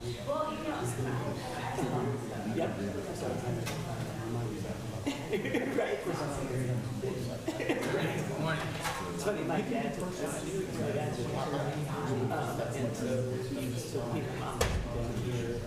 Yep. Right. It's funny, my dad took my dad took and so people mom down here.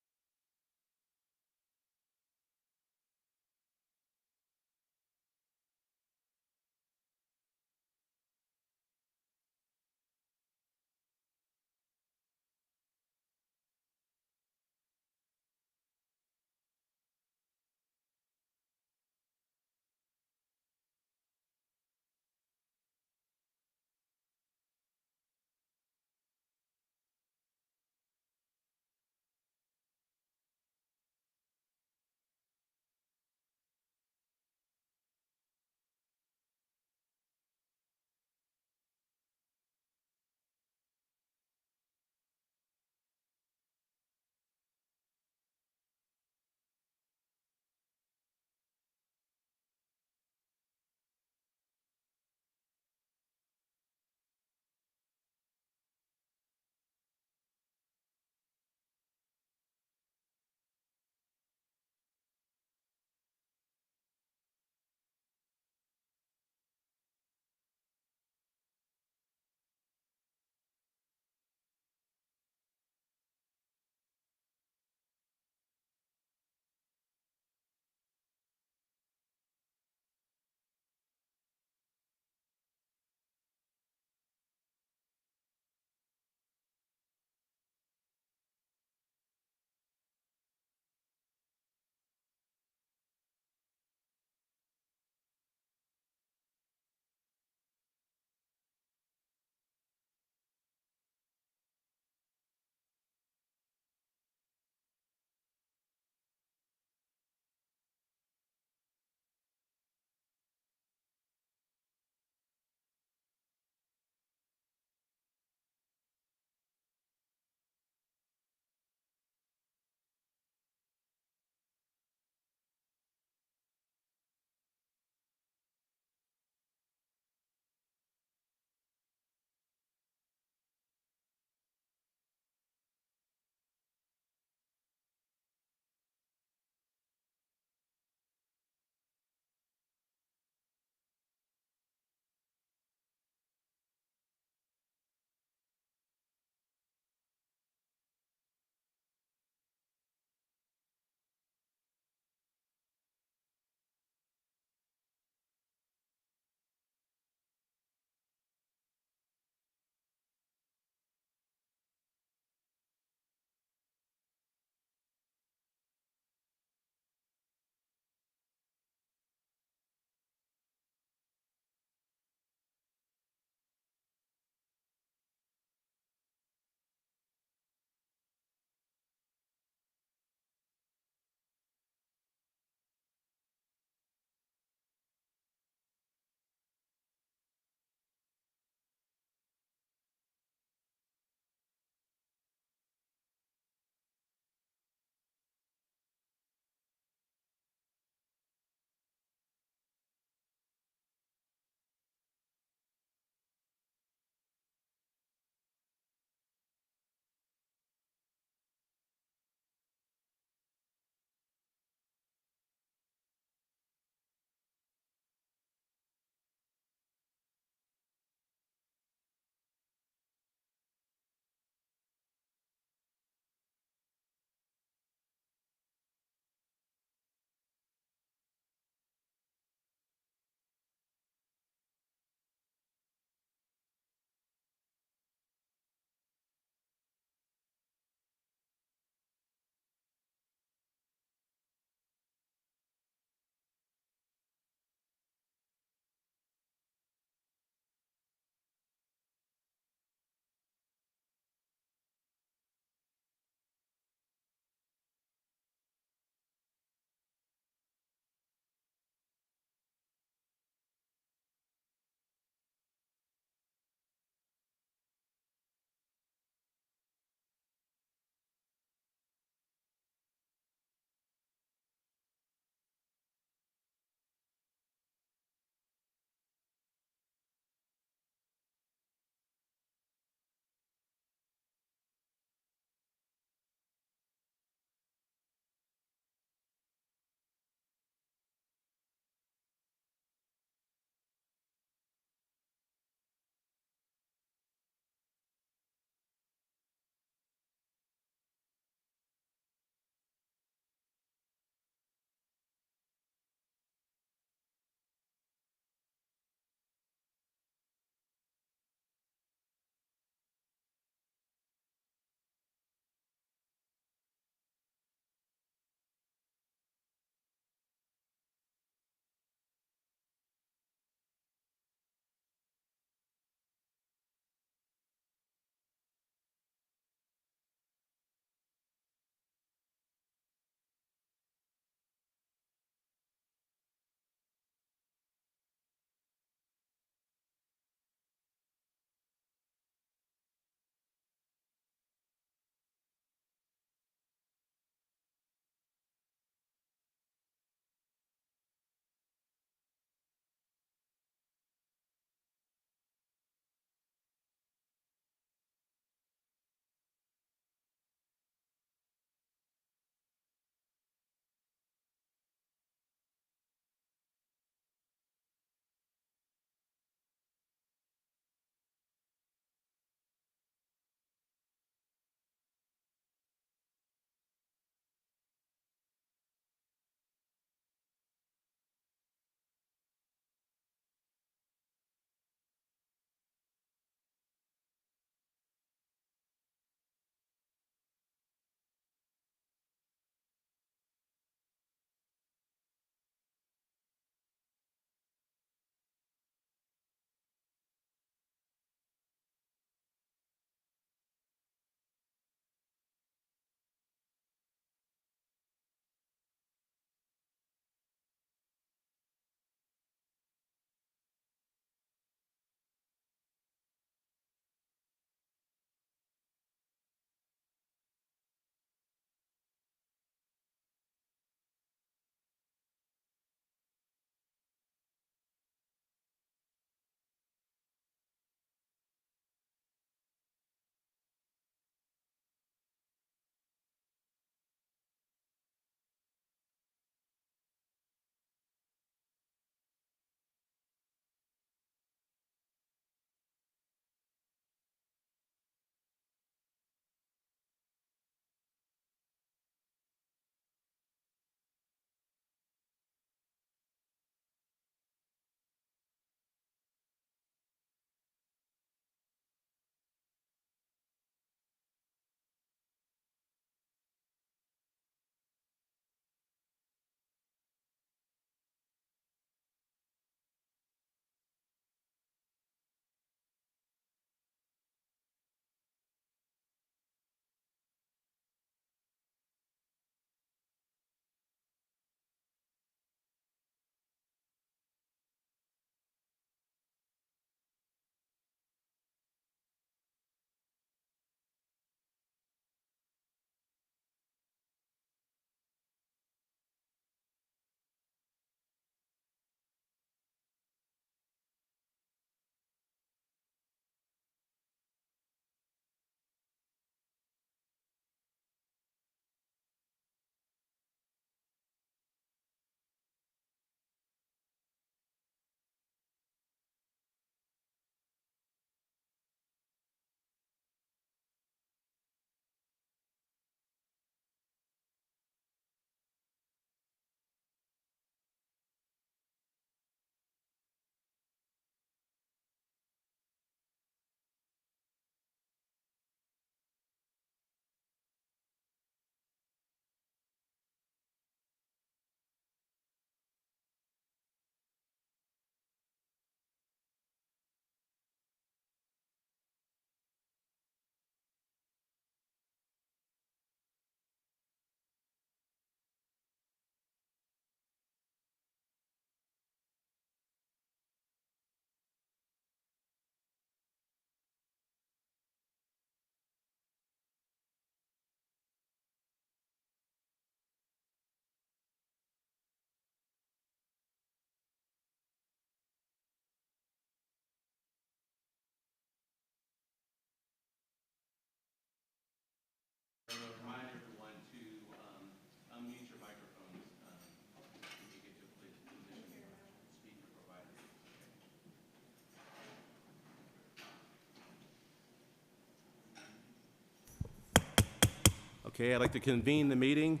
Okay, I'd like to convene the meeting.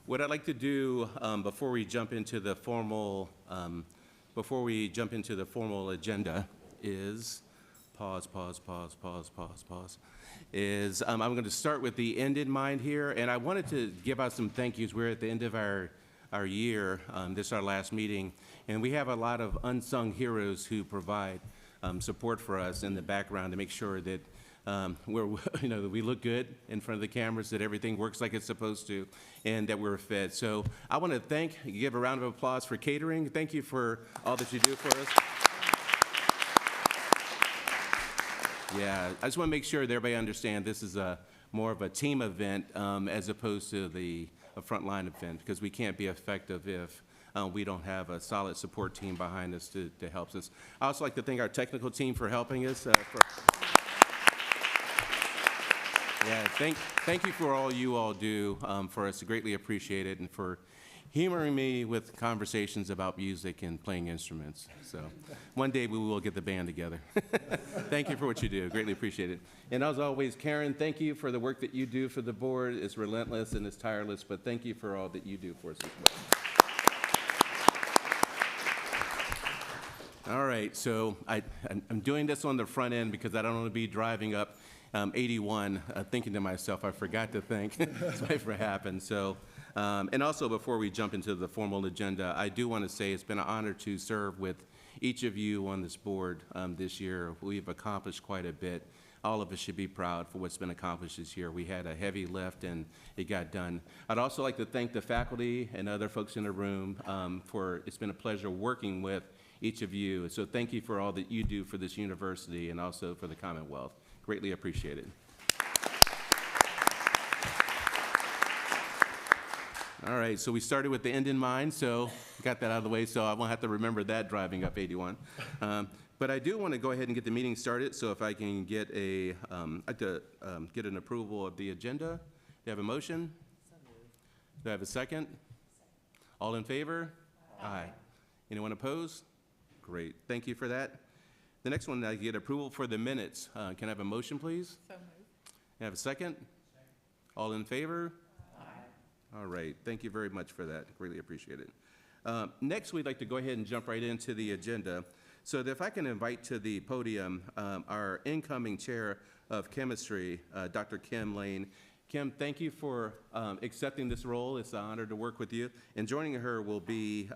What I'd like to do before we jump into the formal agenda is pause. I'm going to start with the end in mind here, and I wanted to give out some thank yous. We're at the end of our year. This is our last meeting, and we have a lot of unsung heroes who provide support for us in the background to make sure that that we look good in front of the cameras, that everything works like it's supposed to, and that we're fed. So I want to give a round of applause for catering. Thank you for all that you do for us. Yeah, I just want to make sure that everybody understands this is more of a team event as opposed to a frontline event, because we can't be effective if we don't have a solid support team behind us to help us. I also like to thank our technical team for helping us. Thank you for all you all do for us. Greatly appreciate it, and for humoring me with conversations about music and playing instruments. So one day we will get the band together. Thank you for what you do. Greatly appreciate it. And as always, Karen, thank you for the work that you do for the board. It's relentless and it's tireless, but thank you for all that you do for us as well. All right, so I'm doing this on the front end because I don't want to be driving up 81 thinking to myself, I forgot to think. That's what happened. So, and also before we jump into the formal agenda, I do want to say it's been an honor to serve with each of you on this board this year. We've accomplished quite a bit. All of us should be proud for what's been accomplished this year. We had a heavy lift and it got done. I'd also like to thank the faculty and other folks in the room it's been a pleasure working with each of you. So thank you for all that you do for this university and also for the Commonwealth. Greatly appreciated. All right, so we started with the end in mind, so got that out of the way, so I won't have to remember that driving up 81. But I do want to go ahead and get the meeting started, so if I can get get an approval of the agenda. Do you have a motion? Do I have a second? All in favor? Aye. Anyone opposed? Great, thank you for that. The next one, I get approval for the minutes. Can I have a motion, please? So moved. Can I have a second? All in favor? Aye. All right, thank you very much for that. Greatly appreciate it. Next, we'd like to go ahead and jump right into the agenda. So if I can invite to the podium our incoming chair of chemistry, Dr. Kim Lane. Kim, thank you for accepting this role. It's an honor to work with you. And joining her will be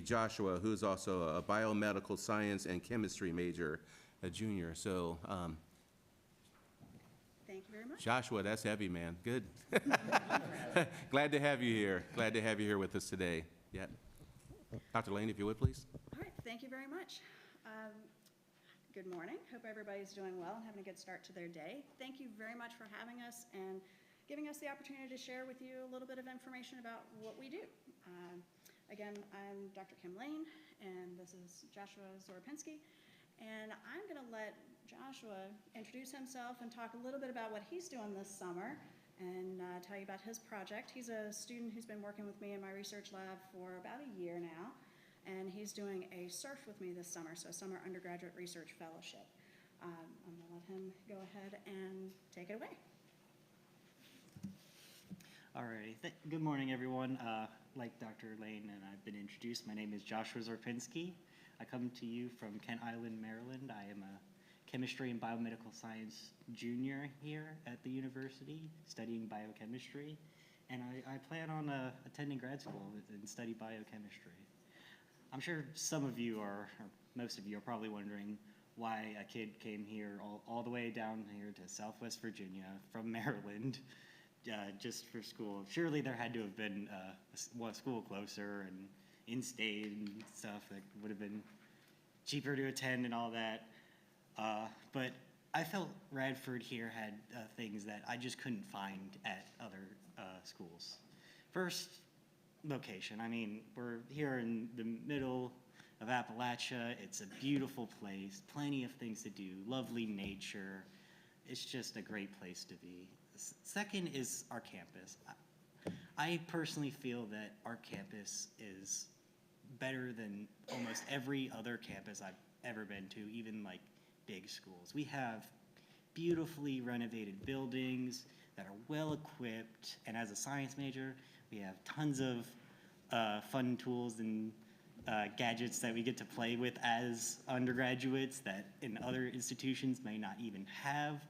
Joshua, who's also a biomedical science and chemistry major, a junior. So, thank you very much. Joshua, that's heavy, man. Good. Glad to have you here. Glad to have you here with us today. Yeah. Dr. Lane, if you would, please. All right, thank you very much. Good morning. Hope everybody's doing well and having a good start to their day. Thank you very much for having us and giving us the opportunity to share with you a little bit of information about what we do. Again, I'm Dr. Kim Lane, and this is Joshua Zorpinski. And I'm going to let Joshua introduce himself and talk a little bit about what he's doing this summer and tell you about his project. He's a student who's been working with me in my research lab for about a year now, and he's doing a SURF with me this summer, so Summer Undergraduate Research Fellowship. I'm going to let him go ahead and take it away. Alrighty, good morning everyone. Like Dr. Lane and I've been introduced, my name is Joshua Zorpinski. I come to you from Kent Island, Maryland. I am a chemistry and biomedical science junior here at the university, studying biochemistry. And I plan on attending grad school and study biochemistry. I'm sure some of you or most of you are probably wondering why a kid came here all the way down here to Southwest Virginia from Maryland just for school. Surely there had to have been a school closer and in-state and stuff that would have been cheaper to attend and all that. But I felt Radford here had things that I just couldn't find at other schools. First, location. I mean, we're here in the middle of Appalachia. It's a beautiful place, plenty of things to do, lovely nature. It's just a great place to be. Second is our campus. I personally feel that our campus is better than almost every other campus I've ever been to, even like big schools. We have beautifully renovated buildings that are well-equipped, and as a science major, we have tons of fun tools and gadgets that we get to play with as undergraduates that in other institutions may not even have,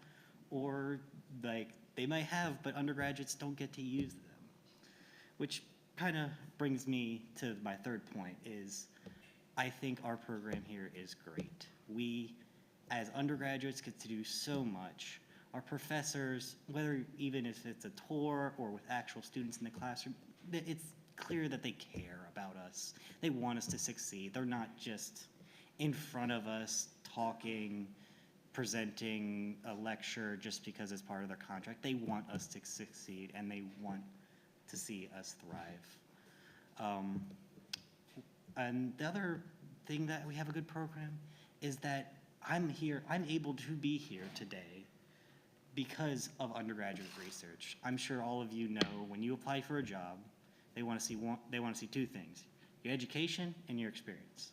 or like they might have, but undergraduates don't get to use them. Which kind of brings me to my third point is I think our program here is great. We, as undergraduates, get to do so much. Our professors, whether even if it's a tour or with actual students in the classroom, it's clear that they care about us. They want us to succeed. They're not just in front of us talking, presenting a lecture just because it's part of their contract. They want us to succeed, and they want to see us thrive. And the other thing that we have a good program is that I'm able to be here today because of undergraduate research. I'm sure all of you know when you apply for a job, they want to see two things: your education and your experience.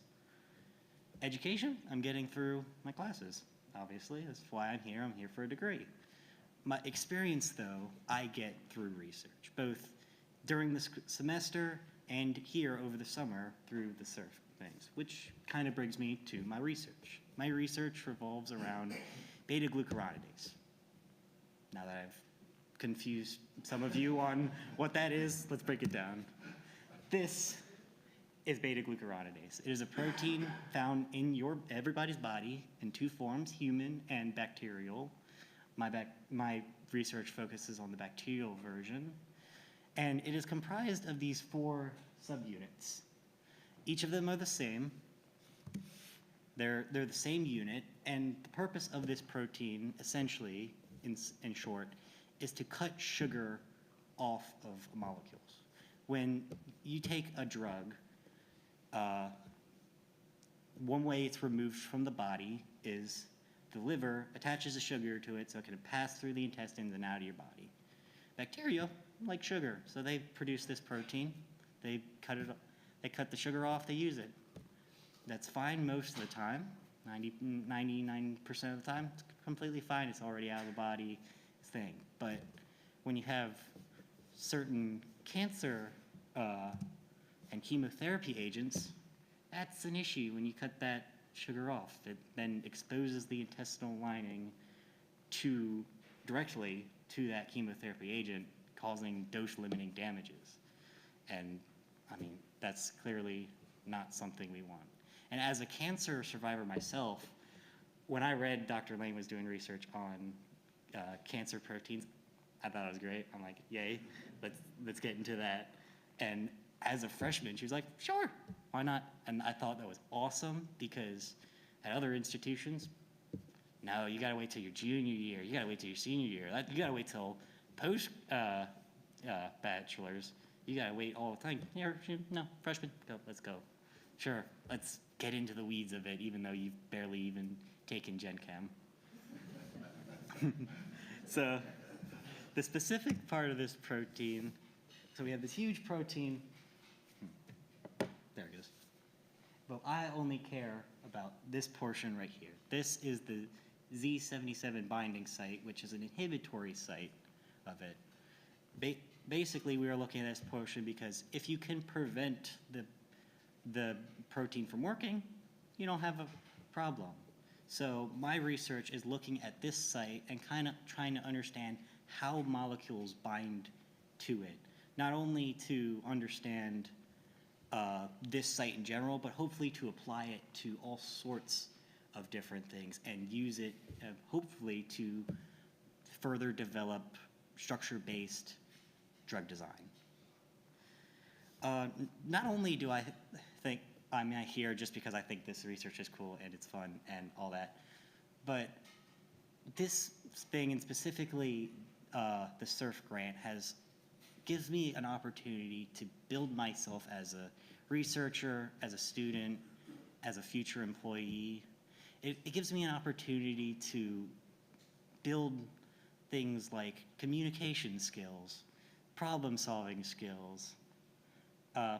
Education, I'm getting through my classes, obviously. That's why I'm here. I'm here for a degree. My experience, though, I get through research, both during the semester and here over the summer through the SURF things, which kind of brings me to my research. My research revolves around beta-glucuronidase. Now that I've confused some of you on what that is, let's break it down. This is beta-glucuronidase. It is a protein found in everybody's body in two forms, human and bacterial. My research focuses on the bacterial version, and it is comprised of these 4 subunits. Each of them are the same. They're the same unit, and the purpose of this protein, essentially, in short, is to cut sugar off of molecules. When you take a drug, one way it's removed from the body is the liver attaches a sugar to it so it can pass through the intestines and out of your body. Bacteria like sugar, so they produce this protein. They cut the sugar off, they use it. That's fine most of the time. 99% of the time, it's completely fine. It's already out of the body thing. But when you have certain cancer and chemotherapy agents, that's an issue when you cut that sugar off. It then exposes the intestinal lining directly to that chemotherapy agent, causing dose-limiting damages. And, I mean, that's clearly not something we want. And as a cancer survivor myself, when I read Dr. Lane was doing research on cancer proteins, I thought it was great. I'm like, yay, let's get into that. And as a freshman, she was like, sure, why not? And I thought that was awesome because at other institutions, no, you gotta wait till your junior year, you gotta wait till your senior year, you gotta wait till post bachelor's, you gotta wait all the time. No, freshman, go, let's go. Sure, let's get into the weeds of it, even though you've barely even taken Gen Chem. So the specific part of this protein, so we have this huge protein. There it goes. But I only care about this portion right here. This is the Z77 binding site, which is an inhibitory site of it. Basically, we are looking at this portion because if you can prevent the protein from working, you don't have a problem. So my research is looking at this site and kind of trying to understand how molecules bind to it. Not only to understand this site in general, but hopefully to apply it to all sorts of different things and use it hopefully to further develop structure-based drug design. Not only do I think I'm here just because I think this research is cool and it's fun and all that, but this thing, and specifically the SURF grant, gives me an opportunity to build myself as a researcher, as a student, as a future employee. It gives me an opportunity to build things like communication skills, problem-solving skills,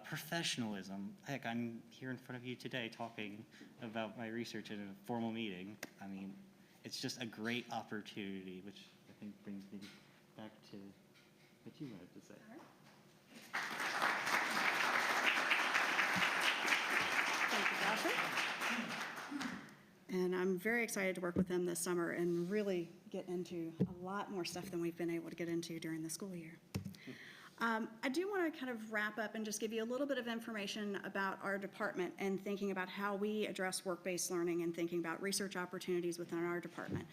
professionalism. Heck, I'm here in front of you today talking about my research in a formal meeting. I mean, it's just a great opportunity, which I think brings me back to what you wanted to say. Thank you, Joshua. And I'm very excited to work with them this summer and really get into a lot more stuff than we've been able to get into during the school year. I do want to kind of wrap up and just give you a little bit of information about our department and thinking about how we address work-based learning and thinking about research opportunities within our department.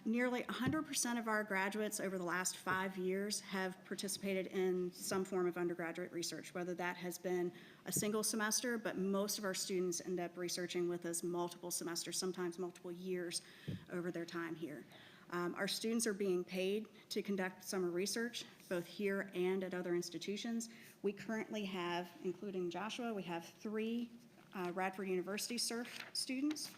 Nearly 100% of our graduates over the last 5 years have participated in some form of undergraduate research, whether that has been a single semester, but most of our students end up researching with us multiple semesters, sometimes multiple years over their time here. Our students are being paid to conduct summer research, both here and at other institutions. We currently have, including Joshua, we have 3 Radford University SURF students.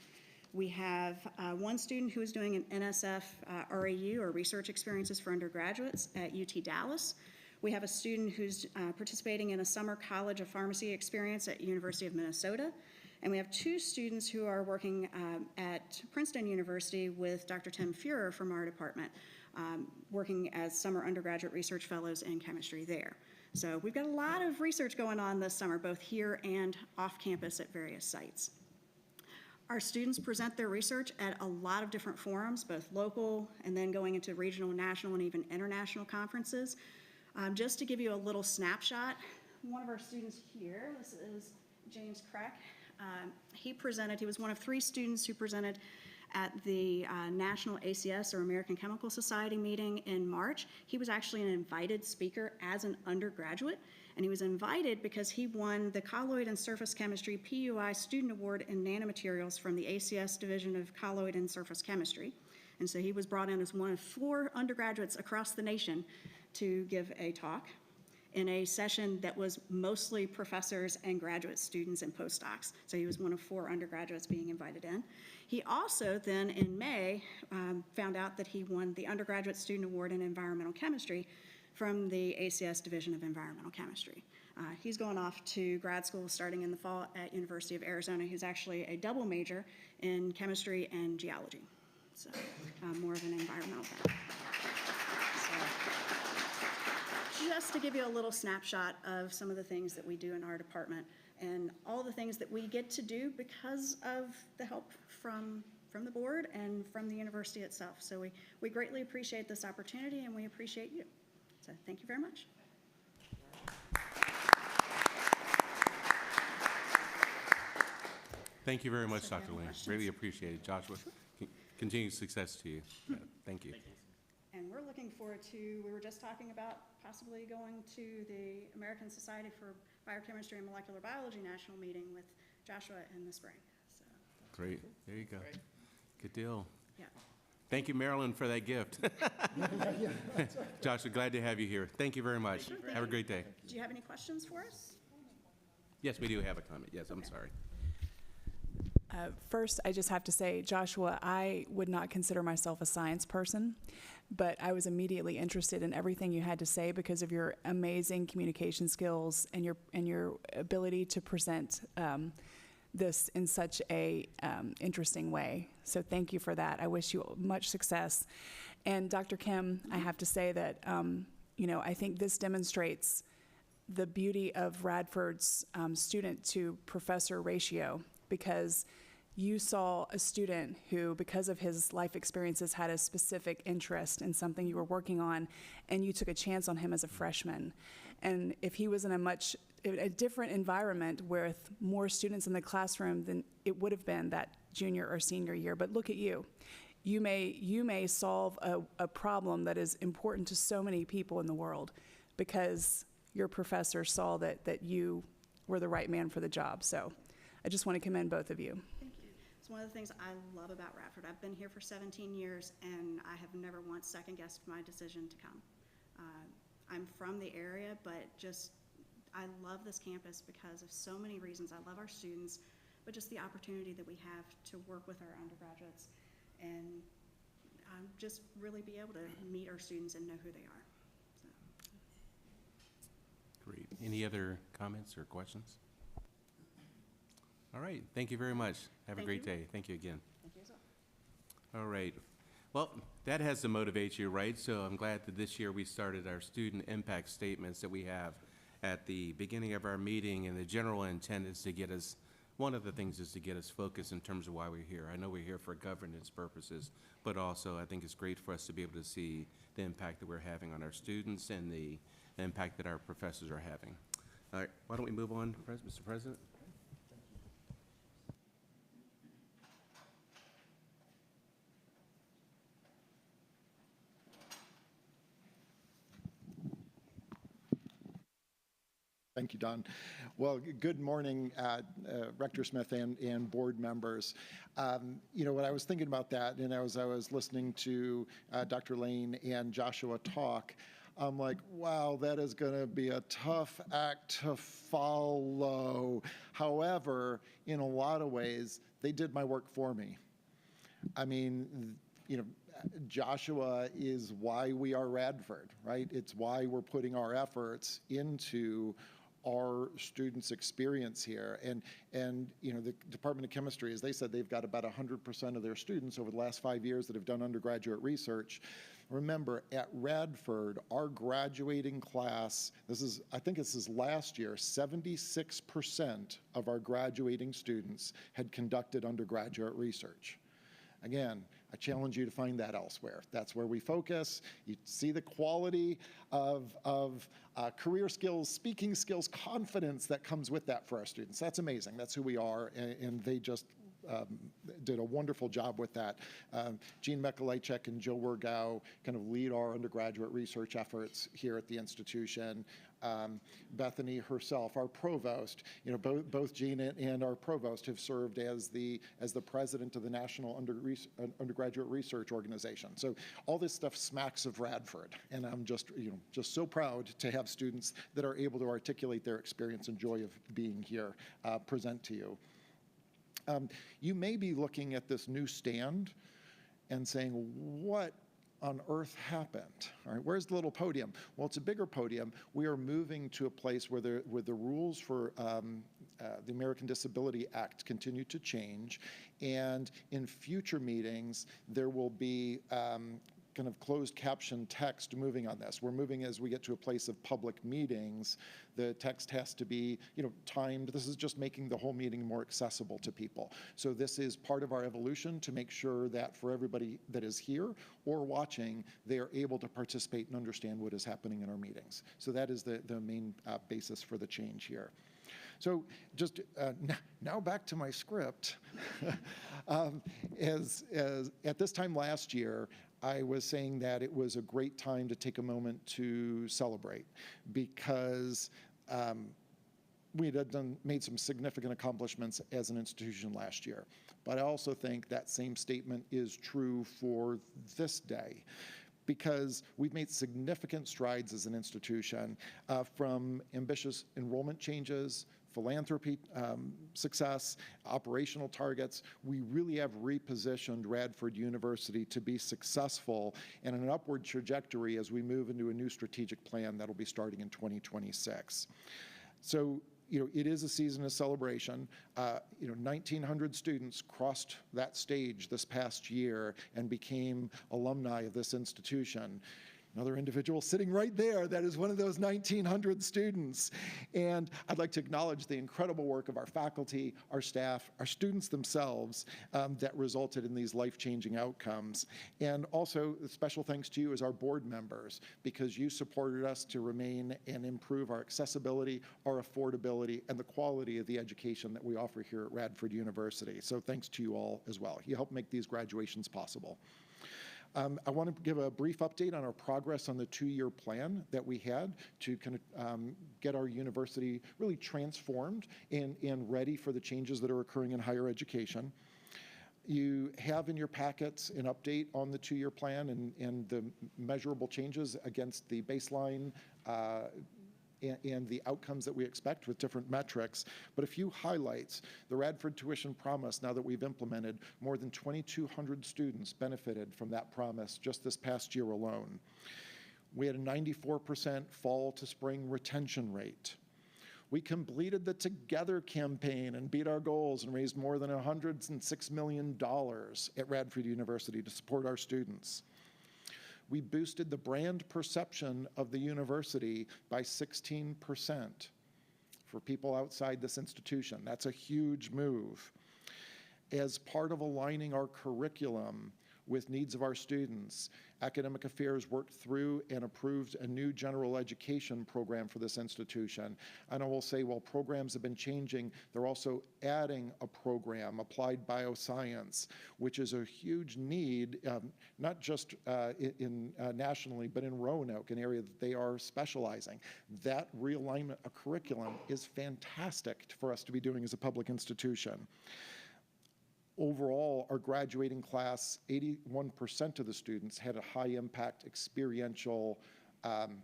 We have one student who is doing an NSF RAU, or Research Experiences for Undergraduates, at UT Dallas. We have a student who's participating in a summer College of Pharmacy experience at University of Minnesota. And we have 2 students who are working at Princeton University with Dr. Tim Fuhrer from our department, working as summer undergraduate research fellows in chemistry there. So we've got a lot of research going on this summer, both here and off campus at various sites. Our students present their research at a lot of different forums, both local and then going into regional, national, and even international conferences. Just to give you a little snapshot, one of our students here, this is James Crack. He was one of 3 students who presented at the National ACS, or American Chemical Society, meeting in March. He was actually an invited speaker as an undergraduate, and he was invited because he won the Colloid and Surface Chemistry PUI Student Award in Nanomaterials from the ACS Division of Colloid and Surface Chemistry. And so he was brought in as one of 4 undergraduates across the nation to give a talk in a session that was mostly professors and graduate students and postdocs. So he was one of 4 undergraduates being invited in. He also then in May found out that he won the Undergraduate Student Award in Environmental Chemistry from the ACS Division of Environmental Chemistry. He's going off to grad school starting in the fall at University of Arizona. He's actually a double major in chemistry and geology. So more of an environmental background. Just to give you a little snapshot of some of the things that we do in our department and all the things that we get to do because of the help from the board and from the university itself. So we greatly appreciate this opportunity, and we appreciate you. So thank you very much. Thank you very much, So if Dr. you have Lane. questions. Really appreciate it. Joshua, continued success to you. Thank you. And we're looking forward to, we were just talking about possibly going to the American Society for Biochemistry and Molecular Biology National Meeting with Joshua in the spring. So, Great. There you go. Good deal. yeah. Thank you, Marilyn, for that gift. Joshua, glad to have you here. Thank you very much. Have a great day. Do you have any questions for us? Yes, we do have a comment. Yes, I'm sorry. First, I just have to say, Joshua, I would not consider myself a science person, but I was immediately interested in everything you had to say because of your amazing communication skills and your ability to present this in such a interesting way. So thank you for that. I wish you much success. And Dr. Kim, I have to say that I think this demonstrates the beauty of Radford's student to professor ratio, because you saw a student who, because of his life experiences, had a specific interest in something you were working on, and you took a chance on him as a freshman. And if he was in a different environment with more students in the classroom, then it would have been that junior or senior year. But look at you. You may solve a problem that is important to so many people in the world because your professor saw that you were the right man for the job. So I just want to commend both of you. Thank you. It's one of the things I love about Radford. I've been here for 17 years, and I have never once second-guessed my decision to come. I'm from the area, but I love this campus because of so many reasons. I love our students, but just the opportunity that we have to work with our undergraduates and just really be able to meet our students and know who they are. So. Great. Any other comments or questions? All right. Thank you very much. Have a great day. Thank you again. Thank you as well. All right. Well, that has to motivate you, right? So I'm glad that this year we started our student impact statements that we have at the beginning of our meeting, and the general intent is to get us, one of the things is to get us focused in terms of why we're here. I know we're here for governance purposes, but also I think it's great for us to be able to see the impact that we're having on our students and the impact that our professors are having. All right, why don't we move on, Mr. President? Thank you, Don. Well, good morning, Rector Smith and board members. You know, when I was thinking about that, and as I was listening to Dr. Lane and Joshua talk, I'm like, wow, that is going to be a tough act to follow. However, in a lot of ways, they did my work for me. I mean, you know, Joshua is why we are Radford, right? It's why we're putting our efforts into our students' experience here. And you know, the Department of Chemistry, as they said, they've got about 100% of their students over the last 5 years that have done undergraduate research. Remember, at Radford, our graduating class, I think this is last year, 76% of our graduating students had conducted undergraduate research. Again, I challenge you to find that elsewhere. That's where we focus. You see the quality of career skills, speaking skills, confidence that comes with that for our students. That's amazing. That's who we are, and they just did a wonderful job with that. Jean Mekalajczyk and Joe Wergau kind of lead our undergraduate research efforts here at the institution. Bethany herself, our provost, you know, both Jean and our provost have served as the president of the National Undergraduate Research Organization. So all this stuff smacks of Radford, and I'm just so proud to have students that are able to articulate their experience and joy of being here present to you. You may be looking at this new stand and saying, what on earth happened? All right, where's the little podium? Well, it's a bigger podium. We are moving to a place where the rules for the American Disability Act continue to change, and in future meetings, there will be kind of closed caption text moving on this. We're moving as we get to a place of public meetings. The text has to be, you know, timed. This is just making the whole meeting more accessible to people. So this is part of our evolution to make sure that for everybody that is here or watching, they are able to participate and understand what is happening in our meetings. So that is the main basis for the change here. So just now back to my script. As at this time last year, I was saying that it was a great time to take a moment to celebrate because we had made some significant accomplishments as an institution last year. But I also think that same statement is true for this day, because we've made significant strides as an institution from ambitious enrollment changes, philanthropy success, operational targets. We really have repositioned Radford University to be successful and an upward trajectory as we move into a new strategic plan that'll be starting in 2026. So, you know, it is a season of celebration. You know, 1,900 students crossed that stage this past year and became alumni of this institution. Another individual sitting right there, that is one of those 1,900 students. And I'd like to acknowledge the incredible work of our faculty, our staff, our students themselves that resulted in these life-changing outcomes. And also, special thanks to you as our board members, because you supported us to remain and improve our accessibility, our affordability, and the quality of the education that we offer here at Radford University. So thanks to you all as well. You helped make these graduations possible. I want to give a brief update on our progress on the 2-year plan that we had to kind of get our university really transformed and ready for the changes that are occurring in higher education. You have in your packets an update on the 2-year plan and the measurable changes against the baseline and the outcomes that we expect with different metrics. But a few highlights: the Radford Tuition Promise, now that we've implemented, more than 2,200 students benefited from that promise just this past year alone. We had a 94% fall to spring retention rate. We completed the Together campaign and beat our goals and raised more than $106 million at Radford University to support our students. We boosted the brand perception of the university by 16% for people outside this institution. That's a huge move. As part of aligning our curriculum with needs of our students, Academic Affairs worked through and approved a new general education program for this institution. And I will say, while programs have been changing, they're also adding a program, Applied Bioscience, which is a huge need, not just nationally, but in Roanoke, an area that they are specializing. That realignment of curriculum is fantastic for us to be doing as a public institution. Overall, our graduating class, 81% of the students had a high-impact experiential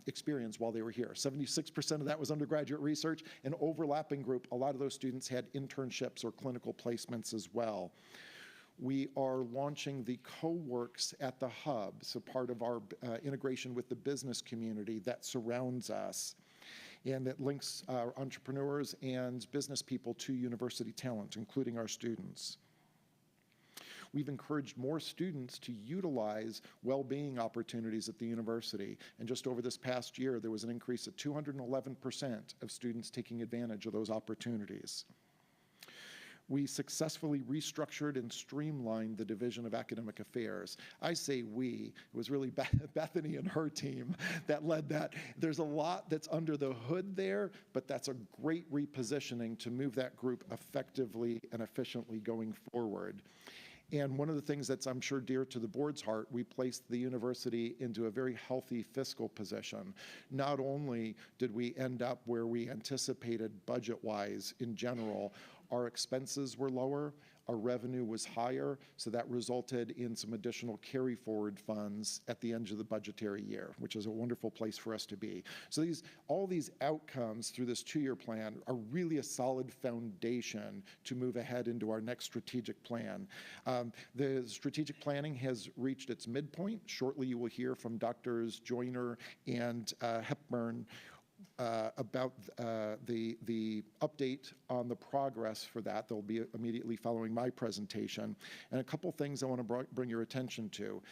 experience while they were here. 76% of that was undergraduate research. An overlapping group, a lot of those students had internships or clinical placements as well. We are launching the co-works at the hub, so part of our integration with the business community that surrounds us, and that links our entrepreneurs and business people to university talent, including our students. We've encouraged more students to utilize well-being opportunities at the university. And just over this past year, there was an increase of 211% of students taking advantage of those opportunities. We successfully restructured and streamlined the Division of Academic Affairs. I say we, it was really Bethany and her team that led that. There's a lot that's under the hood there, but that's a great repositioning to move that group effectively and efficiently going forward. And one of the things that's, I'm sure, dear to the board's heart, we placed the university into a very healthy fiscal position. Not only did we end up where we anticipated budget-wise in general, our expenses were lower, our revenue was higher, so that resulted in some additional carry-forward funds at the end of the budgetary year, which is a wonderful place for us to be. So all these outcomes through this two-year plan are really a solid foundation to move ahead into our next strategic plan. The strategic planning has reached its midpoint. Shortly, you will hear from Drs. Joyner and Hepburn about the update on the progress for that. They'll be immediately following my presentation. And a couple things I want to bring your attention to.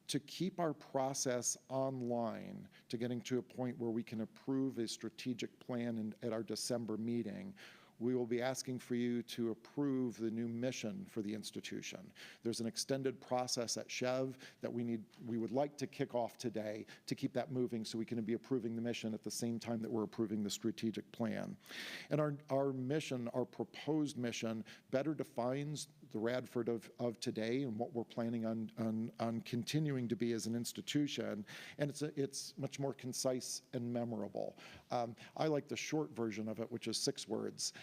To keep our process online, to getting to a point where we can approve a strategic plan at our December meeting, we will be asking for you to approve the new mission for the institution. There's an extended process at Chev that we would like to kick off today to keep that moving so we can be approving the mission at the same time that we're approving the strategic plan. And our mission, our proposed mission, better defines the Radford of today and what we're planning on continuing to be as an institution, and it's much more concise and memorable. I like the short version of it, which is 6 words,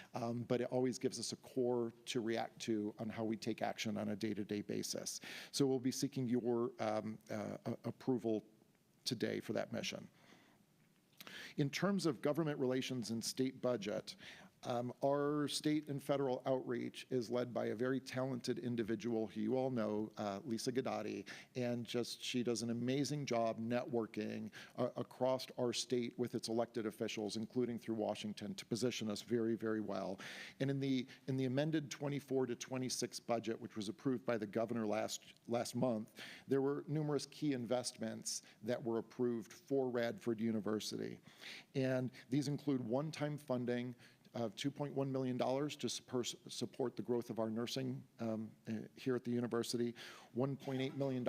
but it always gives us a core to react to on how we take action on a day-to-day basis. So we'll be seeking your approval today for that mission. In terms of government relations and state budget, our state and federal outreach is led by a very talented individual who you all know, Lisa Gadati, and she does an amazing job networking across our state with its elected officials, including through Washington, to position us very, very well. And in the amended 24 to 26 budget, which was approved by the governor last month, there were numerous key investments that were approved for Radford University. And these include one-time funding of $2.1 million to support the growth of our nursing here at the university, $1.8 million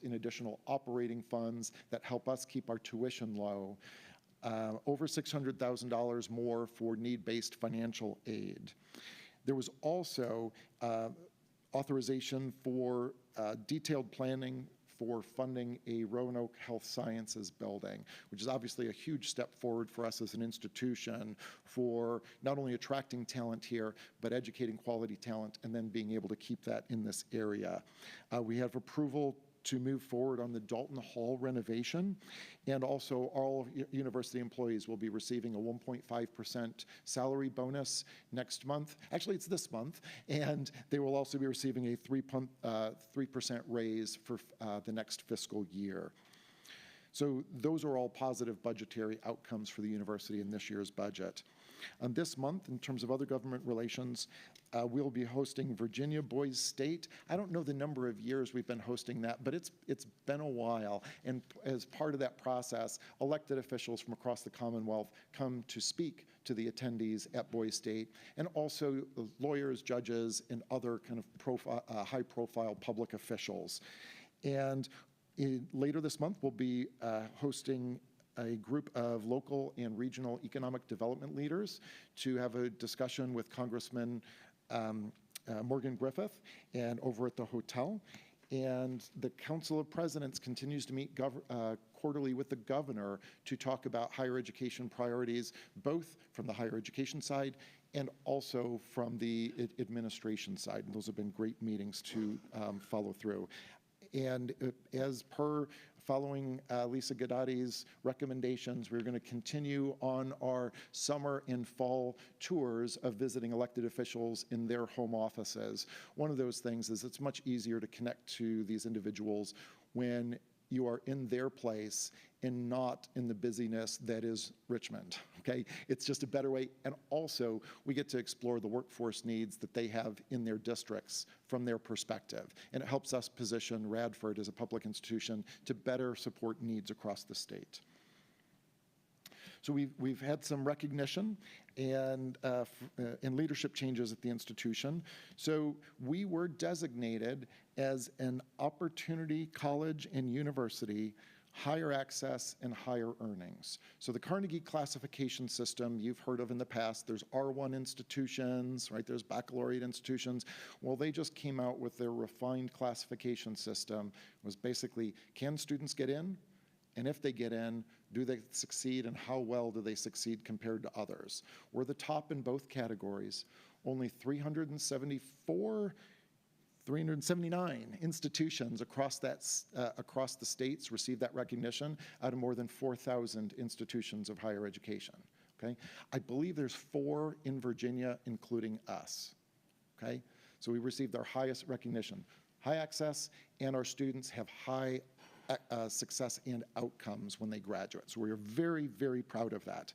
in additional operating funds that help us keep our tuition low, over $600,000 more for need-based financial aid. There was also authorization for detailed planning for funding a Roanoke Health Sciences building, which is obviously a huge step forward for us as an institution for not only attracting talent here, but educating quality talent and then being able to keep that in this area. We have approval to move forward on the Dalton Hall renovation, and also all university employees will be receiving a 1.5% salary bonus next month. Actually, it's this month, and they will also be receiving a 3% raise for the next fiscal year. So those are all positive budgetary outcomes for the university in this year's budget. This month, in terms of other government relations, we'll be hosting Virginia Boys State. I don't know the number of years we've been hosting that, but it's been a while. And as part of that process, elected officials from across the Commonwealth come to speak to the attendees at Boys State, and also lawyers, judges, and other kind of high-profile public officials. And later this month, we'll be hosting a group of local and regional economic development leaders to have a discussion with Congressman Morgan Griffith and over at the hotel. And the Council of Presidents continues to meet quarterly with the governor to talk about higher education priorities, both from the higher education side and also from the administration side. And those have been great meetings to follow through. And as per following Lisa Gadati's recommendations, we're going to continue on our summer and fall tours of visiting elected officials in their home offices. One of those things is it's much easier to connect to these individuals when you are in their place and not in the busyness that is Richmond, okay? It's just a better way. And also, we get to explore the workforce needs that they have in their districts from their perspective. And it helps us position Radford as a public institution to better support needs across the state. So we've had some recognition and leadership changes at the institution. So we were designated as an opportunity college and university, higher access and higher earnings. So the Carnegie classification system you've heard of in the past, there's R1 institutions, right? There's baccalaureate institutions. Well, they just came out with their refined classification system. It was basically, can students get in? And if they get in, do they succeed, and how well do they succeed compared to others? We're the top in both categories. Only 379 institutions across the states receive that recognition out of more than 4,000 institutions of higher education, okay? I believe there's 4 in Virginia, including us, okay? So we received our highest recognition. High access, and our students have high success and outcomes when they graduate. So we're very, very proud of that.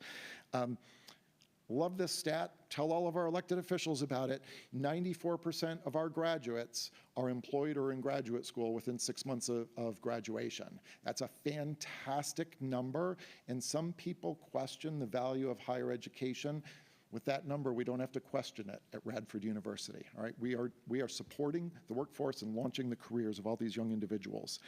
Love this stat. Tell all of our elected officials about it. 94% of our graduates are employed or in graduate school within 6 months of graduation. That's a fantastic number, and some people question the value of higher education. With that number, we don't have to question it at Radford University. All right, we are supporting the workforce and launching the careers of all these young individuals.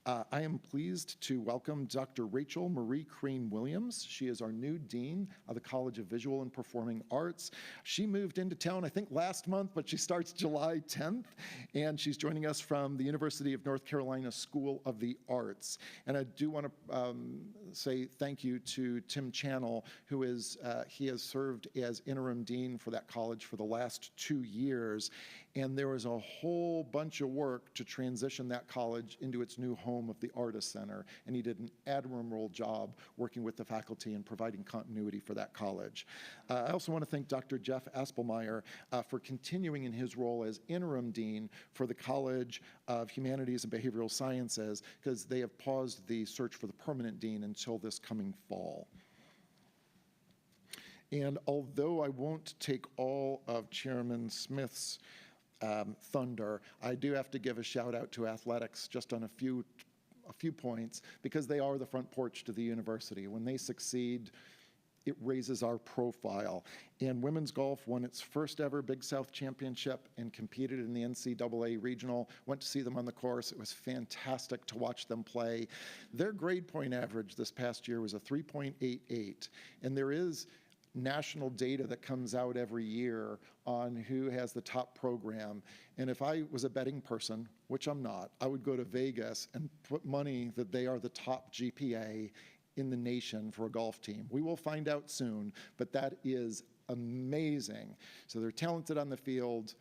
I am pleased to welcome Dr. Rachel Marie Crane Williams. She is our new dean of the College of Visual and Performing Arts. She moved into town, I think, last month, but she starts July 10th, and she's joining us from the University of North Carolina School of the Arts. And I do want to say thank you to Tim Channel, who is, he has served as interim dean for that college for the last 2 years. And there was a whole bunch of work to transition that college into its new home of the Artist Center, and he did an admirable job working with the faculty and providing continuity for that college. I also want to thank Dr. Jeff Aspelmeyer for continuing in his role as interim dean for the College of Humanities and Behavioral Sciences, because they have paused the search for the permanent dean until this coming fall. And although I won't take all of Chairman Smith's thunder, I do have to give a shout out to athletics just on a few points, because they are the front porch to the university. When they succeed, it raises our profile. And women's golf won its first ever Big South Championship and competed in the NCAA Regional. Went to see them on the course. It was fantastic to watch them play. Their grade point average this past year was a 3.88, and there is national data that comes out every year on who has the top program. And if I was a betting person, which I'm not, I would go to Vegas and put money that they are the top GPA in the nation for a golf team. We will find out soon, but that is amazing. So they're talented on the field.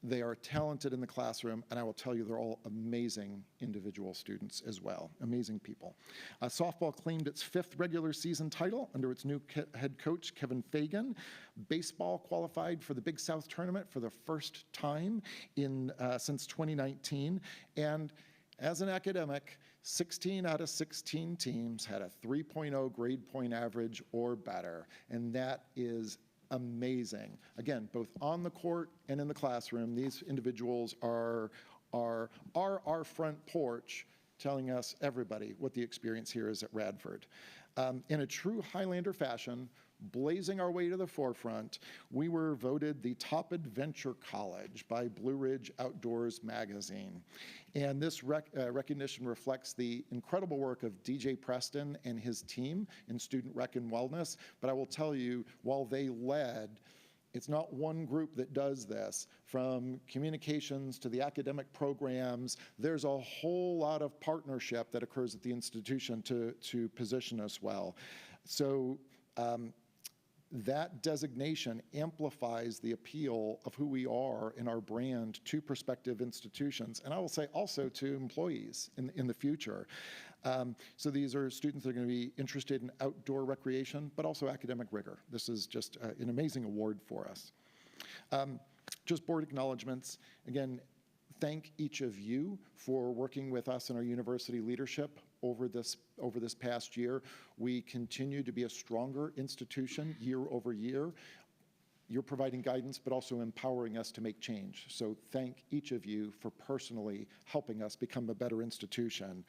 They are talented in the classroom, and I will tell you, they're all amazing individual students as well, amazing people. Softball claimed its 5th regular season title under its new head coach, Kevin Fagan. Baseball qualified for the Big South Tournament for the first time since 2019, and as an academic, 16 out of 16 teams had a 3.0 grade point average or better, and that is amazing. Again, both on the court and in the classroom, these individuals are our front porch telling us, everybody, what the experience here is at Radford. In a true Highlander fashion, blazing our way to the forefront, we were voted the top adventure college by Blue Ridge Outdoors magazine. And this recognition reflects the incredible work of DJ Preston and his team in student rec and wellness. But I will tell you, while they led, it's not one group that does this. From communications to the academic programs, there's a whole lot of partnership that occurs at the institution to position us well. So that designation amplifies the appeal of who we are in our brand to prospective institutions, and I will say also to employees in the future. So these are students that are going to be interested in outdoor recreation, but also academic rigor. This is just an amazing award for us. Just board acknowledgements. Again, thank each of you for working with us and our university leadership over this past year. We continue to be a stronger institution year over year. You're providing guidance, but also empowering us to make change. So thank each of you for personally helping us become a better institution.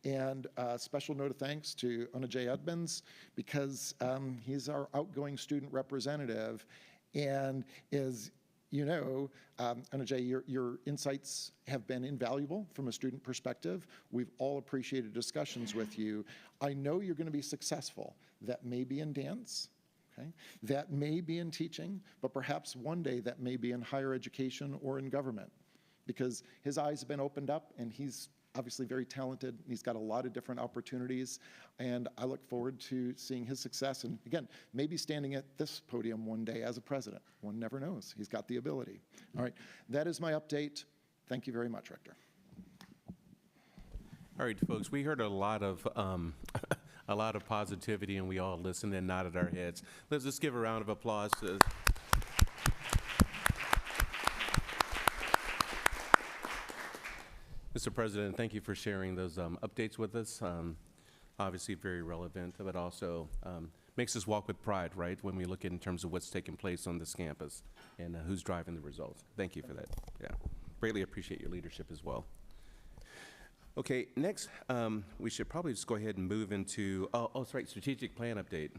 And a special note of thanks to Ona J. Edmonds, because he's our outgoing student representative. And as you know, Ona J., your insights have been invaluable from a student perspective. We've all appreciated discussions with you. I know you're going to be successful. That may be in dance, okay? That may be in teaching, but perhaps one day that may be in higher education or in government, because his eyes have been opened up, and he's obviously very talented. He's got a lot of different opportunities, and I look forward to seeing his success. And again, maybe standing at this podium one day as a president. One never knows. He's got the ability. All right, that is my update. Thank you very much, Rector. All right, folks, we heard a lot of positivity, and we all listened and nodded our heads. Let's just give a round of applause to Mr. President, thank you for sharing those updates with us. Obviously very relevant, but also makes us walk with pride, right, when we look at in terms of what's taking place on this campus and who's driving the results. Thank you for that. Yeah, greatly appreciate your leadership as well. Okay, next, we should probably just go ahead and move into, that's right, strategic plan update.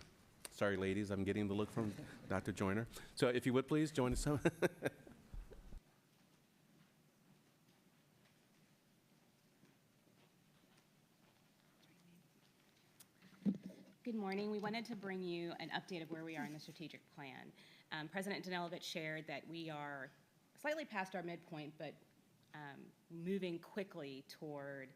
Sorry, ladies, I'm getting the look from Dr. Joyner. So if you would please join us. Good morning. We wanted to bring you an update of where we are in the strategic plan. President Danilovich shared that we are slightly past our midpoint, but moving quickly toward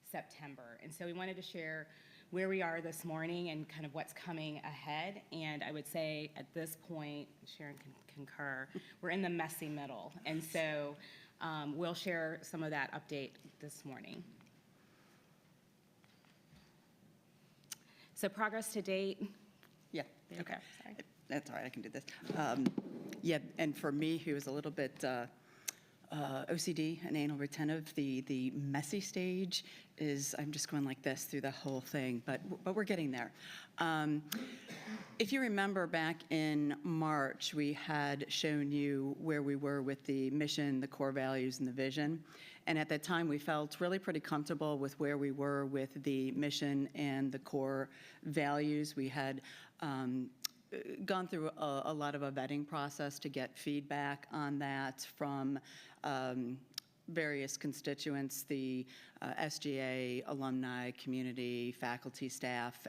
September. And so we wanted to share where we are this morning and kind of what's coming ahead. And I would say at this point, Sharon can concur, we're in the messy middle. And so we'll share some of that update this morning. So progress to date. Yeah, okay. Sorry. That's all right, I can do this. Yeah, and for me, who is a little bit OCD and anal retentive, the messy stage is, I'm just going like this through the whole thing, but we're getting there. If you remember back in March, we had shown you where we were with the mission, the core values, and the vision. And at that time, we felt really pretty comfortable with where we were with the mission and the core values. We had gone through a lot of a vetting process to get feedback on that from various constituents, the SGA, alumni, community, faculty, staff,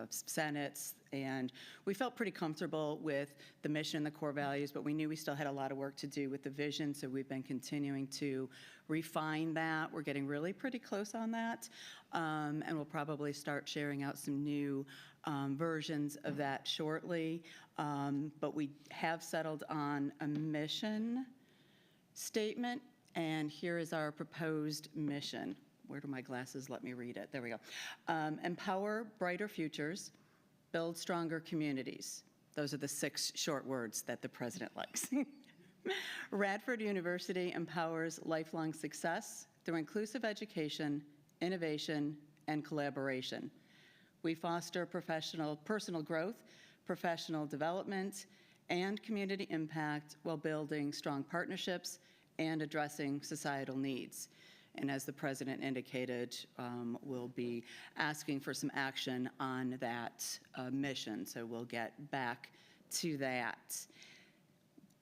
senates, and we felt pretty comfortable with the mission, the core values, but we knew we still had a lot of work to do with the vision, so we've been continuing to refine that. We're getting really pretty close on that, and we'll probably start sharing out some new versions of that shortly, but we have settled on a mission statement, and here is our proposed mission. Where do my glasses let me read it? There we go. Empower brighter futures, build stronger communities. Those are the 6 short words that the president likes. Radford University empowers lifelong success through inclusive education, innovation, and collaboration. We foster personal growth, professional development, and community impact while building strong partnerships and addressing societal needs. And as the president indicated, we'll be asking for some action on that mission, so we'll get back to that.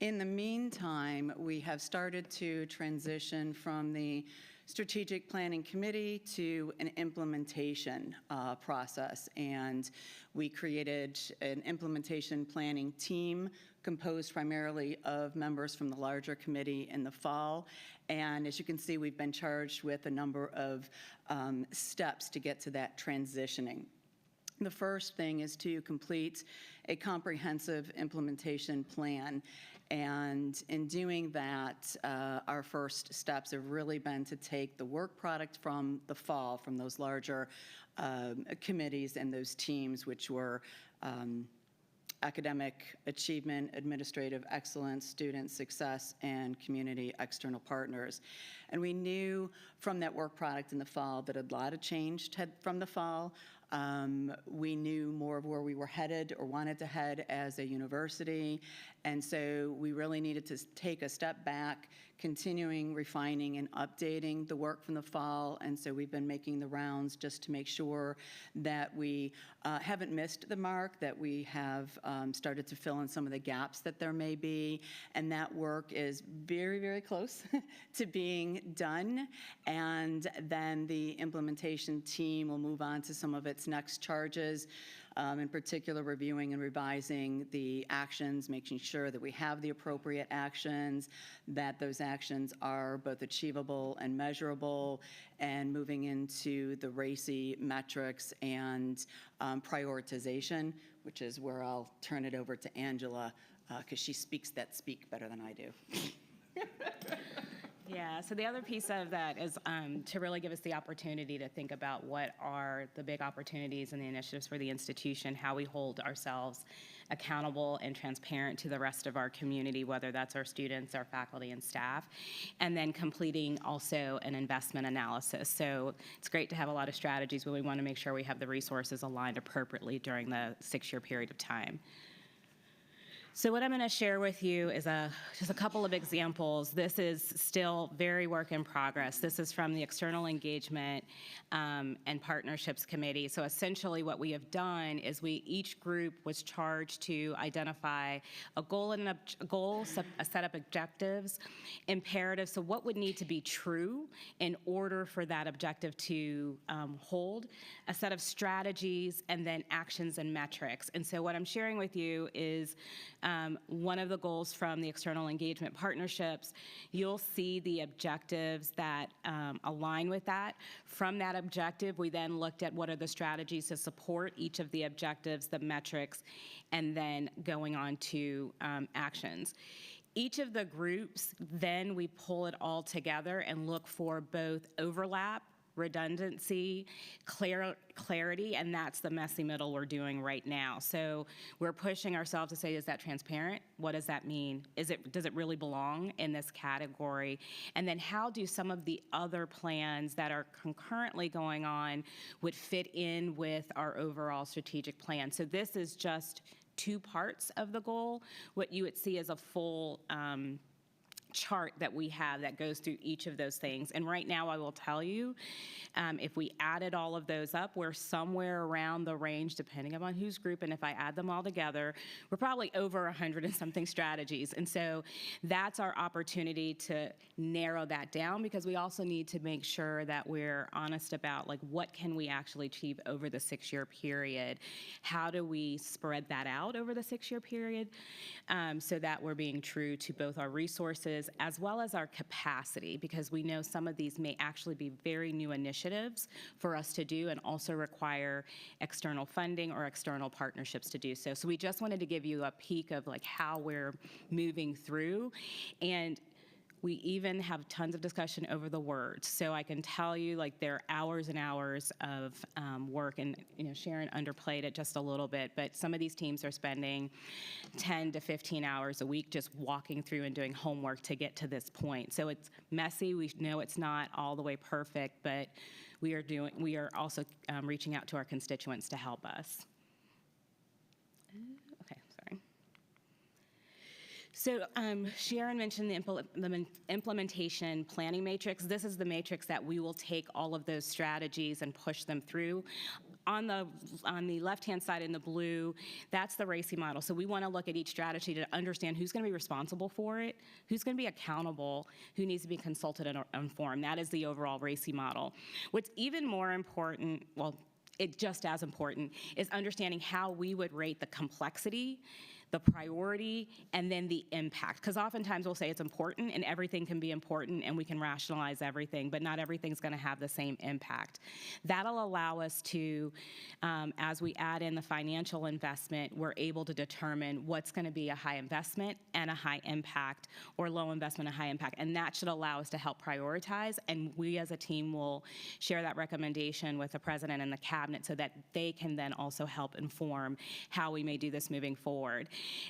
In the meantime, we have started to transition from the Strategic Planning Committee to an implementation process, and we created an implementation planning team composed primarily of members from the larger committee in the fall. And as you can see, we've been charged with a number of steps to get to that transitioning. The first thing is to complete a comprehensive implementation plan. And in doing that, our first steps have really been to take the work product from the fall, from those larger committees and those teams, which were academic achievement, administrative excellence, student success, and community external partners. And we knew from that work product in the fall that a lot had changed from the fall. We knew more of where we were headed or wanted to head as a university, and so we really needed to take a step back, continuing, refining, and updating the work from the fall. And so we've been making the rounds just to make sure that we haven't missed the mark, that we have started to fill in some of the gaps that there may be, and that work is very, very close to being done. And then the implementation team will move on to some of its next charges, in particular reviewing and revising the actions, making sure that we have the appropriate actions, that those actions are both achievable and measurable, and moving into the RACI metrics and prioritization, which is where I'll turn it over to Angela, because she speaks that speak better than I do. Yeah, so the other piece of that is to really give us the opportunity to think about what are the big opportunities and the initiatives for the institution, how we hold ourselves accountable and transparent to the rest of our community, whether that's our students, our faculty, and staff, and then completing also an investment analysis. So it's great to have a lot of strategies, but we want to make sure we have the resources aligned appropriately during the 6-year period of time. So what I'm going to share with you is just a couple of examples. This is still very work in progress. This is from the External Engagement and Partnerships Committee. So essentially what we have done is each group was charged to identify a goal, a set of objectives, imperatives. So what would need to be true in order for that objective to hold, a set of strategies, and then actions and metrics. And so what I'm sharing with you is one of the goals from the External Engagement Partnerships. You'll see the objectives that align with that. From that objective, we then looked at what are the strategies to support each of the objectives, the metrics, and then going on to actions. Each of the groups, then we pull it all together and look for both overlap, redundancy, clarity, and that's the messy middle we're doing right now. So we're pushing ourselves to say, is that transparent? What does that mean? Does it really belong in this category? And then how do some of the other plans that are concurrently going on would fit in with our overall strategic plan? So this is just 2 parts of the goal. What you would see is a full chart that we have that goes through each of those things. And right now I will tell you, if we added all of those up, we're somewhere around the range, depending upon whose group, and if I add them all together, we're probably over 100 and something strategies. And so that's our opportunity to narrow that down, because we also need to make sure that we're honest about what can we actually achieve over the 6-year period? How do we spread that out over the 6-year period so that we're being true to both our resources as well as our capacity, because we know some of these may actually be very new initiatives for us to do and also require external funding or external partnerships to do so. So we just wanted to give you a peek of how we're moving through. And We even have tons of discussion over the words. So I can tell you, like, there are hours and hours of work, and, you know, Sharon underplayed it just a little bit, but some of these teams are spending 10 to 15 hours a week just walking through and doing homework to get to this point. So it's messy. We know it's not all the way perfect, but we are also reaching out to our constituents to help us. Okay, sorry. So Sharon mentioned the implementation planning matrix. This is the matrix that we will take all of those strategies and push them through. On the left-hand side in the blue, that's the RACI model. So we want to look at each strategy to understand who's going to be responsible for it, who's going to be accountable, who needs to be consulted and informed. That is the overall RACI model. What's even more important, well, it's just as important, is understanding how we would rate the complexity, the priority, and then the impact. Because oftentimes we'll say it's important, and everything can be important, and we can rationalize everything, but not everything's going to have the same impact. That'll allow us to, as we add in the financial investment, we're able to determine what's going to be a high investment and a high impact, or low investment and high impact, and that should allow us to help prioritize, and we as a team will share that recommendation with the president and the cabinet so that they can then also help inform how we may do this moving forward.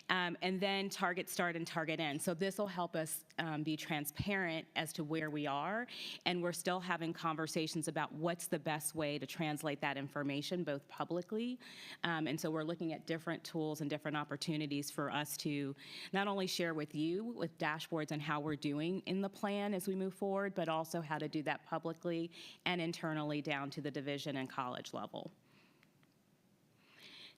And then target start and target end. So this will help us be transparent as to where we are, and we're still having conversations about what's the best way to translate that information, both publicly. And so we're looking at different tools and different opportunities for us to not only share with you with dashboards and how we're doing in the plan as we move forward, but also how to do that publicly and internally down to the division and college level.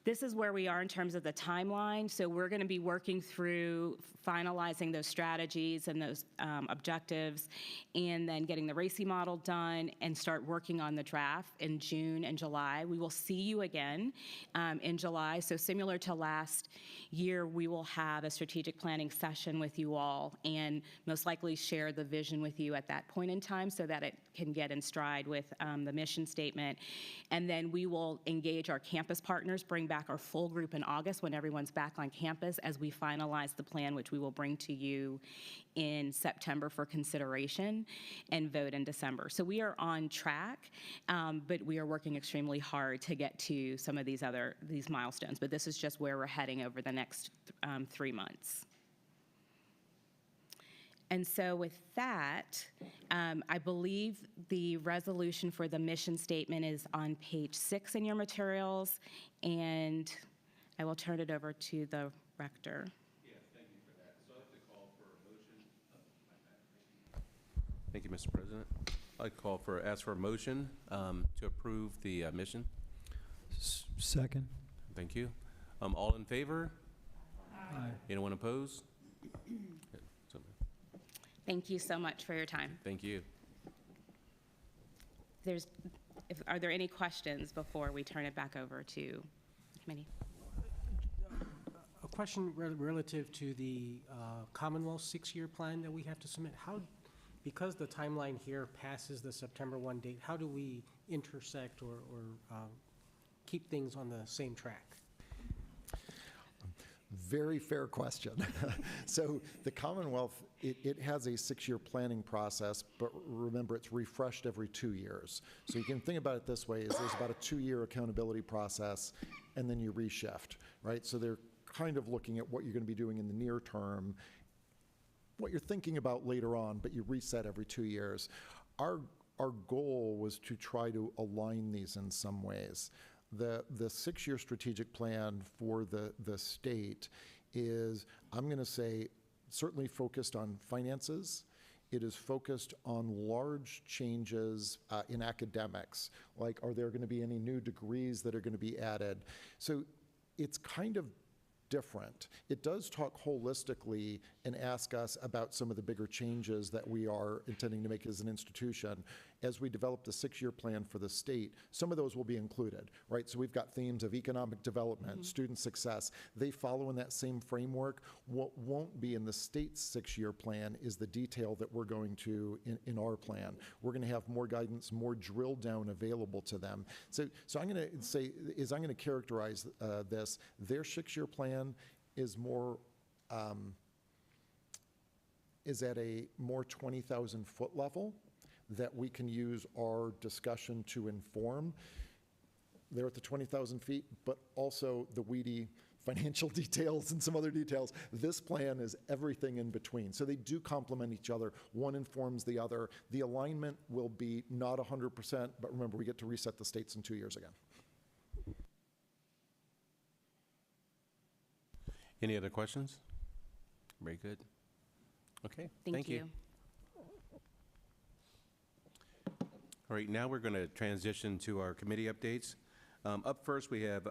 This is where we are in terms of the timeline. So we're going to be working through finalizing those strategies and those objectives, and then getting the RACI model done and start working on the draft in June and July. We will see you again in July. So similar to last year, we will have a strategic planning session with you all and most likely share the vision with you at that point in time so that it can get in stride with the mission statement. And then we will engage our campus partners, bring back our full group in August when everyone's back on campus as we finalize the plan, which we will bring to you in September for consideration and vote in December. So we are on track, but we are working extremely hard to get to some of these milestones. But this is just where we're heading over the next 3 months. And so with that, I believe the resolution for the mission statement is on page 6 in your materials, and I will turn it over to the rector. Yes, thank you for that. So I'd like to call for a motion. Thank you, Mr. President. I'd like to ask for a motion to approve the mission. Second. Thank you. All in favor? Aye. Anyone opposed? Good. So, Thank you so much for your time. thank you. Are there any questions before we turn it back over to the committee? A question relative to the Commonwealth 6-year plan that we have to submit. Because the timeline here passes the September 1 date, how do we intersect or keep things on the same track? Very fair question. So the Commonwealth, it has a 6-year planning process, but remember, it's refreshed every 2 years. So you can think about it this way, is there's about a 2-year accountability process, and then you reshift, right? So they're kind of looking at what you're going to be doing in the near term, what you're thinking about later on, but you reset every 2 years. Our goal was to try to align these in some ways. The 6-year strategic plan for the state is, I'm going to say, certainly focused on finances. It is focused on large changes in academics, like are there going to be any new degrees that are going to be added? So it's kind of different. It does talk holistically and ask us about some of the bigger changes that we are intending to make as an institution. As we develop the 6-year plan for the state, some of those will be included, right? So we've got themes of economic development, student success. They follow in that same framework. What won't be in the state's 6-year plan is the detail that we're going to in our plan. We're going to have more guidance, more drill down available to them. So I'm going to say, I'm going to characterize this. Their 6-year plan is more is at a more 20,000 foot level that we can use our discussion to inform. They're at the 20,000 feet, but also the weedy financial details and some other details. This plan is everything in between. So they do complement each other. One informs the other. The alignment will be not 100%, but remember, we get to reset the states in 2 years again. Any other questions? Very good. Okay, thank you. All right, now we're going to transition to our committee updates. Up first, we have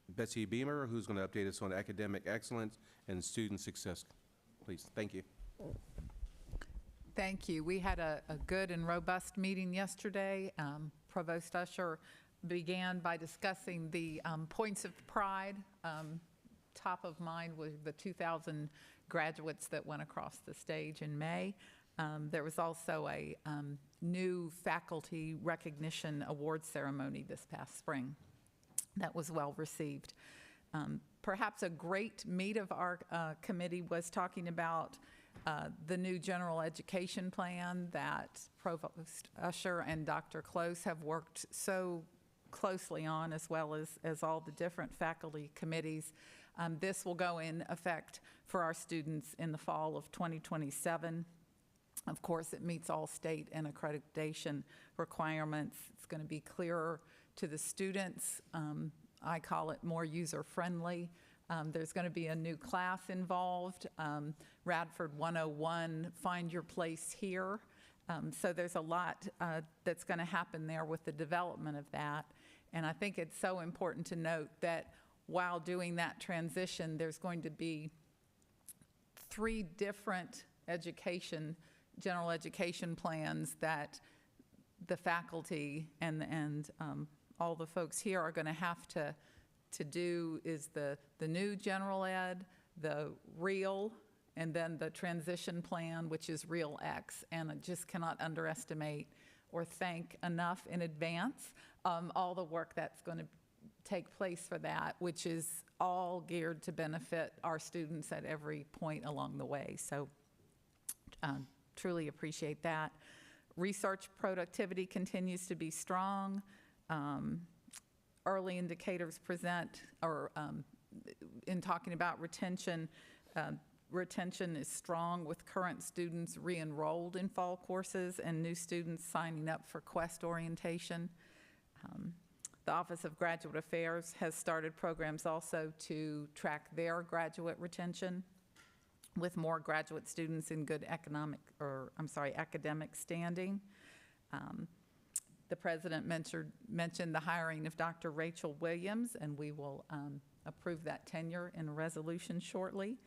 Betsy Beamer, who's going to update us on academic excellence and student success. Please, thank you. Thank you. We had a good and robust meeting yesterday. Provost Usher began by discussing the points of pride. Top of mind was the 2,000 graduates that went across the stage in May. There was also a new faculty recognition award ceremony this past spring that was well received. Perhaps a great meet of our committee was talking about the new general education plan that Provost Usher and Dr. Close have worked so closely on, as well as all the different faculty committees. This will go in effect for our students in the fall of 2027. Of course, it meets all state and accreditation requirements. It's going to be clearer to the students. I call it more user-friendly. There's going to be a new class involved, Radford 101, Find Your Place Here. So there's a lot that's going to happen there with the development of that. And I think it's so important to note that while doing that transition, there's going to be 3 different general education plans that the faculty and all the folks here are going to have to do is the new general ed, the real, and then the transition plan, which is Real X. And I just cannot underestimate or thank enough in advance all the work that's going to take place for that, which is all geared to benefit our students at every point along the way. So truly appreciate that. Research productivity continues to be strong. Early indicators present, or in talking about retention, retention is strong with current students re-enrolled in fall courses and new students signing up for Quest orientation. The Office of Graduate Affairs has started programs also to track their graduate retention with more graduate students in good academic standing. The President mentioned the hiring of Dr. Rachel Williams, and we will approve that tenure in a resolution shortly.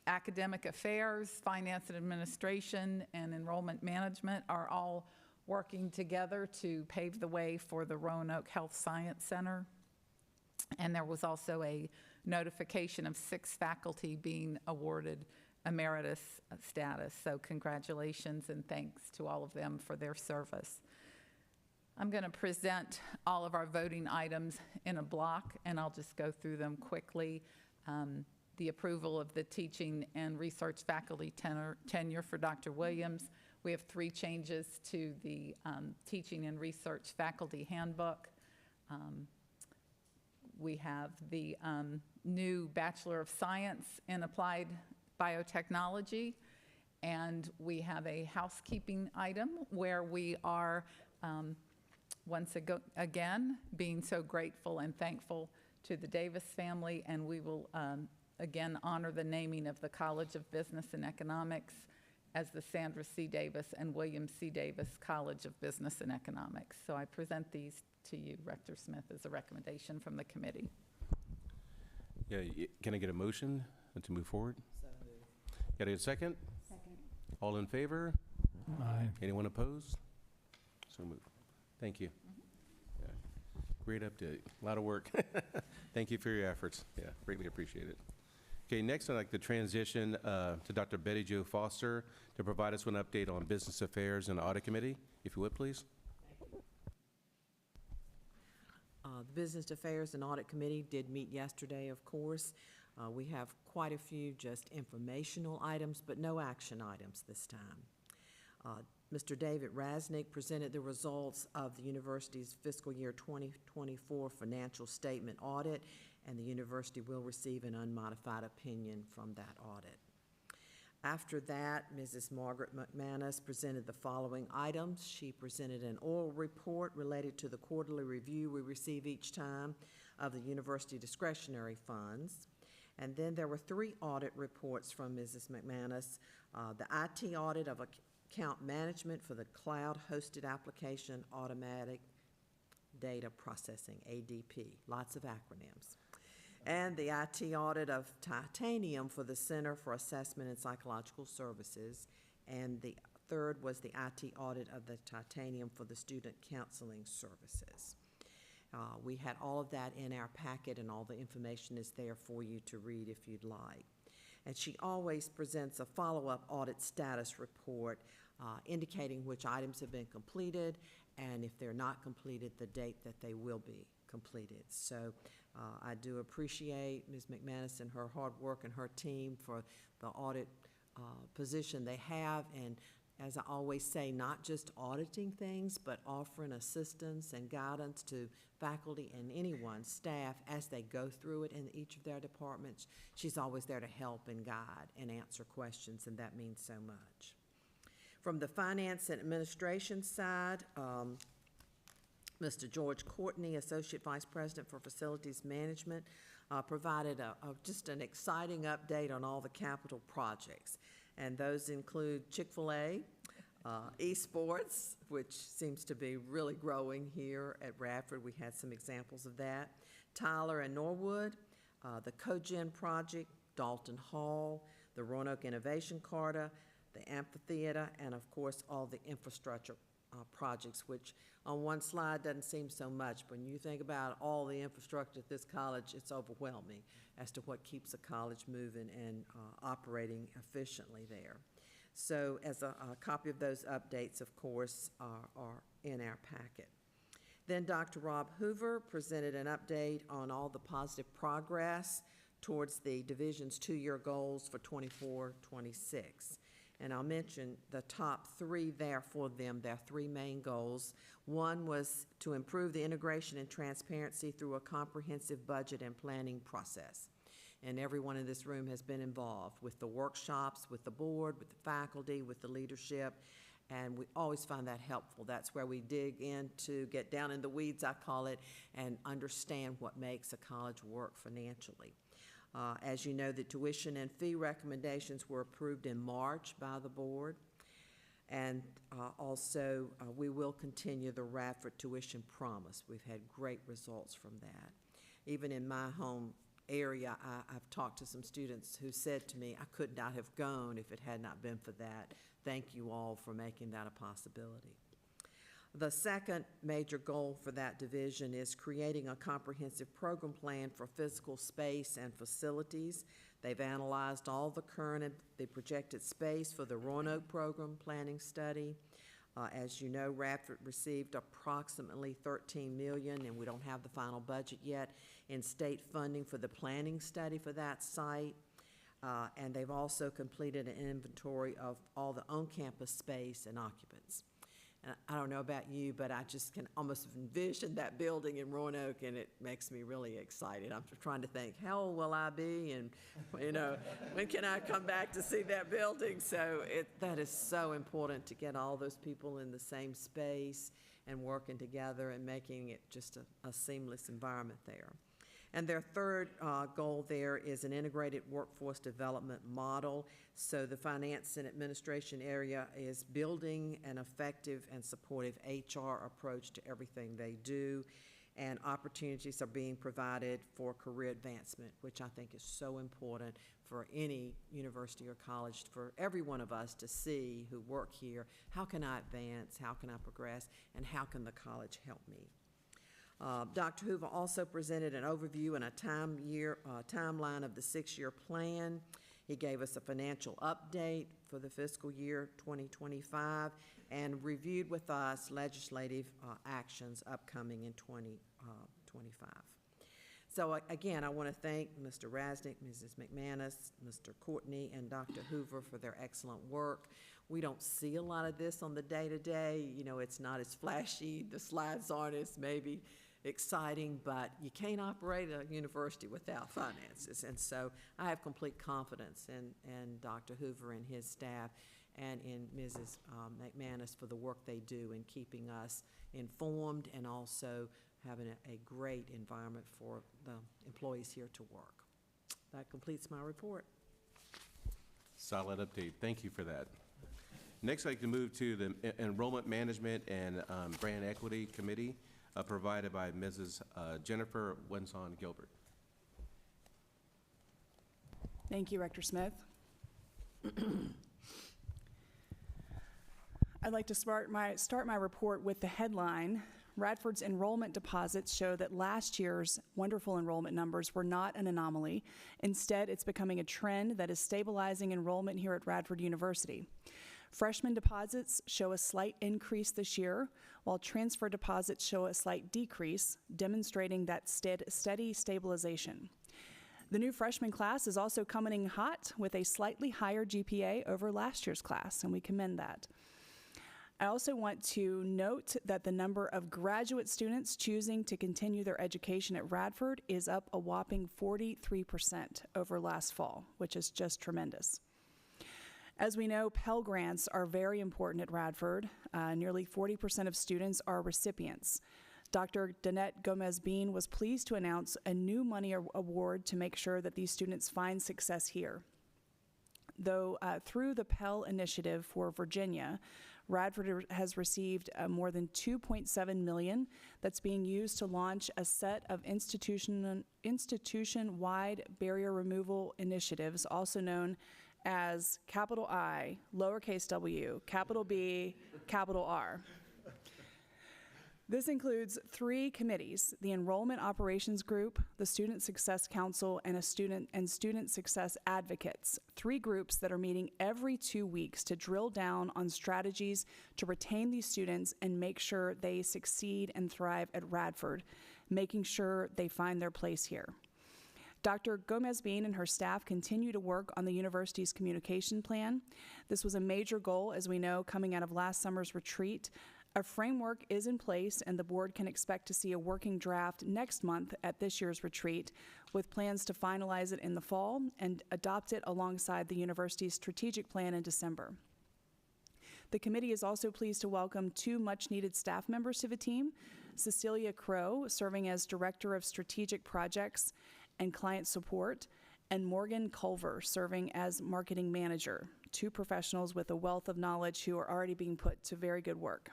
Academic affairs, finance and administration, and enrollment management are all working together to pave the way for the Roanoke Health Science Center. And there was also a notification of 6 faculty being awarded emeritus status. So congratulations and thanks to all of them for their service. I'm going to present all of our voting items in a block, and I'll just go through them quickly. The approval of the teaching and research faculty tenure for Dr. Williams. We have 3 changes to the teaching and research faculty handbook. We have the new Bachelor of Science in Applied Biotechnology, and we have a housekeeping item where we are once again being so grateful and thankful to the Davis family, and we will again honor the naming of the College of Business and Economics as the Sandra C. Davis and William C. Davis College of Business and Economics. So I present these to you, Rector Smith, as a recommendation from the committee. Yeah, can I get a motion to move forward? So moved. Got to get a second? Second. All in favor? Aye. Anyone opposed? So moved. Thank you. Yeah. Great update. A lot of work. Thank you for your efforts. Yeah, greatly appreciate it. Okay, next I'd like to transition to Dr. Betty Jo Foster to provide us with an update on Business Affairs and Audit Committee, if you would, please. The Business Affairs and Audit Committee did meet yesterday, of course. We have quite a few just informational items, but no action items this time. Mr. David Rasnick presented the results of the university's fiscal year 2024 financial statement audit, and the university will receive an unmodified opinion from that audit. After that, Mrs. Margaret McManus presented the following items. She presented an oral report related to the quarterly review we receive each time of the university discretionary funds. And then there were 3 audit reports from Mrs. McManus. The IT audit of account management for the cloud-hosted application automatic data processing, ADP, lots of acronyms. And the IT audit of Titanium for the Center for Assessment and Psychological Services. And the third was the IT audit of the Titanium for the Student Counseling Services. We had all of that in our packet, and all the information is there for you to read if you'd like. And she always presents a follow-up audit status report indicating which items have been completed, and if they're not completed, the date that they will be completed. So I do appreciate Ms. McManus and her hard work and her team for the audit position they have, and as I always say, not just auditing things, but offering assistance and guidance to faculty and anyone, staff, as they go through it in each of their departments. She's always there to help and guide and answer questions, and that means so much. From the finance and administration side, Mr. George Courtney, Associate Vice President for Facilities Management, provided just an exciting update on all the capital projects. And those include Chick-fil-A, esports, which seems to be really growing here at Radford. We had some examples of that. Tyler and Norwood, the Cogen project, Dalton Hall, the Roanoke Innovation Carta, the amphitheater, and of course all the infrastructure projects, which on one slide doesn't seem so much, but when you think about all the infrastructure at this college, it's overwhelming as to what keeps a college moving and operating efficiently there. So as a copy of those updates, of course, are in our packet. Then Dr. Rob Hoover presented an update on all the positive progress towards the division's 2-year goals for 24-26. And I'll mention the top 3 there for them. There are 3 main goals. One was to improve the integration and transparency through a comprehensive budget and planning process. And everyone in this room has been involved with the workshops, with the board, with the faculty, with the leadership, and we always find that helpful. That's where we dig in to get down in the weeds, I call it, and understand what makes a college work financially. As you know, the tuition and fee recommendations were approved in March by the board. And also, we will continue the Radford Tuition Promise. We've had great results from that. Even in my home area, I've talked to some students who said to me, I could not have gone if it had not been for that. Thank you all for making that a possibility. The second major goal for that division is creating a comprehensive program plan for physical space and facilities. They've analyzed all the current and the projected space for the Roanoke program planning study. As you know, Radford received approximately $13 million, and we don't have the final budget yet, in state funding for the planning study for that site. And they've also completed an inventory of all the on-campus space and occupants. And I don't know about you, but I just can almost envision that building in Roanoke, and it makes me really excited. I'm trying to think, how old will I be, and when can I come back to see that building? So that is so important to get all those people in the same space and working together and making it just a seamless environment there. And their third goal there is an integrated workforce development model. So the finance and administration area is building an effective and supportive HR approach to everything they do. And opportunities are being provided for career advancement, which I think is so important for any university or college, for every one of us to see who work here. How can I advance? How can I progress? And how can the college help me? Dr. Hoover also presented an overview and a timeline of the 6-year plan. He gave us a financial update for the fiscal year 2025 and reviewed with us legislative actions upcoming in 2025. So again, I want to thank Mr. Rasnick, Mrs. McManus, Mr. Courtney, and Dr. Hoover for their excellent work. We don't see a lot of this on the day-to-day. You know, it's not as flashy. The slides aren't as maybe exciting, but you can't operate a university without finances. And so I have complete confidence in Dr. Hoover and his staff and in Mrs. McManus for the work they do in keeping us informed and also having a great environment for the employees here to work. That completes my report. Solid update. Thank you for that. Next, I'd like to move to the Enrollment Management and Brand Equity Committee, provided by Mrs. Jennifer Wenson Gilbert. Thank you, Rector Smith. I'd like to start my report with the headline. Radford's enrollment deposits show that last year's wonderful enrollment numbers were not an anomaly. Instead, it's becoming a trend that is stabilizing enrollment here at Radford University. Freshman deposits show a slight increase this year, while transfer deposits show a slight decrease, demonstrating that steady stabilization. The new freshman class is also coming in hot with a slightly higher GPA over last year's class, and we commend that. I also want to note that the number of graduate students choosing to continue their education at Radford is up a whopping 43% over last fall, which is just tremendous. As we know, Pell Grants are very important at Radford. Nearly 40% of students are recipients. Dr. Danette Gomez-Bean was pleased to announce a new money award to make sure that these students find success here. Though through the Pell Initiative for Virginia, Radford has received more than $2.7 million that's being used to launch a set of institution-wide barrier removal initiatives, also known as capital I, lowercase w, capital B, capital R. This includes 3 committees: the Enrollment Operations Group, the Student Success Council, and Student Success Advocates, 3 groups that are meeting every 2 weeks to drill down on strategies to retain these students and make sure they succeed and thrive at Radford, making sure they find their place here. Dr. Gomez-Bean and her staff continue to work on the university's communication plan. This was a major goal, as we know, coming out of last summer's retreat. A framework is in place, and the board can expect to see a working draft next month at this year's retreat, with plans to finalize it in the fall and adopt it alongside the university's strategic plan in December. The committee is also pleased to welcome 2 much-needed staff members to the team: Cecilia Crow, serving as Director of Strategic Projects and Client Support, and Morgan Culver, serving as Marketing Manager, 2 professionals with a wealth of knowledge who are already being put to very good work.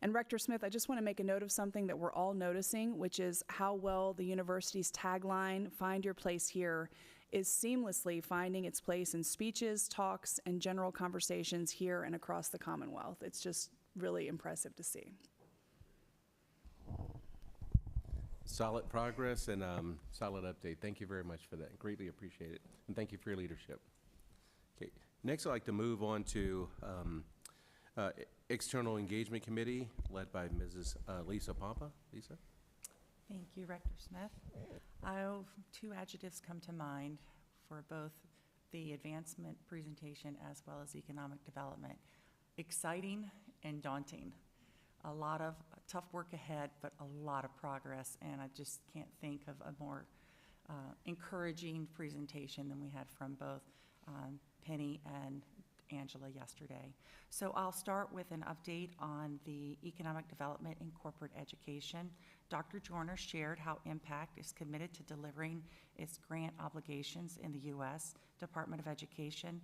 And Rector Smith, I just want to make a note of something that we're all noticing, which is how well the university's tagline, "Find Your Place Here," is seamlessly finding its place in speeches, talks, and general conversations here and across the Commonwealth. It's just really impressive to see. Solid progress and solid update. Thank you very much for that. Greatly appreciate it. And thank you for your leadership. Okay. Next, I'd like to move on to External Engagement Committee, led by Mrs. Lisa Pompa. Lisa? Thank you, Rector Smith. 2 adjectives come to mind for both the advancement presentation as well as economic development: exciting and daunting. A lot of tough work ahead, but a lot of progress, and I just can't think of a more encouraging presentation than we had from both Penny and Angela yesterday. So I'll start with an update on the economic development in corporate education. Dr. Joyner shared how Impact is committed to delivering its grant obligations in the U.S. Department of Education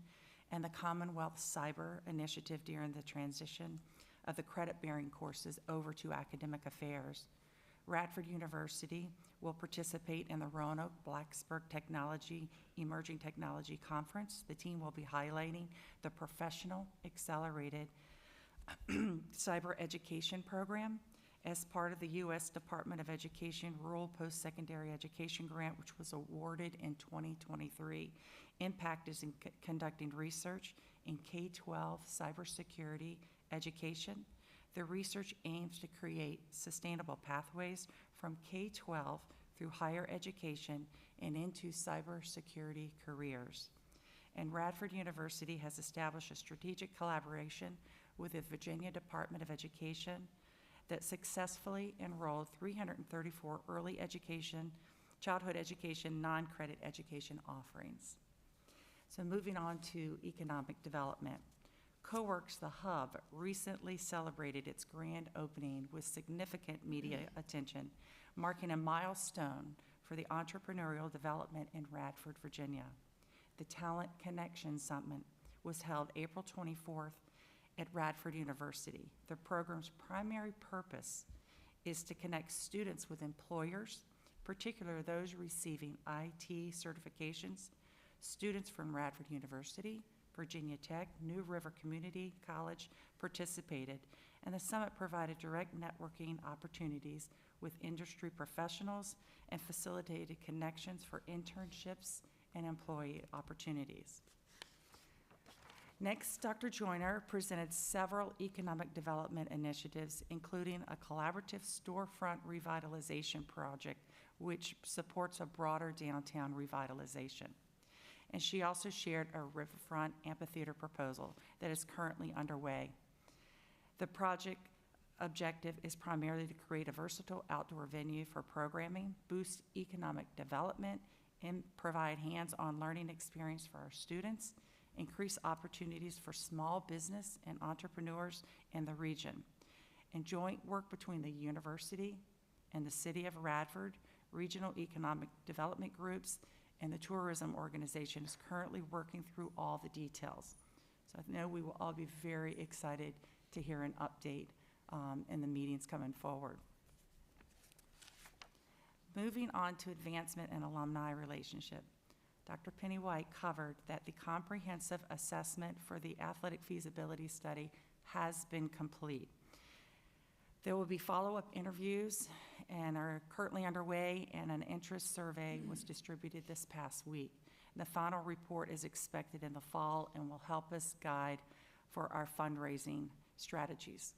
and the Commonwealth Cyber Initiative during the transition of the credit-bearing courses over to academic affairs. Radford University will participate in the Roanoke Blacksburg Emerging Technology Conference. The team will be highlighting the Professional Accelerated Cyber Education Program as part of the U.S. Department of Education Rural Post-Secondary Education Grant, which was awarded in 2023. Impact is conducting research in K-12 cybersecurity education. The research aims to create sustainable pathways from K-12 through higher education and into cybersecurity careers. And Radford University has established a strategic collaboration with the Virginia Department of Education that successfully enrolled 334 early education, childhood education, non-credit education offerings. So moving on to economic development. CoWorks, the Hub, recently celebrated its grand opening with significant media attention, marking a milestone for the entrepreneurial development in Radford, Virginia. The Talent Connection Summit was held April 24th at Radford University. The program's primary purpose is to connect students with employers, particularly those receiving IT certifications. Students from Radford University, Virginia Tech, New River Community College participated, and the summit provided direct networking opportunities with industry professionals and facilitated connections for internships and employee opportunities. Next, Dr. Joyner presented several economic development initiatives, including a collaborative storefront revitalization project, which supports a broader downtown revitalization. And she also shared a riverfront amphitheater proposal that is currently underway. The project objective is primarily to create a versatile outdoor venue for programming, boost economic development, and provide hands-on learning experience for our students, increase opportunities for small business and entrepreneurs in the region. And joint work between the university and the city of Radford, regional economic development groups, and the tourism organization is currently working through all the details. So I know we will all be very excited to hear an update in the meetings coming forward. Moving on to advancement and alumni relationship. Dr. Penny White covered that the comprehensive assessment for the athletic feasibility study has been complete. There will be follow-up interviews and are currently underway, and an interest survey was distributed this past week. The final report is expected in the fall and will help us guide for our fundraising strategies.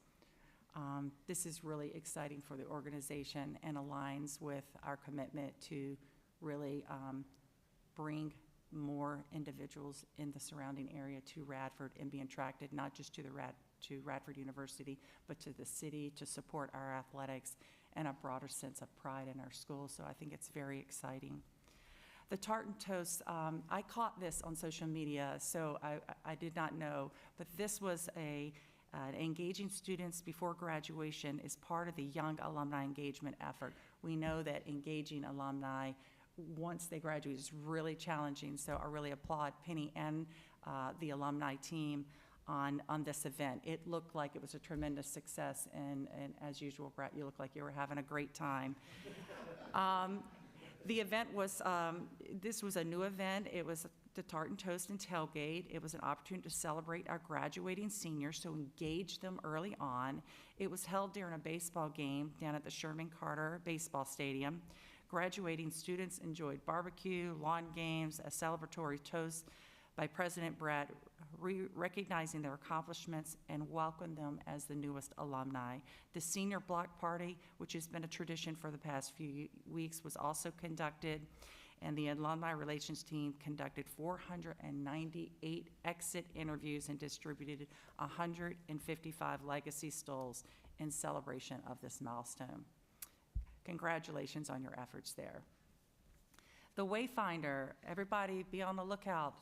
This is really exciting for the organization and aligns with our commitment to really bring more individuals in the surrounding area to Radford and be attracted not just to Radford University, but to the city to support our athletics and a broader sense of pride in our schools. So I think it's very exciting. The Tartan Toast, I caught this on social media, so I did not know, but this was engaging students before graduation is part of the Young Alumni Engagement effort. We know that engaging alumni once they graduate is really challenging, so I really applaud Penny and the alumni team on this event. It looked like it was a tremendous success, and as usual, Brett, you look like you were having a great time. The event was, this was a new event. It was the Tartan Toast and Tailgate. It was an opportunity to celebrate our graduating seniors, so engage them early on. It was held during a baseball game down at the Sherman Carter Baseball Stadium. Graduating students enjoyed barbecue, lawn games, a celebratory toast by President Brett, recognizing their accomplishments and welcomed them as the newest alumni. The senior block party, which has been a tradition for the past few weeks, was also conducted, and the alumni relations team conducted 498 exit interviews and distributed 155 legacy stoles in celebration of this milestone. Congratulations on your efforts there. The Wayfinder, everybody be on the lookout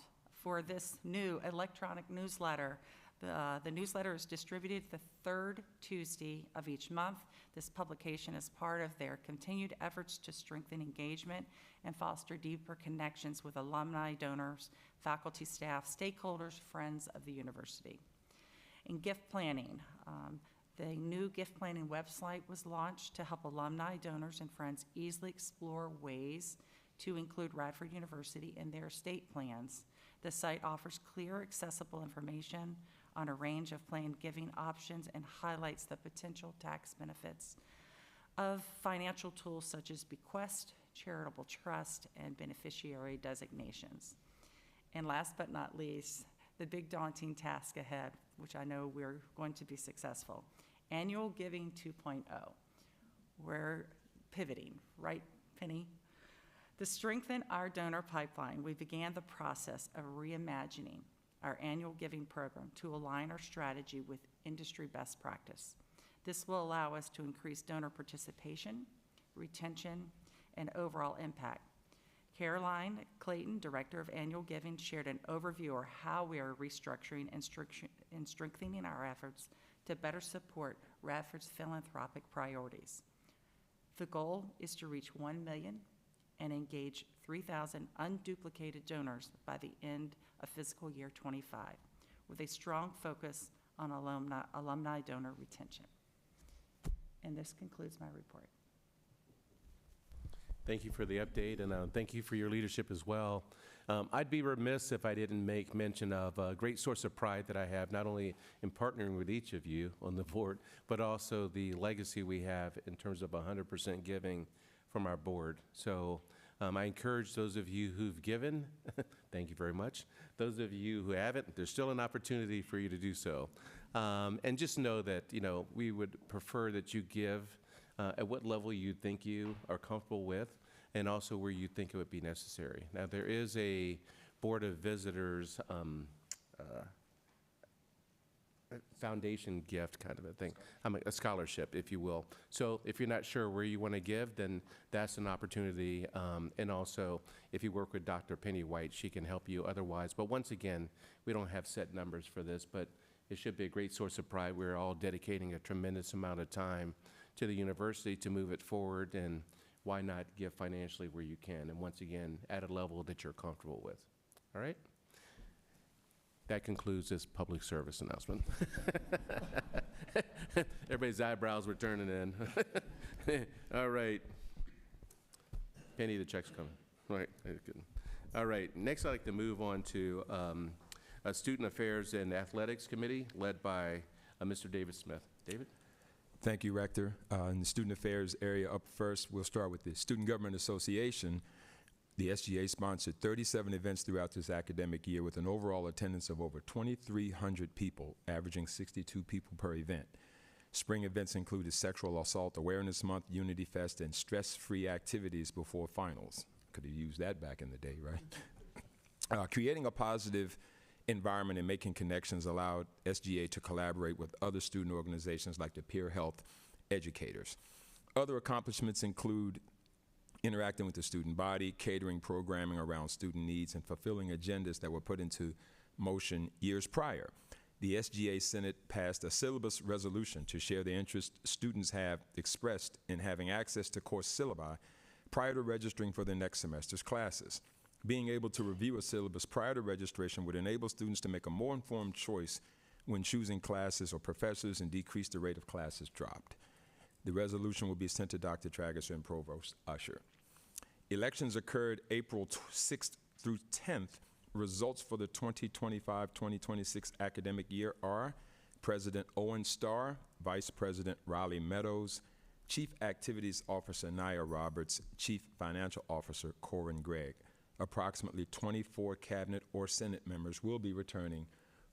for this new electronic newsletter. The newsletter is distributed the third Tuesday of each month. This publication is part of their continued efforts to strengthen engagement and foster deeper connections with alumni, donors, faculty, staff, stakeholders, friends of the university. In gift planning, the new gift planning website was launched to help alumni, donors, and friends easily explore ways to include Radford University in their estate plans. The site offers clear, accessible information on a range of planned giving options and highlights the potential tax benefits of financial tools such as bequest, charitable trust, and beneficiary designations. And last but not least, the big daunting task ahead, which I know we're going to be successful. Annual Giving 2.0. We're pivoting right Penny. To strengthen our donor pipeline, we began the process of reimagining our annual giving program to align our strategy with industry best practice. This will allow us to increase donor participation, retention, and overall impact. Caroline Clayton, Director of Annual Giving, shared an overview of how we are restructuring and strengthening our efforts to better support Radford's philanthropic priorities. The goal is to reach 1 million and engage 3,000 unduplicated donors by the end of fiscal year 25, with a strong focus on alumni donor retention. And this concludes my report. Thank you for the update, and thank you for your leadership as well. I'd be remiss if I didn't make mention of a great source of pride that I have, not only in partnering with each of you on the board, but also the legacy we have in terms of 100% giving from our board. So I encourage those of you who've given, thank you very much. Those of you who haven't, there's still an opportunity for you to do so. And just know that, we would prefer that you give at what level you think you are comfortable with, and also where you think it would be necessary. Now, there is a Board of Visitors foundation gift kind of a thing, a scholarship, if you will. So if you're not sure where you want to give, then that's an opportunity. And also, if you work with Dr. Penny White, she can help you otherwise. But once again, we don't have set numbers for this, but it should be a great source of pride. We're all dedicating a tremendous amount of time to the university to move it forward, and why not give financially where you can, and once again, at a level that you're comfortable with. All right? That concludes this public service announcement. Everybody's eyebrows were turning in. All right. Penny, the check's coming. All right. Good. All right. Next, I'd like to move on to Student Affairs and Athletics Committee, led by Mr. David Smith. David? Thank you, Rector. In the Student Affairs area, up first, we'll start with the Student Government Association. The SGA sponsored 37 events throughout this academic year with an overall attendance of over 2,300 people, averaging 62 people per event. Spring events included Sexual Assault Awareness Month, Unity Fest, and stress-free activities before finals. Could have used that back in the day, right? Creating a positive environment and making connections allowed SGA to collaborate with other student organizations like the Peer Health Educators. Other accomplishments include interacting with the student body, catering programming around student needs, and fulfilling agendas that were put into motion years prior. The SGA Senate passed a syllabus resolution to share the interest students have expressed in having access to course syllabi prior to registering for the next semester's classes. Being able to review a syllabus prior to registration would enable students to make a more informed choice when choosing classes or professors and decrease the rate of classes dropped. The resolution will be sent to Dr. Tragerson and Provost Usher. Elections occurred April 6th through 10th. Results for the 2025-2026 academic year are President Owen Starr, Vice President Riley Meadows, Chief Activities Officer Nia Roberts, Chief Financial Officer Corin Gregg. Approximately 24 cabinet or Senate members will be returning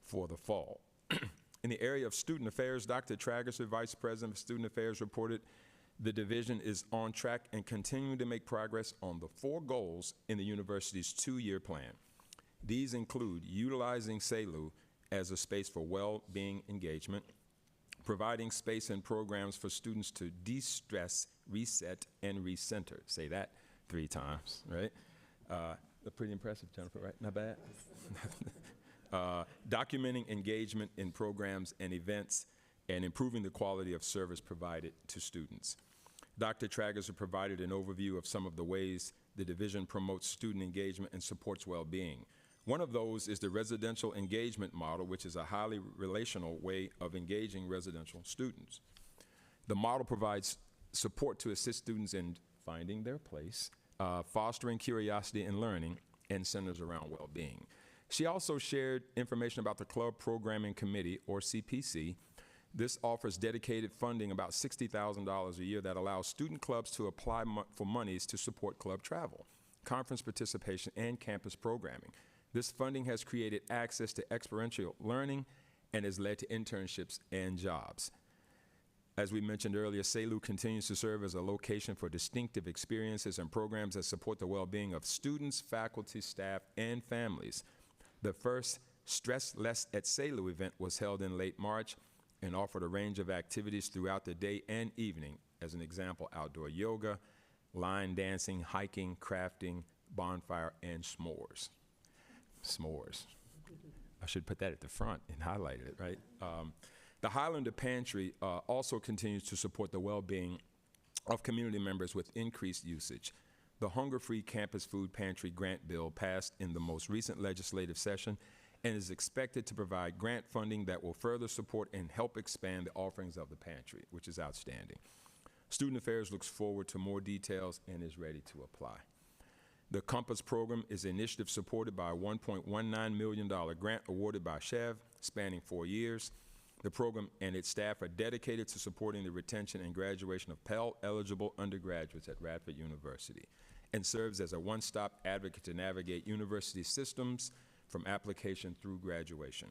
for the fall. In the area of student affairs, Dr. Tragerson, Vice President of Student Affairs, reported the division is on track and continuing to make progress on the 4 goals in the university's 2-year plan. These include utilizing SALU as a space for well-being engagement, providing space and programs for students to de-stress, reset, and recenter. Say that 3 times, right? Pretty impressive, Jennifer, right? Not bad? Documenting engagement in programs and events and improving the quality of service provided to students. Dr. Tragerson provided an overview of some of the ways the division promotes student engagement and supports well-being. One of those is the residential engagement model, which is a highly relational way of engaging residential students. The model provides support to assist students in finding their place, fostering curiosity and learning, and centers around well-being. She also shared information about the Club Programming Committee, or CPC. This offers dedicated funding, about $60,000 a year, that allows student clubs to apply for monies to support club travel, conference participation, and campus programming. This funding has created access to experiential learning and has led to internships and jobs. As we mentioned earlier, SALU continues to serve as a location for distinctive experiences and programs that support the well-being of students, faculty, staff, and families. The first Stress Less at SALU event was held in late March and offered a range of activities throughout the day and evening. As an example, outdoor yoga, line dancing, hiking, crafting, bonfire, and s'mores. S'mores. I should put that at the front and highlight it, right? The Highlander Pantry also continues to support the well-being of community members with increased usage. The Hunger-Free Campus Food Pantry grant bill passed in the most recent legislative session and is expected to provide grant funding that will further support and help expand the offerings of the pantry, which is outstanding. Student Affairs looks forward to more details and is ready to apply. The Compass program is an initiative supported by a $1.19 million grant awarded by SHEV, spanning 4 years. The program and its staff are dedicated to supporting the retention and graduation of Pell-eligible undergraduates at Radford University and serves as a one-stop advocate to navigate university systems from application through graduation.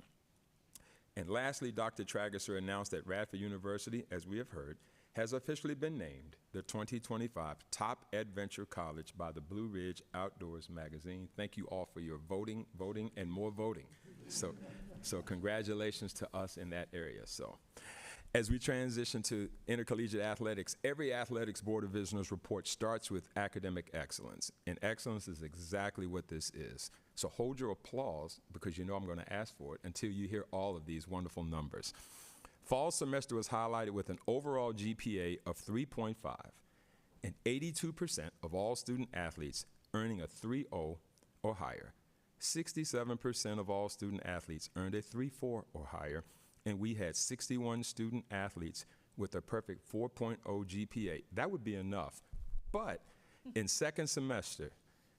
And lastly, Dr. Trageser announced that Radford University, as we have heard, has officially been named the 2025 Top Adventure College by the Blue Ridge Outdoors magazine. Thank you all for your voting, and more voting. So congratulations to us in that area. So as we transition to intercollegiate athletics, every athletics board of visitors report starts with academic excellence, and excellence is exactly what this is. So hold your applause, because you know I'm going to ask for it, until you hear all of these wonderful numbers. Fall semester was highlighted with an overall GPA of 3.5, and 82% of all student athletes earning a 3.0 or higher. 67% of all student athletes earned a 3.4 or higher, and we had 61 student athletes with a perfect 4.0 GPA. That would be enough. But in second semester,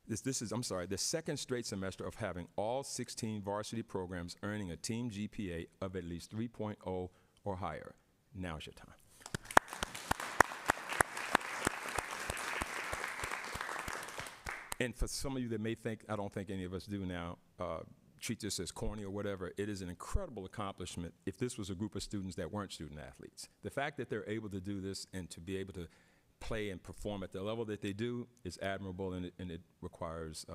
the second straight semester of having all 16 varsity programs earning a team GPA of at least 3.0 or higher. Now's your time. And for some of you that may think, I don't think any of us do now, treat this as corny or whatever, it is an incredible accomplishment if this was a group of students that weren't student athletes. The fact that they're able to do this and to be able to play and perform at the level that they do is admirable, and it requires,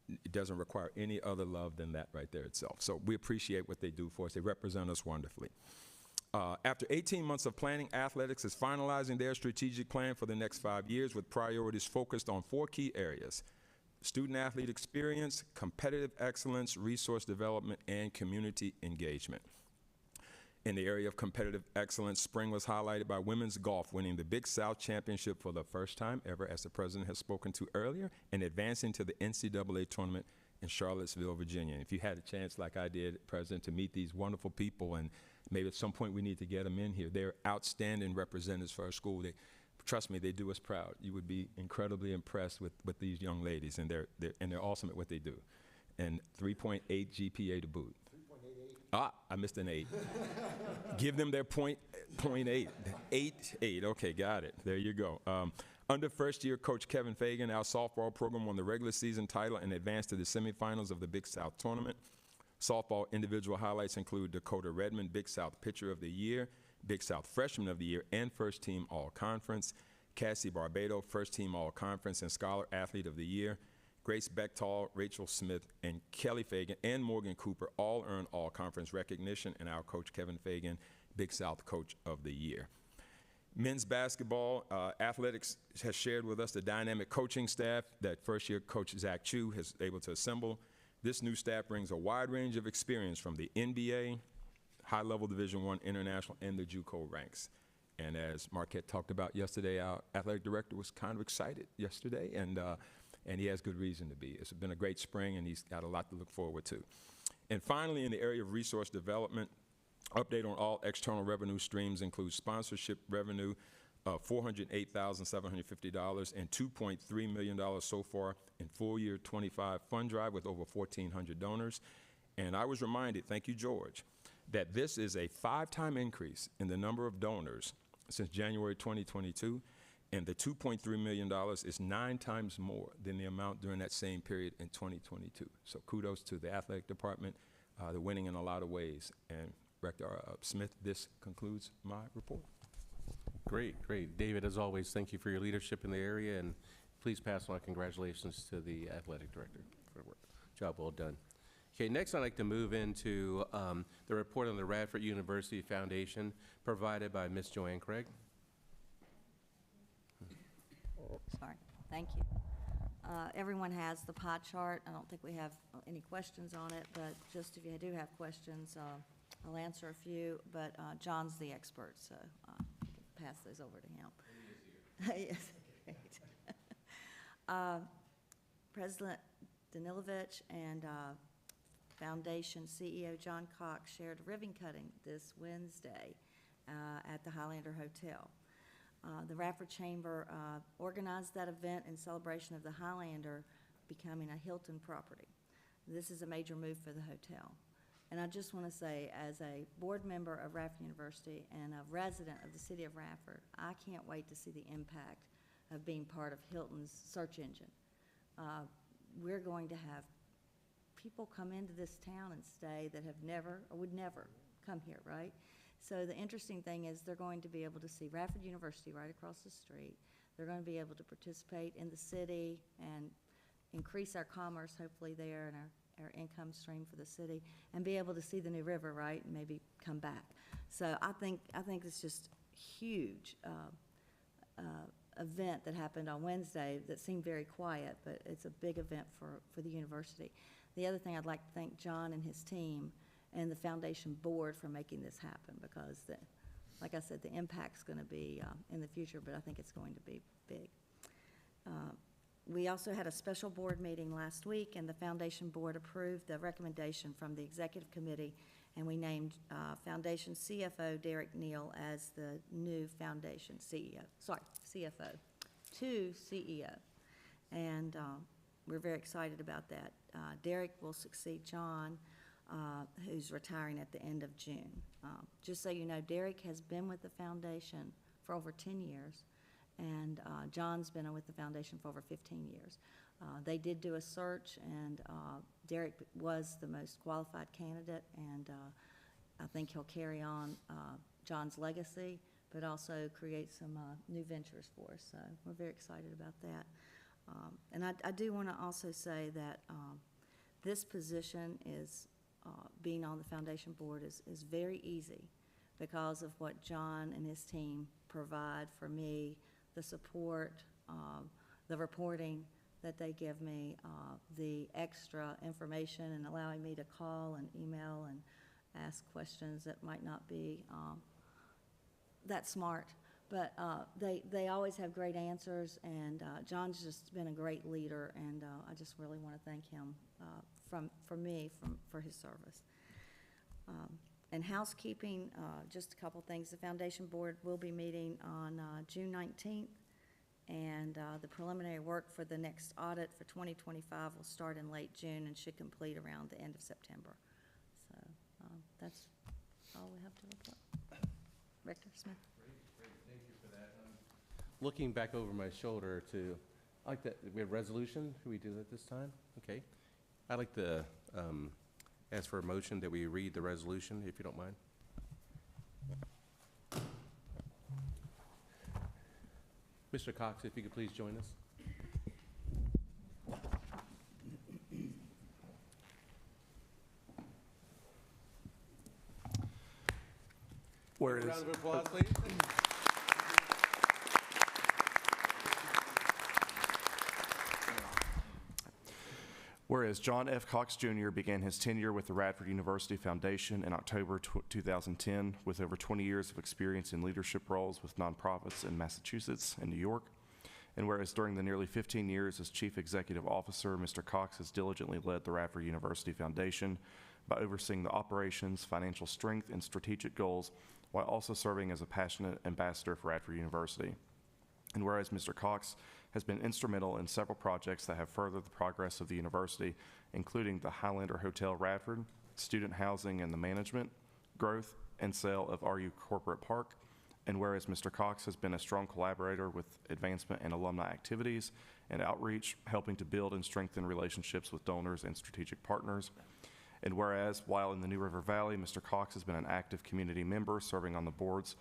it doesn't require any other love than that right there itself. So we appreciate what they do for us. They represent us wonderfully. After 18 months of planning, athletics is finalizing their strategic plan for the next 5 years with priorities focused on 4 key areas: student-athlete experience, competitive excellence, resource development, and community engagement. In the area of competitive excellence, spring was highlighted by women's golf winning the Big South Championship for the first time ever, as the president has spoken to earlier, and advancing to the NCAA tournament in Charlottesville, Virginia. If you had a chance, like I did, President, to meet these wonderful people, and maybe at some point we need to get them in here. They're outstanding representatives for our school. Trust me, they do us proud. You would be incredibly impressed with these young ladies, and they're awesome at what they do. And 3.8 GPA to boot. 3.88. I missed an 8. Give them their .8. 8. Okay, got it. There you go. Under first-year coach Kevin Fagan, our softball program won the regular season title and advanced to the semifinals of the Big South Tournament. Softball individual highlights include Dakota Redmond, Big South Pitcher of the Year, Big South Freshman of the Year, and First Team All-Conference. Cassie Barbado, First Team All-Conference and Scholar Athlete of the Year. Grace Bechtal, Rachel Smith, and Kelly Fagan, and Morgan Cooper all earned All-Conference recognition, and our coach Kevin Fagan, Big South Coach of the Year. Men's basketball, athletics has shared with us the dynamic coaching staff that first-year coach Zach Chu has able to assemble. This new staff brings a wide range of experience from the NBA, high-level Division I, international, and the JUCO ranks. And as Marquette talked about yesterday, our athletic director was kind of excited yesterday, and he has good reason to be. It's been a great spring, and he's got a lot to look forward to. And finally, in the area of resource development, update on all external revenue streams includes sponsorship revenue of $408,750 and $2.3 million so far in full year 25 fund drive with over 1,400 donors. And I was reminded, thank you, George, that this is a 5-time increase in the number of donors since January 2022, and the $2.3 million is 9 times more than the amount during that same period in 2022. So kudos to the athletic department. They're winning in a lot of ways. And Rector Smith, this concludes my report. Great, great. David, as always, thank you for your leadership in the area, and please pass on congratulations to the athletic director for work. Job well done. Okay, next I'd like to move into the report on the Radford University Foundation provided by Ms. Joanne Craig. Sorry, thank you. Everyone has the pie chart. I don't think we have any questions on it, but just if you do have questions, I'll answer a few, but John's the expert, so pass those over to him. Yes, great. President Danilovich and Foundation CEO John Cox shared a ribbon cutting this Wednesday at the Highlander Hotel. The Radford Chamber organized that event in celebration of the Highlander becoming a Hilton property. This is a major move for the hotel. And I just want to say, as a board member of Radford University and a resident of the city of Radford, I can't wait to see the impact of being part of Hilton's search engine. We're going to have people come into this town and stay that have never, or would never come here, right? So the interesting thing is they're going to be able to see Radford University right across the street. They're going to be able to participate in the city and increase our commerce, hopefully, there, and our income stream for the city, and be able to see the new river, right, and maybe come back. So I think it's just huge event that happened on Wednesday that seemed very quiet, but it's a big event for the university. The other thing, I'd like to thank John and his team and the foundation board for making this happen, because like I said, the impact's going to be in the future, but I think it's going to be big. We also had a special board meeting last week, and the foundation board approved the recommendation from the executive committee, and we named foundation CFO Derek Neal as the new foundation CFO to CEO. And we're very excited about that. Derek will succeed John, who's retiring at the end of June. Just so you know, Derek has been with the foundation for over 10 years, and John's been with the foundation for over 15 years. They did do a search, and Derek was the most qualified candidate, and I think he'll carry on John's legacy, but also create some new ventures for us. So we're very excited about that. And I do want to also say that this position is, being on the foundation board is very easy because of what John and his team provide for me, the support, the reporting that they give me, the extra information, and allowing me to call and email and ask questions that might not be that smart. But they always have great answers, and John's just been a great leader, and I just really want to thank him for his service. And housekeeping, just a couple things. The foundation board will be meeting on June 19th, and the preliminary work for the next audit for 2025 will start in late June and should complete around the end of September. So that's all we have to report. Rector Smith. Great, thank you for that. Looking back over my shoulder I like that, we have resolution. Should we do that this time? Okay. I'd like to ask for a motion that we read the resolution, if you don't mind. Mr. Cox, if you could please join us. Whereas, round of applause, please. Whereas John F. Cox Jr. began his tenure with the Radford University Foundation in October 2010 with over 20 years of experience in leadership roles with nonprofits in Massachusetts and New York. And whereas during the nearly 15 years as Chief Executive Officer, Mr. Cox has diligently led the Radford University Foundation by overseeing the operations, financial strength, and strategic goals, while also serving as a passionate ambassador for Radford University. And whereas Mr. Cox has been instrumental in several projects that have furthered the progress of the university, including the Highlander Hotel Radford, student housing and the management, growth and sale of RU Corporate Park. And whereas Mr. Cox has been a strong collaborator with advancement and alumni activities and outreach, helping to build and strengthen relationships with donors and strategic partners. And whereas, while in the New River Valley, Mr. Cox has been an active community member, serving on the boards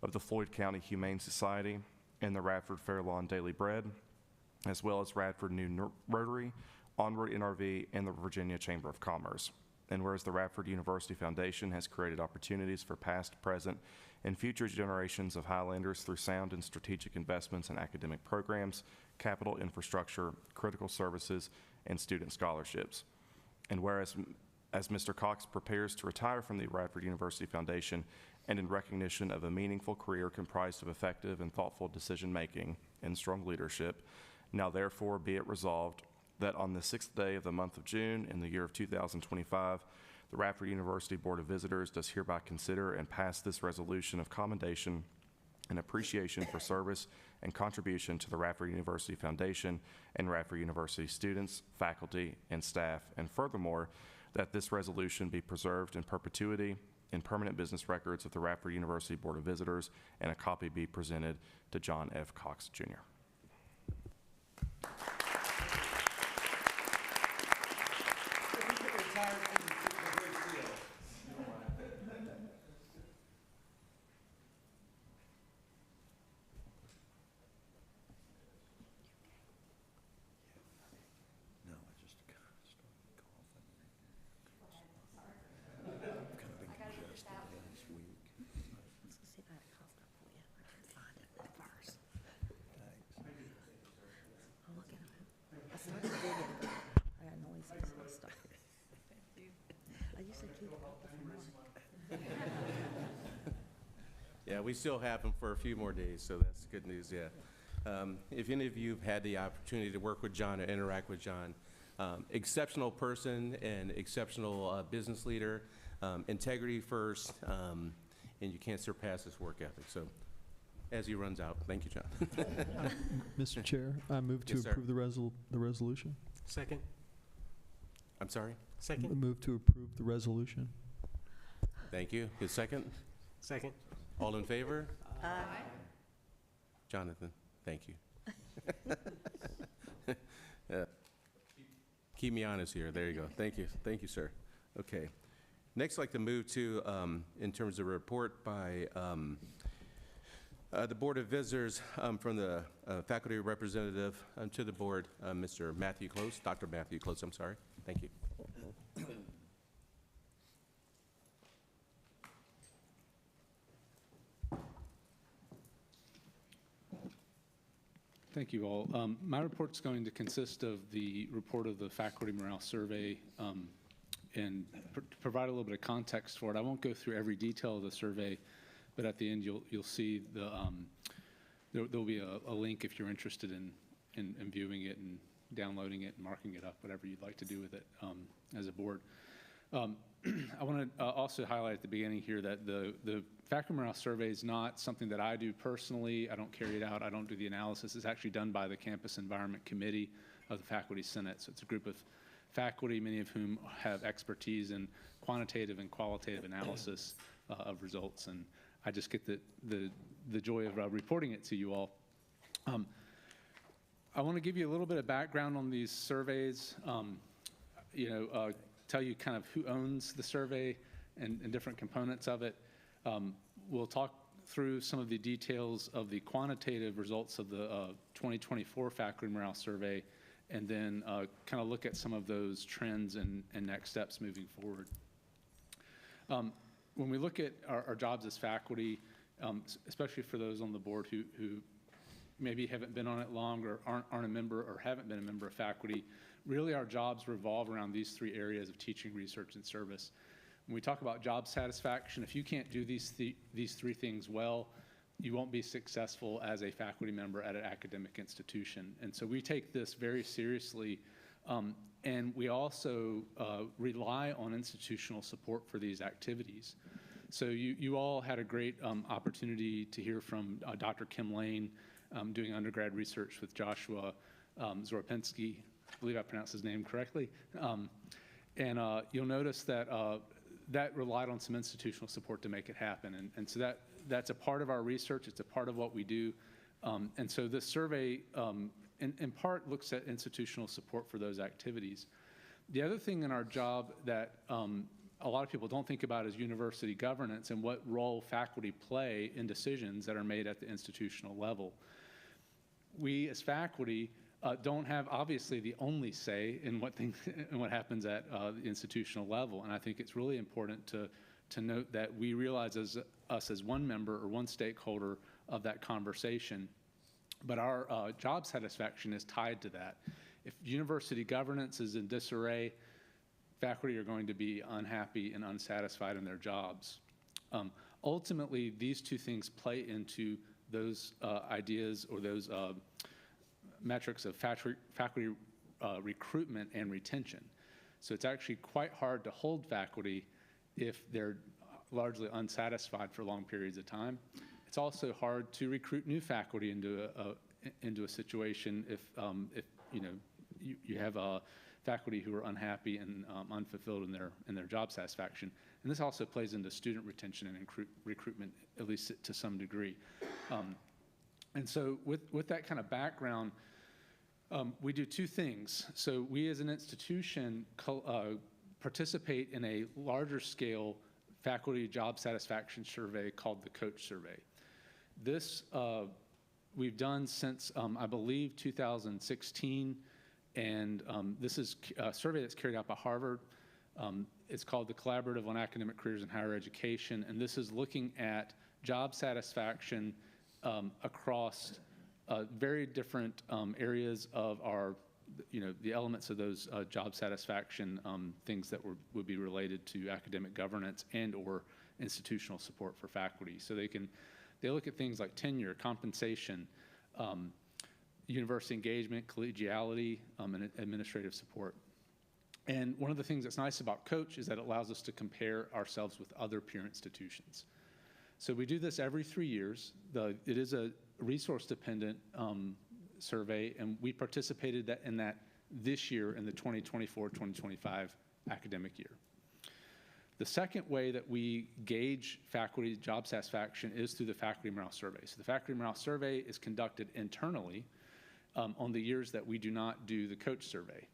of the Floyd County Humane Society and the Radford Fair Lawn Daily Bread, as well as Radford New Rotary, Onward NRV, and the Virginia Chamber of Commerce. And whereas the Radford University Foundation has created opportunities for past, present, and future generations of Highlanders through sound and strategic investments in academic programs, capital infrastructure, critical services, and student scholarships. And whereas as Mr. Cox prepares to retire from the Radford University Foundation, and in recognition of a meaningful career comprised of effective and thoughtful decision-making and strong leadership, now therefore be it resolved that on the 6th day of the month of June in the year of 2025, the Radford University Board of Visitors does hereby consider and pass this resolution of commendation and appreciation for service and contribution to the Radford University Foundation and Radford University students, faculty, and staff, and furthermore, that this resolution be preserved in perpetuity in permanent business records of the Radford University Board of Visitors, and a copy be presented to John F. Cox, Jr. Yeah, we still have them for a few more days, so that's good news, yeah. If any of you have had the opportunity to work with John or interact with John, exceptional person and exceptional business leader, integrity first, and you can't surpass his work ethic. So as he runs out, thank you, John. Mr. Chair, I move to Yes, sir. approve the resolution. Second? I'm sorry? Second? Move to approve the resolution. Thank you. His second? Second? All in favor? Aye. Jonathan, thank you. Keep me honest here. There you go. Thank you. Thank you, sir. Okay. Next, I'd like to move to, in terms of a report by the Board of Visitors from the faculty representative to the board, Mr. Matthew Close, Dr. Matthew Close, I'm sorry. Thank you. Thank you all. My report's going to consist of the report of the faculty morale survey and provide a little bit of context for it. I won't go through every detail of the survey, but at the end you'll see the there'll be a link if you're interested in viewing it and downloading it and marking it up, whatever you'd like to do with it as a board. I want to also highlight at the beginning here that the faculty morale survey is not something that I do personally. I don't carry it out. I don't do the analysis. It's actually done by the Campus Environment Committee of the Faculty Senate. So it's a group of faculty, many of whom have expertise in quantitative and qualitative analysis of results. And I just get the joy of reporting it to you all. I want to give you a little bit of background on these surveys. Tell you kind of who owns the survey and different components of it. We'll talk through some of the details of the quantitative results of the 2024 faculty morale survey, and then kind of look at some of those trends and next steps moving forward. When we look at our jobs as faculty, especially for those on the board who maybe haven't been on it long or aren't a member or haven't been a member of faculty, really our jobs revolve around these three areas of teaching, research, and service. When we talk about job satisfaction, if you can't do these three things well, you won't be successful as a faculty member at an academic institution. And so we take this very seriously, and we also rely on institutional support for these activities. So you all had a great opportunity to hear from Dr. Kim Lane doing undergrad research with Joshua Zoropinski. I believe I pronounced his name correctly. And you'll notice that that relied on some institutional support to make it happen. And so that's a part of our research. It's a part of what we do. And so this survey, in part, looks at institutional support for those activities. The other thing in our job that a lot of people don't think about is university governance and what role faculty play in decisions that are made at the institutional level. We as faculty don't have obviously the only say in what things in what happens at the institutional level, and I think it's really important to note that we realize as us as one member or one stakeholder of that conversation, but our job satisfaction is tied to that. If university governance is in disarray, faculty are going to be unhappy and unsatisfied in their jobs. Ultimately, these two things play into those ideas or those metrics of faculty recruitment and retention. So it's actually quite hard to hold faculty if they're largely unsatisfied for long periods of time. It's also hard to recruit new faculty into a situation if you have faculty who are unhappy and unfulfilled in their job satisfaction. And this also plays into student retention and recruitment, at least to some degree. And so with that kind of background, we do two things. So we as an institution participate in a larger scale faculty job satisfaction survey called the Coach Survey. This we've done since, I believe, 2016, and this is a survey that's carried out by Harvard. It's called the Collaborative on Academic Careers in Higher Education, and this is looking at job satisfaction across very different areas of our, the elements of those job satisfaction things that would be related to academic governance and or institutional support for faculty. So they look at things like tenure, compensation, university engagement, collegiality, and administrative support. And one of the things that's nice about Coach is that it allows us to compare ourselves with other peer institutions. So we do this every 3 years. It is a resource-dependent survey, and we participated in that this year in the 2024-2025 academic year. The second way that we gauge faculty job satisfaction is through the faculty morale survey. So the faculty morale survey is conducted internally on the years that we do not do the Coach survey.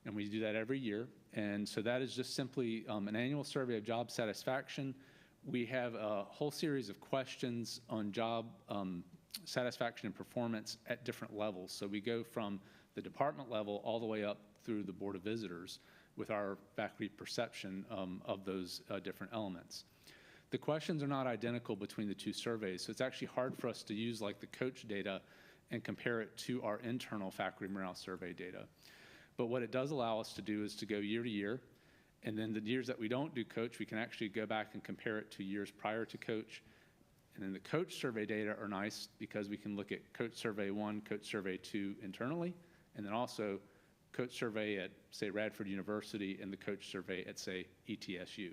And we do that every year. And so that is just simply an annual survey of job satisfaction. We have a whole series of questions on job satisfaction and performance at different levels. So we go from the department level all the way up through the Board of Visitors with our faculty perception of those different elements. The questions are not identical between the two surveys, so it's actually hard for us to use like the Coach data and compare it to our internal faculty morale survey data. But what it does allow us to do is to go year to year, and then the years that we don't do Coach, we can actually go back and compare it to years prior to Coach. And then the Coach survey data are nice because we can look at Coach Survey 1, Coach Survey 2 internally, and then also Coach Survey at, say, Radford University and the Coach Survey at, say, ETSU.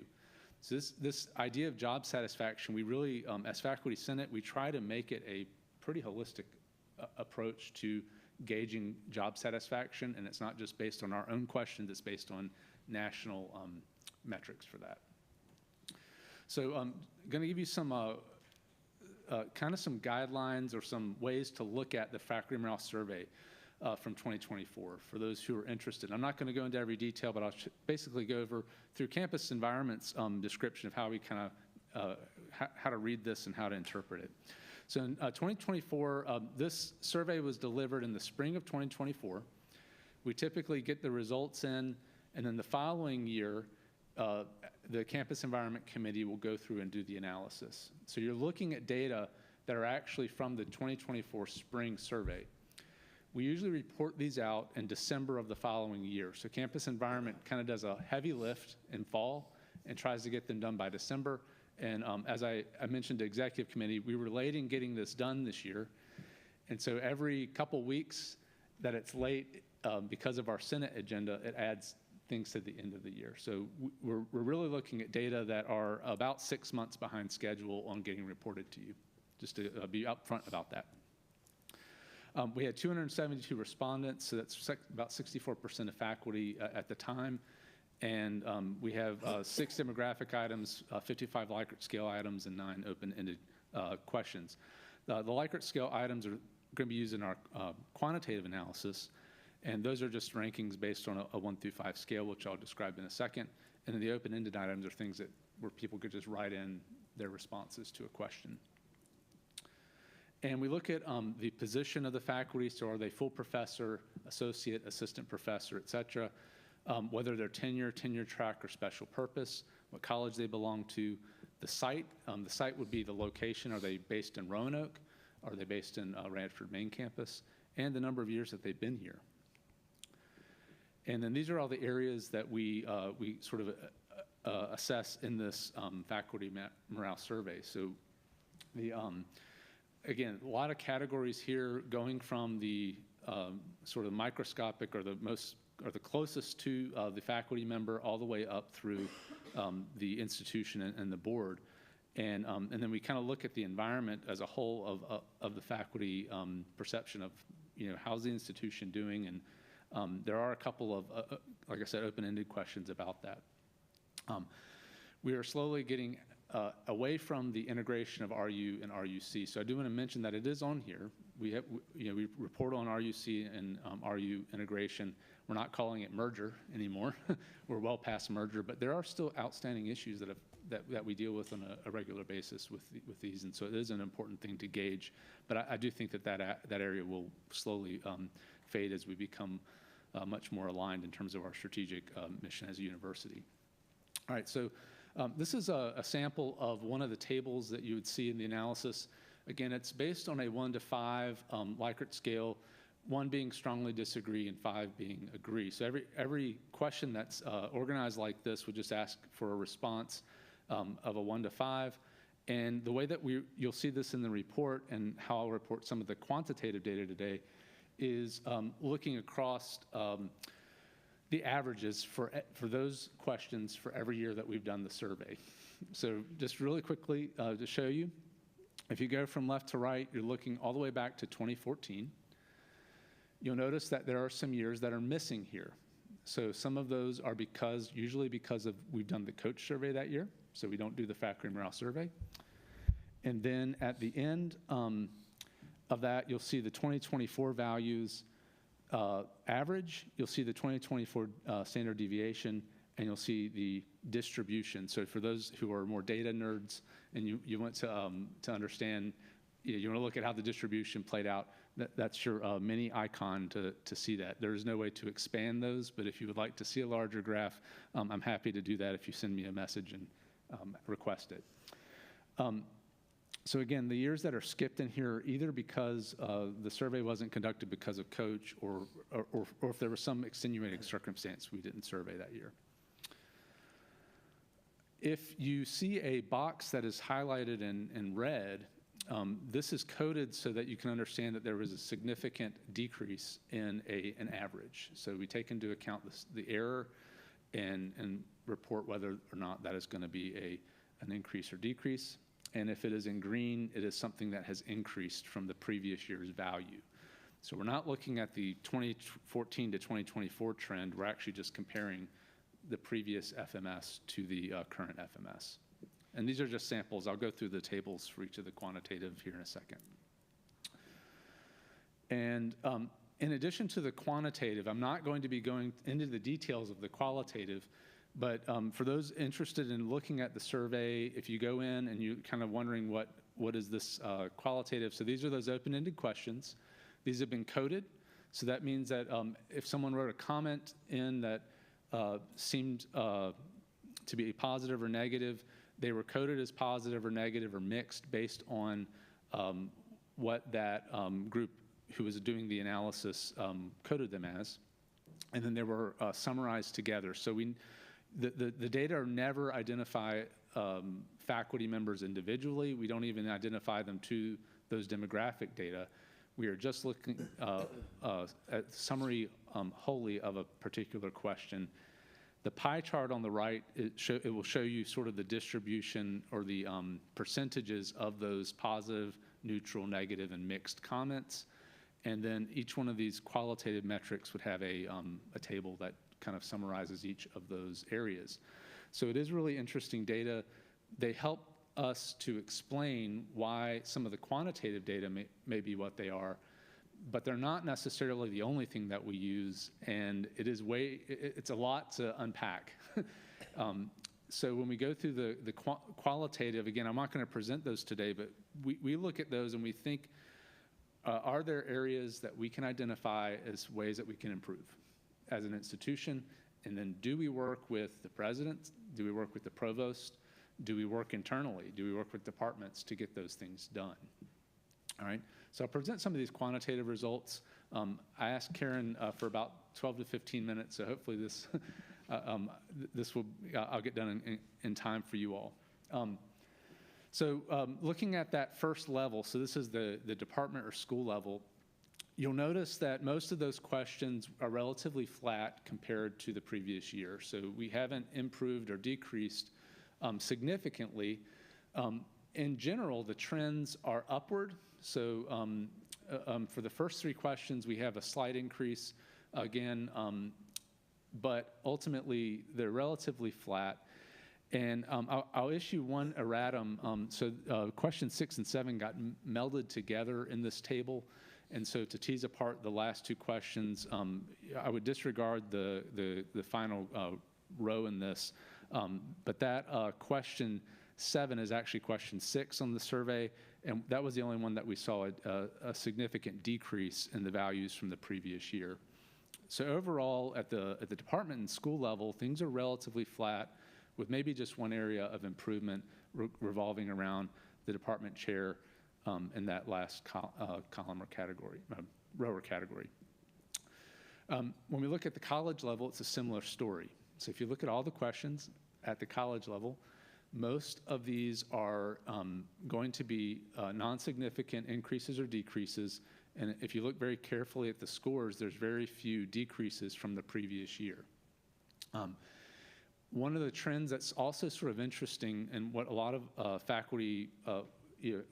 So this idea of job satisfaction, we really, as Faculty Senate, we try to make it a pretty holistic approach to gauging job satisfaction, and it's not just based on our own questions, it's based on national metrics for that. So I'm going to give you some kind of some guidelines or some ways to look at the faculty morale survey from 2024 for those who are interested. I'm not going to go into every detail, but I'll basically go over through campus environments description of how we kind of how to read this and how to interpret it. So in 2024, this survey was delivered in the spring of 2024. We typically get the results in, and then the following year, the Campus Environment Committee will go through and do the analysis. So you're looking at data that are actually from the 2024 spring survey. We usually report these out in December of the following year. So Campus Environment kind of does a heavy lift in fall and tries to get them done by December. And as I mentioned to Executive Committee, we were late in getting this done this year. And so every couple weeks that it's late because of our Senate agenda, it adds things to the end of the year. So we're really looking at data that are about 6 months behind schedule on getting reported to you, just to be upfront about that. We had 272 respondents, so that's about 64% of faculty at the time. And we have 6 demographic items, 55 Likert scale items, and 9 open-ended questions. The Likert scale items are going to be used in our quantitative analysis, And those are just rankings based on a 1 through 5 scale, which I'll describe in a second. And then the open-ended items are things where people could just write in their responses to a question. And we look at the position of the faculty, so are they full professor, associate, assistant professor, et cetera, whether they're tenure track, or special purpose, what college they belong to, the site would be the location. Are they based in Roanoke? Are they based in Radford main campus? And the number of years that they've been here. And then these are all the areas that we sort of assess in this faculty morale survey. So again, a lot of categories here, going from the sort of microscopic or the closest to the faculty member all the way up through the institution and the board. And then we kind of look at the environment as a whole of the faculty perception of, how's the institution doing? And there are a couple of, like I said, open-ended questions about that. We are slowly getting away from the integration of RU and RUC. So I do want to mention that it is on here. We report on RUC and RU integration. We're not calling it merger anymore. We're well past merger, but there are still outstanding issues that we deal with on a regular basis with these, and so it is an important thing to gauge. But I do think that area will slowly fade as we become much more aligned in terms of our strategic mission as a university. All right, so this is a sample of one of the tables that you would see in the analysis. Again, it's based on a 1 to 5 Likert scale, 1 being strongly disagree and 5 being agree. So every question that's organized like this would just ask for a response of a 1 to 5. And the way that you'll see this in the report, and how I'll report some of the quantitative data today, is looking across the averages for those questions for every year that we've done the survey. So just really quickly to show you, if you go from left to right, you're looking all the way back to 2014. You'll notice that there are some years that are missing here. So some of those are usually because we've done the coach survey that year, so we don't do the faculty morale survey. And then at the end of that, you'll see the 2024 values average, you'll see the 2024 standard deviation, and you'll see the distribution. So for those who are more data nerds and you want to understand, you want to look at how the distribution played out, that's your mini icon to see that. There is no way to expand those, but if you would like to see a larger graph, I'm happy to do that if you send me a message and request it. So again, the years that are skipped in here are either because the survey wasn't conducted because of coach, or if there was some extenuating circumstance we didn't survey that year. If you see a box that is highlighted in red, this is coded so that you can understand that there was a significant decrease in an average. So we take into account the error and report whether or not that is going to be an increase or decrease. And if it is in green, it is something that has increased from the previous year's value. So we're not looking at the 2014 to 2024 trend. We're actually just comparing the previous FMS to the current FMS. And these are just samples. I'll go through the tables for each of the quantitative here in a second. And in addition to the quantitative, I'm not going to be going into the details of the qualitative, but for those interested in looking at the survey, if you go in and you're kind of wondering what is this qualitative, so these are those open-ended questions. These have been coded, so that means that if someone wrote a comment in that seemed to be positive or negative, they were coded as positive or negative or mixed based on what that group who was doing the analysis coded them as. And then they were summarized together. So the data never identify faculty members individually. We don't even identify them to those demographic data. We are just looking at summary wholly of a particular question. The pie chart on the right, it will show you sort of the distribution or the percentages of those positive, neutral, negative, and mixed comments. And then each one of these qualitative metrics would have a table that kind of summarizes each of those areas. So it is really interesting data. They help us to explain why some of the quantitative data may be what they are, but they're not necessarily the only thing that we use, and it's a lot to unpack. So when we go through the qualitative, again, I'm not going to present those today, but we look at those and we think, are there areas that we can identify as ways that we can improve as an institution? And then do we work with the president? Do we work with the provost? Do we work internally? Do we work with departments to get those things done? All right, so I'll present some of these quantitative results. I asked Karen for about 12 to 15 minutes, so hopefully this, I'll get done in time for you all. Looking at that first level, so this is the department or school level, you'll notice that most of those questions are relatively flat compared to the previous year. So we haven't improved or decreased significantly. In general, the trends are upward. So for the first three questions, we have a slight increase again, but ultimately they're relatively flat. And I'll issue one erratum. Question 6 and 7 got melded together in this table. And so to tease apart the last two questions, I would disregard the final row in this. But that question 7 is actually question 6 on the survey, and that was the only one that we saw a significant decrease in the values from the previous year. So overall, at the department and school level, things are relatively flat, with maybe just one area of improvement revolving around the department chair in that last column or category, row or category. When we look at the college level, it's a similar story. So if you look at all the questions at the college level, most of these are going to be non-significant increases or decreases. And if you look very carefully at the scores, there's very few decreases from the previous year. One of the trends that's also sort of interesting and what a lot of faculty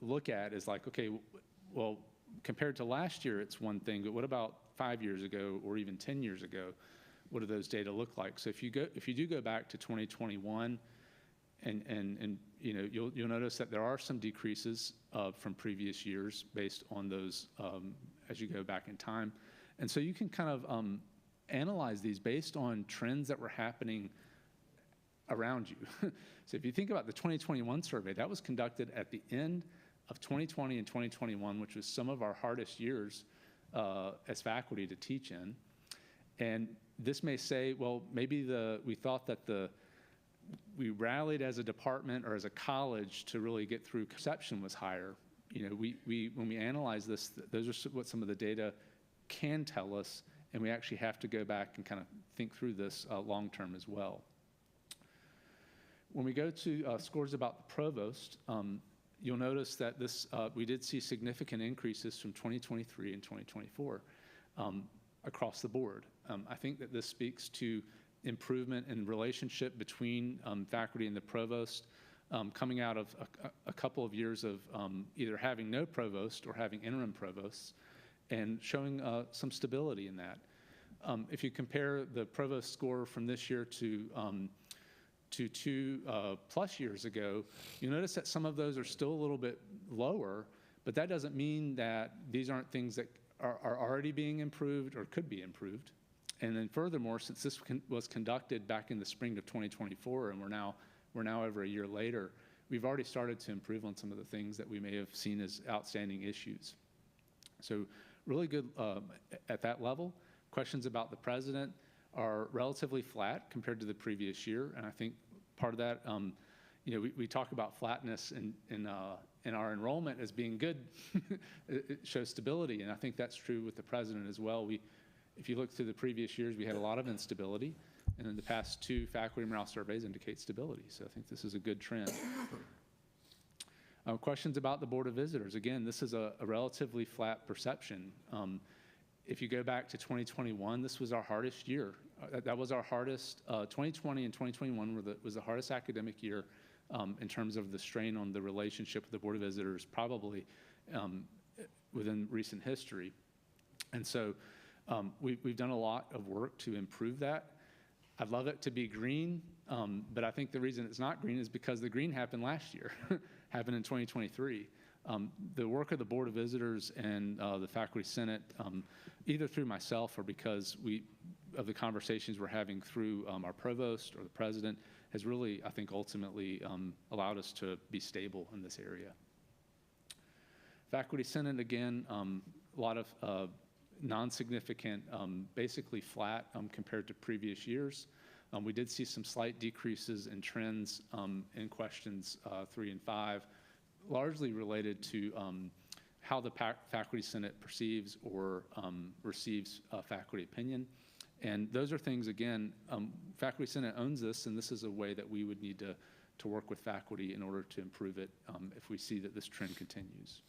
look at is like, okay, well, compared to last year, it's one thing, but what about 5 years ago or even 10 years ago? What do those data look like? So if you do go back to 2021, and you'll notice that there are some decreases from previous years based on those as you go back in time. And so you can kind of analyze these based on trends that were happening around you. So if you think about the 2021 survey, that was conducted at the end of 2020 and 2021, which was some of our hardest years as faculty to teach in. And this may say, well, maybe we thought that we rallied as a department or as a college to really get through. Perception was higher. When we analyze this, those are what some of the data can tell us, and we actually have to go back and kind of think through this long term as well. When we go to scores about the provost, you'll notice that we did see significant increases from 2023 and 2024 across the board. I think that this speaks to improvement in relationship between faculty and the provost, coming out of a couple of years of either having no provost or having interim provosts, and showing some stability in that. If you compare the provost score from this year to 2+ years ago, you notice that some of those are still a little bit lower, but that doesn't mean that these aren't things that are already being improved or could be improved. And then furthermore, since this was conducted back in the spring of 2024, and we're now over a year later, we've already started to improve on some of the things that we may have seen as outstanding issues. So really good at that level. Questions about the president are relatively flat compared to the previous year, and I think part of that, we talk about flatness in our enrollment as being good. It shows stability, and I think that's true with the president as well. If you look through the previous years, we had a lot of instability, and then the past 2 faculty morale surveys indicate stability, so I think this is a good trend. Questions about the Board of Visitors. Again, this is a relatively flat perception. If you go back to 2021, this was our hardest year. That was our hardest, 2020 and 2021 was the hardest academic year in terms of the strain on the relationship with the Board of Visitors, probably within recent history. And so we've done a lot of work to improve that. I'd love it to be green, but I think the reason it's not green is because the green happened last year, happened in 2023. The work of the Board of Visitors and the Faculty Senate, either through myself or because of the conversations we're having through our provost or the president, has really, I think, ultimately allowed us to be stable in this area. Faculty Senate, again, a lot of non-significant, basically flat compared to previous years. We did see some slight decreases in trends in questions 3 and 5, largely related to how the Faculty Senate perceives or receives faculty opinion. And those are things, again, Faculty Senate owns this, and this is a way that we would need to work with faculty in order to improve it if we see that this trend continues.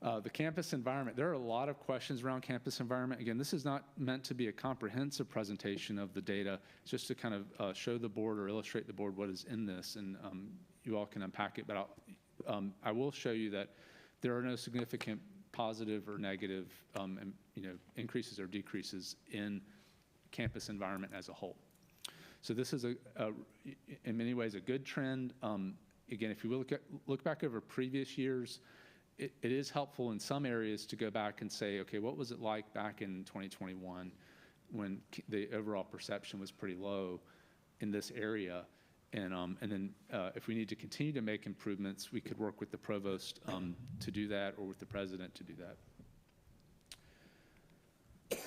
The campus environment, there are a lot of questions around campus environment. Again, this is not meant to be a comprehensive presentation of the data. It's just to kind of show the board or illustrate the board what is in this, and you all can unpack it. But I will show you that there are no significant positive or negative increases or decreases in campus environment as a whole. So this is in many ways a good trend. Again, if you look back over previous years, it is helpful in some areas to go back and say, okay, what was it like back in 2021 when the overall perception was pretty low in this area? And then if we need to continue to make improvements, we could work with the provost to do that, or with the president to do that.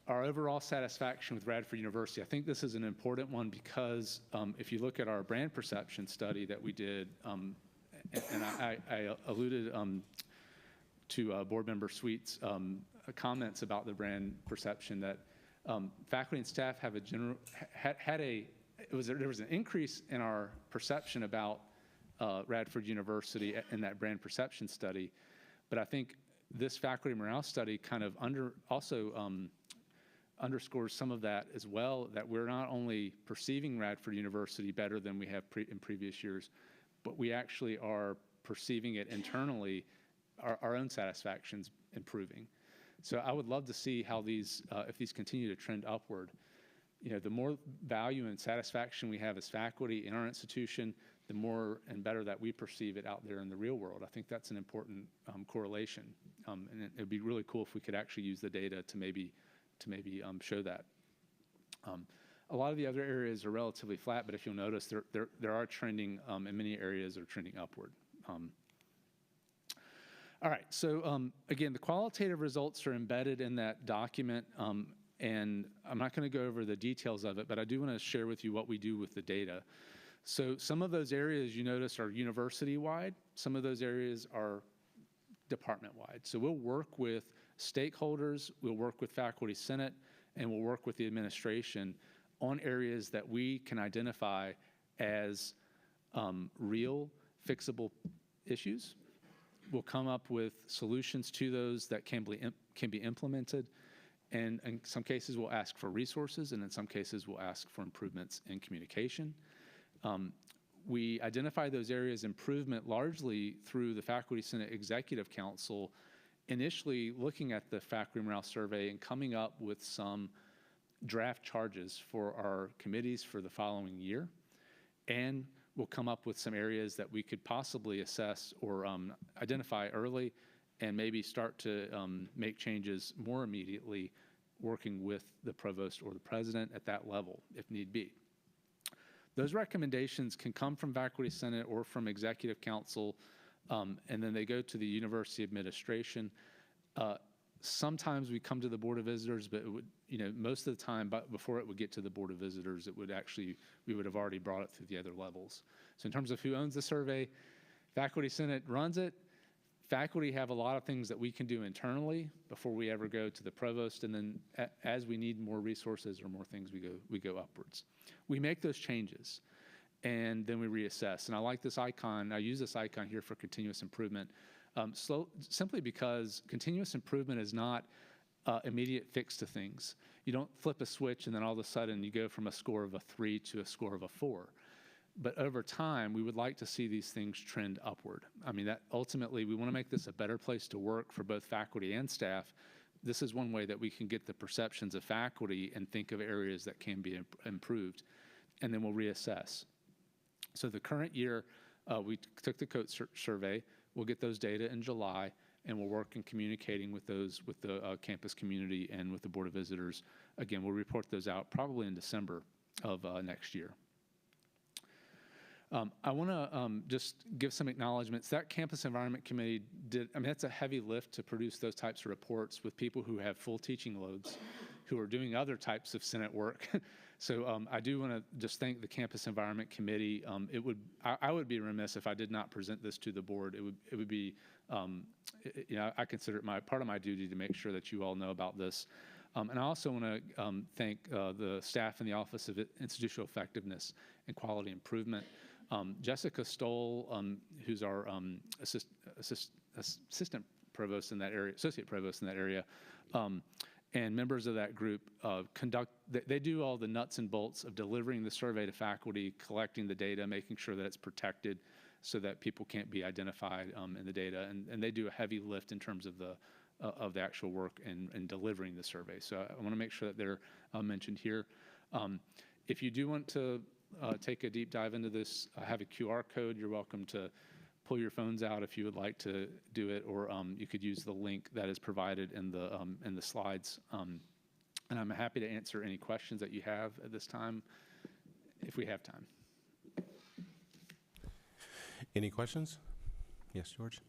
Our overall satisfaction with Radford University, I think this is an important one because if you look at our brand perception study that we did, and I alluded to Board Member Sweet's comments about the brand perception, that faculty and staff have there was an increase in our perception about Radford University in that brand perception study, but I think this faculty morale study kind of also underscores some of that as well, that we're not only perceiving Radford University better than we have in previous years, but we actually are perceiving it internally, our own satisfaction's improving. So I would love to see how these, if these continue to trend upward, the more value and satisfaction we have as faculty in our institution, the more and better that we perceive it out there in the real world. I think that's an important correlation, and it would be really cool if we could actually use the data to maybe show that. A lot of the other areas are relatively flat, but if you'll notice, there are trending, in many areas are trending upward. All right, so again, the qualitative results are embedded in that document, and I'm not going to go over the details of it, but I do want to share with you what we do with the data. So some of those areas you notice are university-wide. Some of those areas are department-wide. So we'll work with stakeholders, we'll work with Faculty Senate, and we'll work with the administration on areas that we can identify as real, fixable issues. We'll come up with solutions to those that can be implemented, and in some cases we'll ask for resources, and in some cases we'll ask for improvements in communication. We identify those areas of improvement largely through the Faculty Senate Executive Council, initially looking at the faculty morale survey and coming up with some draft charges for our committees for the following year, and we'll come up with some areas that we could possibly assess or identify early and maybe start to make changes more immediately, working with the provost or the president at that level if need be. Those recommendations can come from Faculty Senate or from Executive Council, and then they go to the university administration. Sometimes we come to the Board of Visitors, but it would, most of the time, but before it would get to the Board of Visitors, we would have already brought it through the other levels. So in terms of who owns the survey, Faculty Senate runs it. Faculty have a lot of things that we can do internally before we ever go to the provost, and then as we need more resources or more things, we go upwards. We make those changes, and then we reassess. And I like this icon. I use this icon here for continuous improvement. Simply because continuous improvement is not immediate fix to things. You don't flip a switch and then all of a sudden you go from a score of a 3 to a score of a 4. But over time, we would like to see these things trend upward. I mean, that ultimately, we want to make this a better place to work for both faculty and staff. This is one way that we can get the perceptions of faculty and think of areas that can be improved, and then we'll reassess. So the current year, We took the COAT survey. We'll get those data in July, and we'll work in communicating with the campus community and with the Board of Visitors. Again, we'll report those out probably in December of next year. I want to just give some acknowledgments. That Campus Environment Committee that's a heavy lift to produce those types of reports with people who have full teaching loads, who are doing other types of Senate work. So I do want to just thank the Campus Environment Committee. I would be remiss if I did not present this to the board. It would be, I consider it part of my duty to make sure that you all know about this. And I also want to thank the staff in the Office of Institutional Effectiveness and Quality Improvement. Jessica Stoll, who's our assistant provost in that area, associate provost in that area, and members of that group they do all the nuts and bolts of delivering the survey to faculty, collecting the data, making sure that it's protected so that people can't be identified in the data. And they do a heavy lift in terms of the actual work and delivering the survey. So I want to make sure that they're mentioned here. If you do want to take a deep dive into this, I have a QR code. You're welcome to pull your phones out if you would like to do it, or you could use the link that is provided in the slides. And I'm happy to answer any questions that you have at this time, if we have time. Any questions? Yes, George?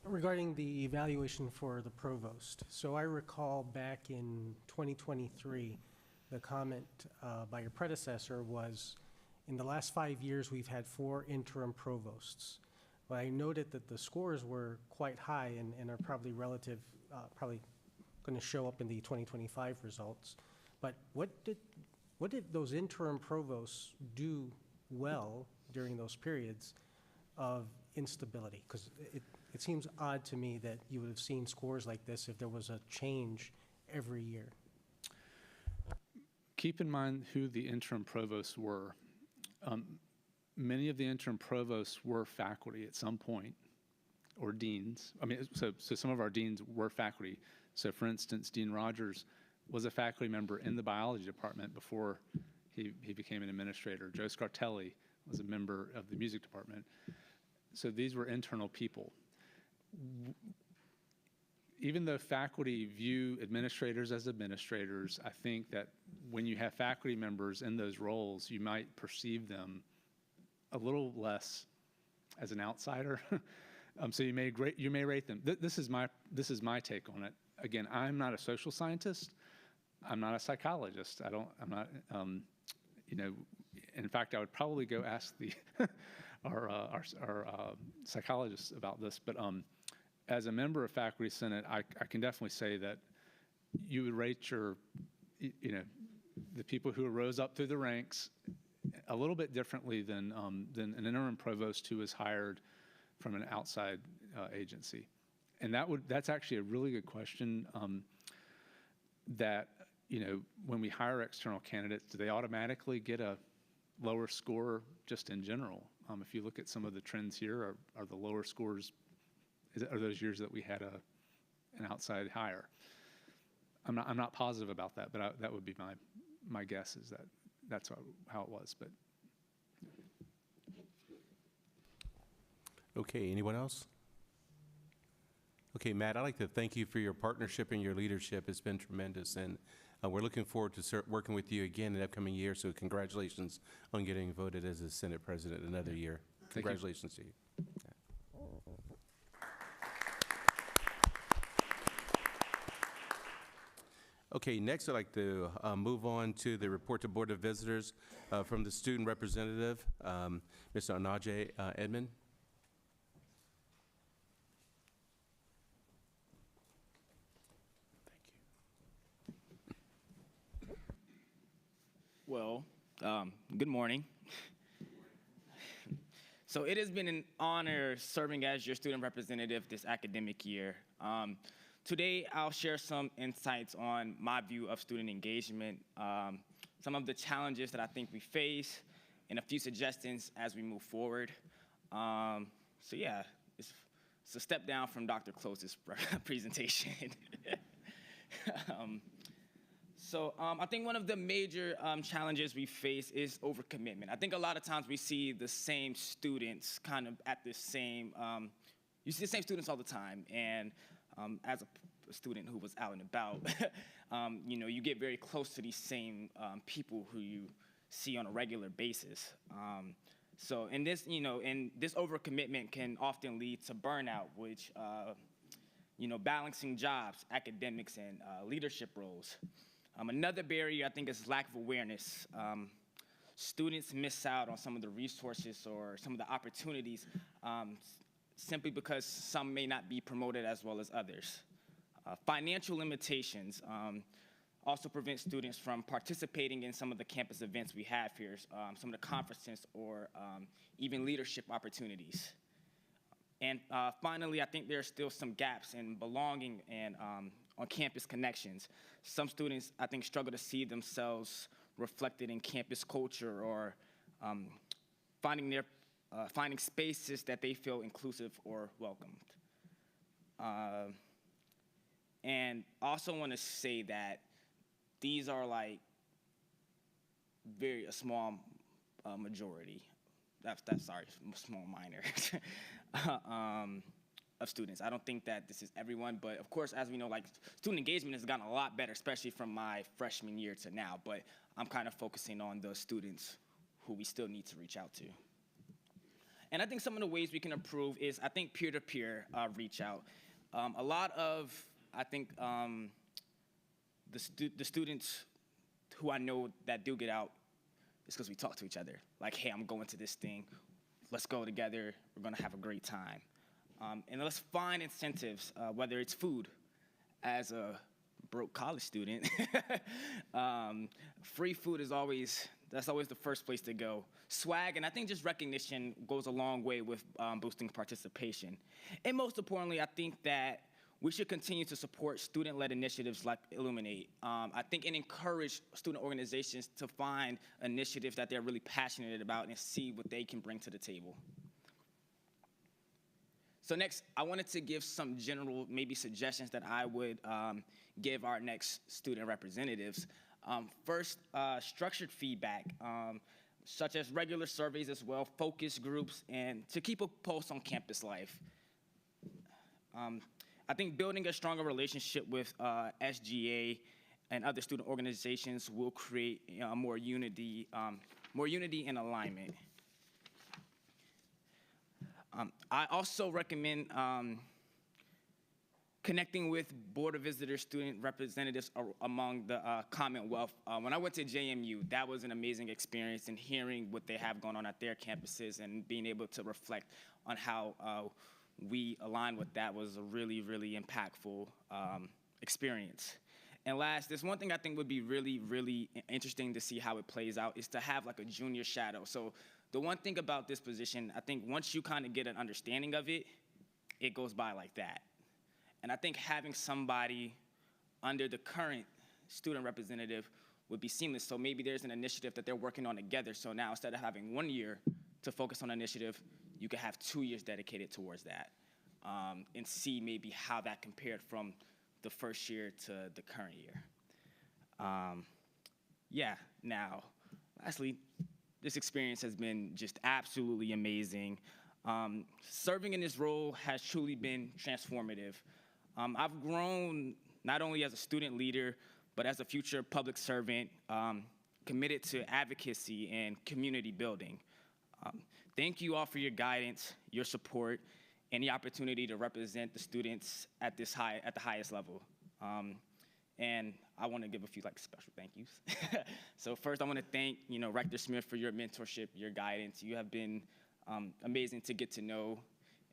Regarding the evaluation for the provost. So I recall back in 2023, the comment by your predecessor was, in the last 5 years, we've had 4 interim provosts. But I noted that the scores were quite high and are probably probably going to show up in the 2025 results. But what did those interim provosts do well during those periods of instability? Because it seems odd to me that you would have seen scores like this if there was a change every year. Keep in mind who the interim provosts were. Many of the interim provosts were faculty at some point, or deans. So some of our deans were faculty. So for instance, Dean Rogers was a faculty member in the biology department before he became an administrator. Joe Scartelli was a member of the music department. So these were internal people. Even though faculty view administrators as administrators, I think that when you have faculty members in those roles, you might perceive them a little less as an outsider. So you may rate them. This is my take on it. Again, I'm not a social scientist. I'm not a psychologist. I'm not. In fact, I would probably go ask our psychologists about this. But as a member of Faculty Senate, I can definitely say that you would rate the people who rose up through the ranks a little bit differently than an interim provost who was hired from an outside agency. And that's actually a really good question. That when we hire external candidates, do they automatically get a lower score just in general? If you look at some of the trends here, are the lower scores? Are those years that we had an outside hire? I'm not positive about that, but that would be my guess, is that's how it was. But okay, anyone else? Okay, Matt, I'd like to thank you for your partnership and your leadership. It's been tremendous, and we're looking forward to working with you again in the upcoming year. So congratulations on getting voted as a Senate President another year. Congratulations to you. Okay, next I'd like to move on to the report to Board of Visitors from the student representative, Mr. Anaje Edmond. Well, good morning. So it has been an honor serving as your student representative this academic year. Today, I'll share some insights on my view of student engagement, some of the challenges that I think we face, and a few suggestions as we move forward. So yeah, it's a step down from Dr. Close's presentation. So I think one of the major challenges we face is overcommitment. I think a lot of times we see the same students kind of at the same, you see the same students all the time. And as a student who was out and about, you know, you get very close to these same people who you see on a regular basis. So in this, you know, and this overcommitment can often lead to burnout, which, you know, balancing jobs, academics, and leadership roles. Another barrier, I think, is lack of awareness. Students miss out on some of the resources or some of the opportunities simply because some may not be promoted as well as others. Financial limitations also prevent students from participating in some of the campus events we have here, some of the conferences or even leadership opportunities. And finally, I think there are still some gaps in belonging and on-campus connections. Some students, I think, struggle to see themselves reflected in campus culture or finding spaces that they feel inclusive or welcomed. And I also want to say that these are like a small majority. That's sorry, small minor. Of students. I don't think that this is everyone, but of course, as we know, like student engagement has gotten a lot better, especially from my freshman year to now, but I'm kind of focusing on the students who we still need to reach out to. And I think some of the ways we can improve is, I think, peer-to-peer reach out. A lot of, I think, the students who I know that do get out is because we talk to each other. Like, hey, I'm going to this thing. Let's go together. We're going to have a great time. And let's find incentives, whether it's food. As a broke college student, free food is always the first place to go. Swag, and I think just recognition goes a long way with boosting participation. And most importantly, I think that we should continue to support student-led initiatives like Illuminate. I think and encourage student organizations to find initiatives that they're really passionate about and see what they can bring to the table. So next, I wanted to give some general maybe suggestions that I would give our next student representatives. First, structured feedback, such as regular surveys as well, focus groups, and to keep a pulse on campus life. I think building a stronger relationship with SGA and other student organizations will create more unity and alignment. I also recommend connecting with Board of Visitors student representatives among the Commonwealth. When I went to JMU, that was an amazing experience, and hearing what they have going on at their campuses and being able to reflect on how we align with that was a really, really impactful experience. And last, there's one thing I think would be really, really interesting to see how it plays out is to have like a junior shadow. So the one thing about this position, I think once you kind of get an understanding of it, it goes by like that. And I think having somebody under the current student representative would be seamless. So maybe there's an initiative that they're working on together. So now instead of having 1 year to focus on an initiative, you could have 2 years dedicated towards that, and see maybe how that compared from the first year to the current year. Yeah, now, lastly, this experience has been just absolutely amazing. Serving in this role has truly been transformative. I've grown not only as a student leader, but as a future public servant, committed to advocacy and community building. Thank you all for your guidance, your support, and the opportunity to represent the students at the highest level. And I want to give a few special thank yous. So first, I want to thank Rector Smith for your mentorship, your guidance. You have been amazing to get to know,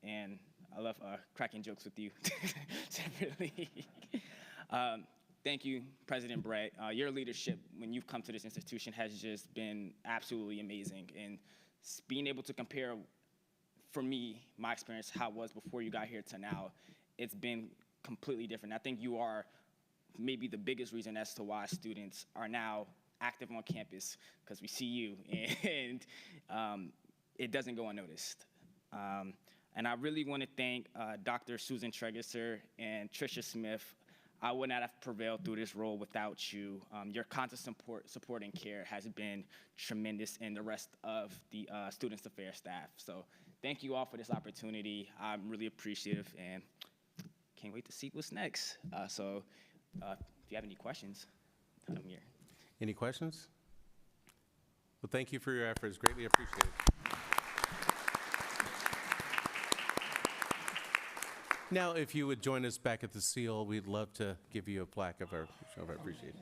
and I love cracking jokes with you. Separately. Thank you, President Brett. Your leadership when you've come to this institution has just been absolutely amazing, and being able to compare, for me, my experience, how it was before you got here to now, it's been completely different. I think you are maybe the biggest reason as to why students are now active on campus, because we see you, and it doesn't go unnoticed. And I really want to thank Dr. Susan Tregesser and Tricia Smith. I would not have prevailed through this role without you. Your constant support and care has been tremendous, and the rest of the Students Affairs staff. So thank you all for this opportunity. I'm really appreciative and can't wait to see what's next. If you have any questions, I'm here. Any questions? Well, thank you for your efforts. Greatly appreciated. Now, if you would join us back at the seal, we'd love to give you a plaque of our show of our appreciation.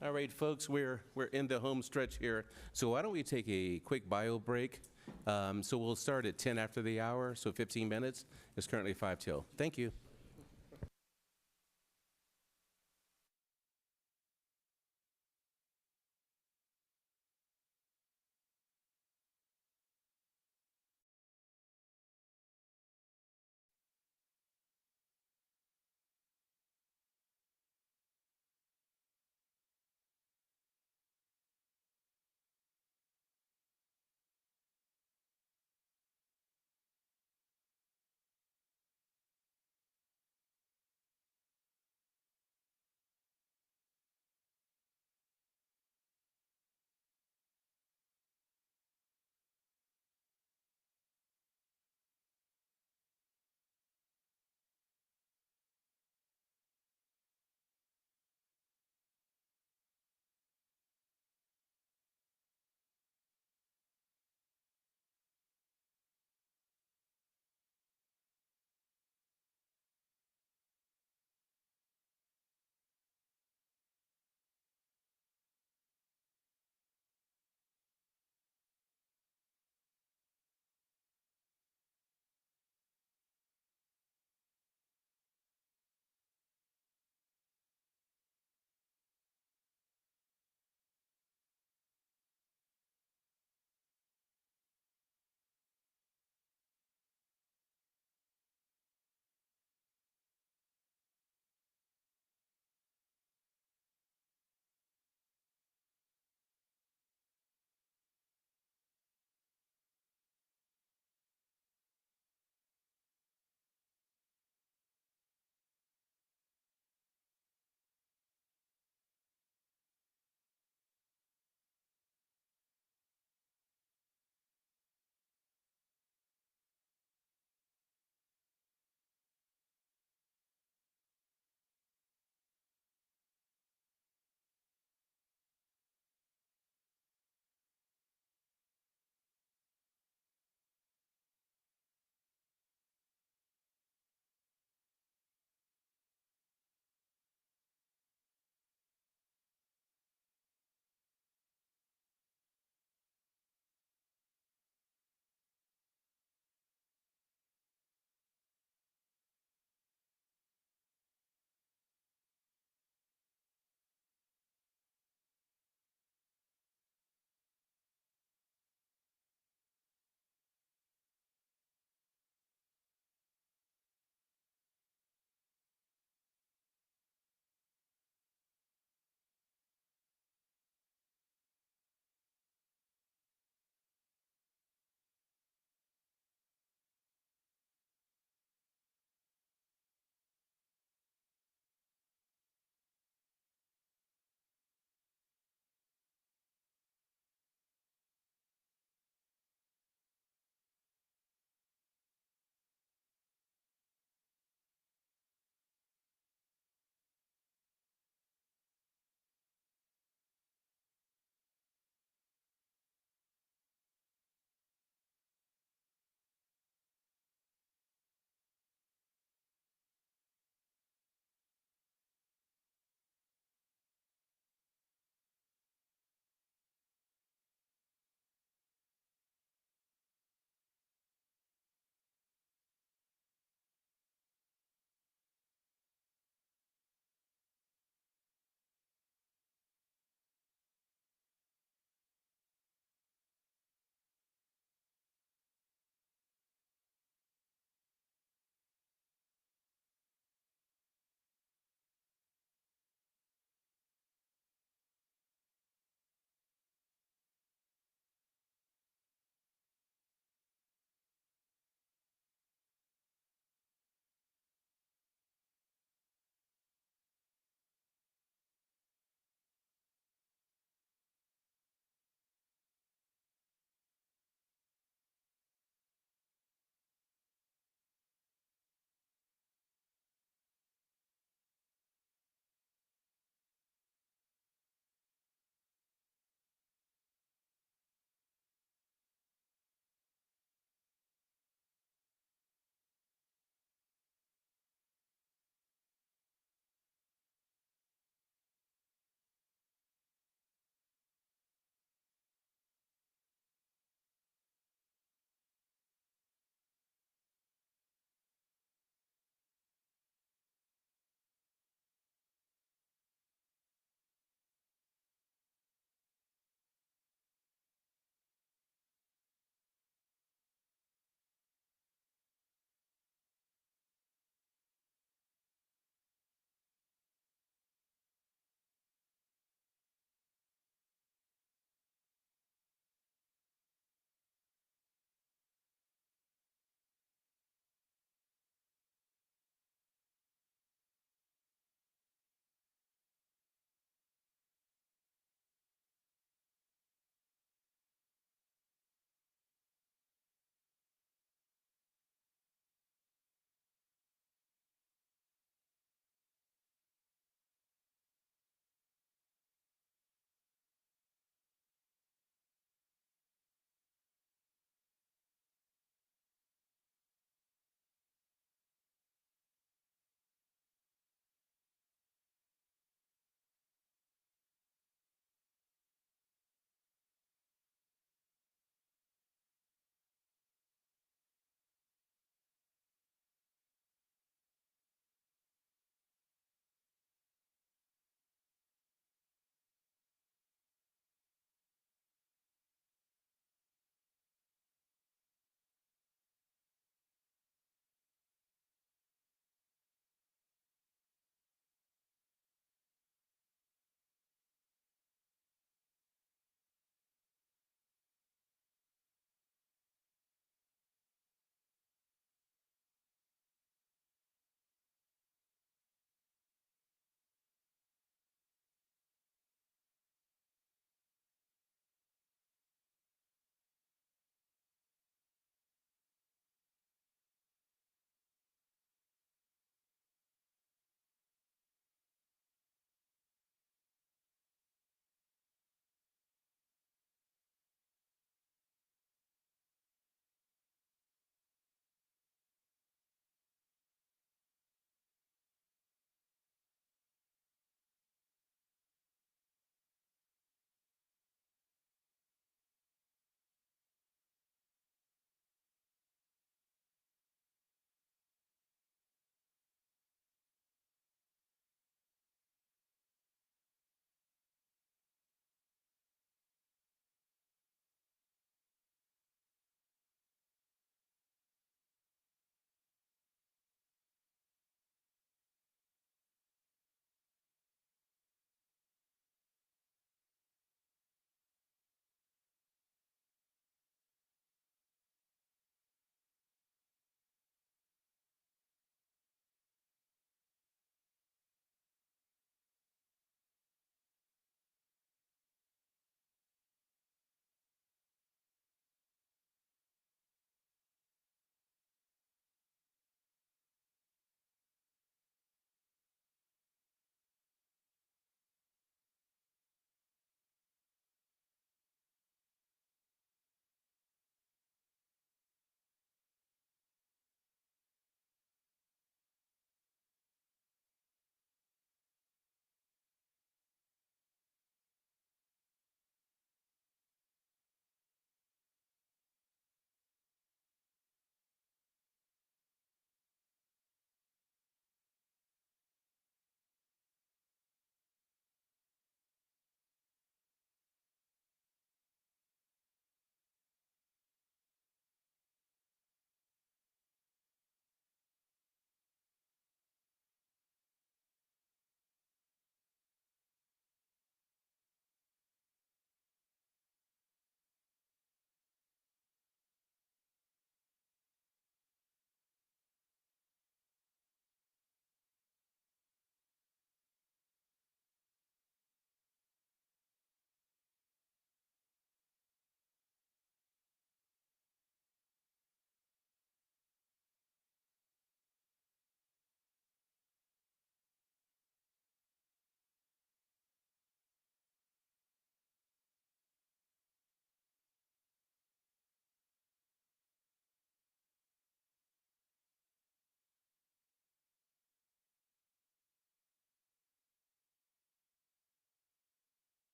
All right, folks, we're in the home stretch here. So why don't we take a quick bio break? So we'll start at 10 after the hour, so 15 minutes. It's currently 5 till. Thank you.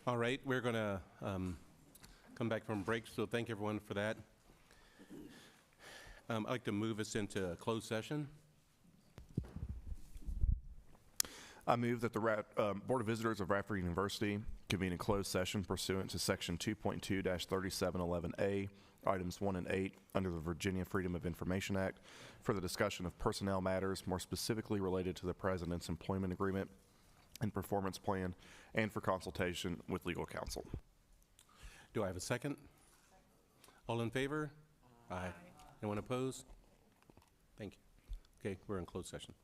All right, we're going to come back from break, so thank everyone for that. I'd like to move us into a closed session. I move that the Board of Visitors of Radford University convene a closed session pursuant to Section 2.2-3711A, Items 1 and 8, under the Virginia Freedom of Information Act, for the discussion of personnel matters more specifically related to the President's employment agreement and performance plan, and for consultation with legal counsel. Do I have a second? All in favor? Aye. Anyone opposed? Thank you. Okay, we're in closed session.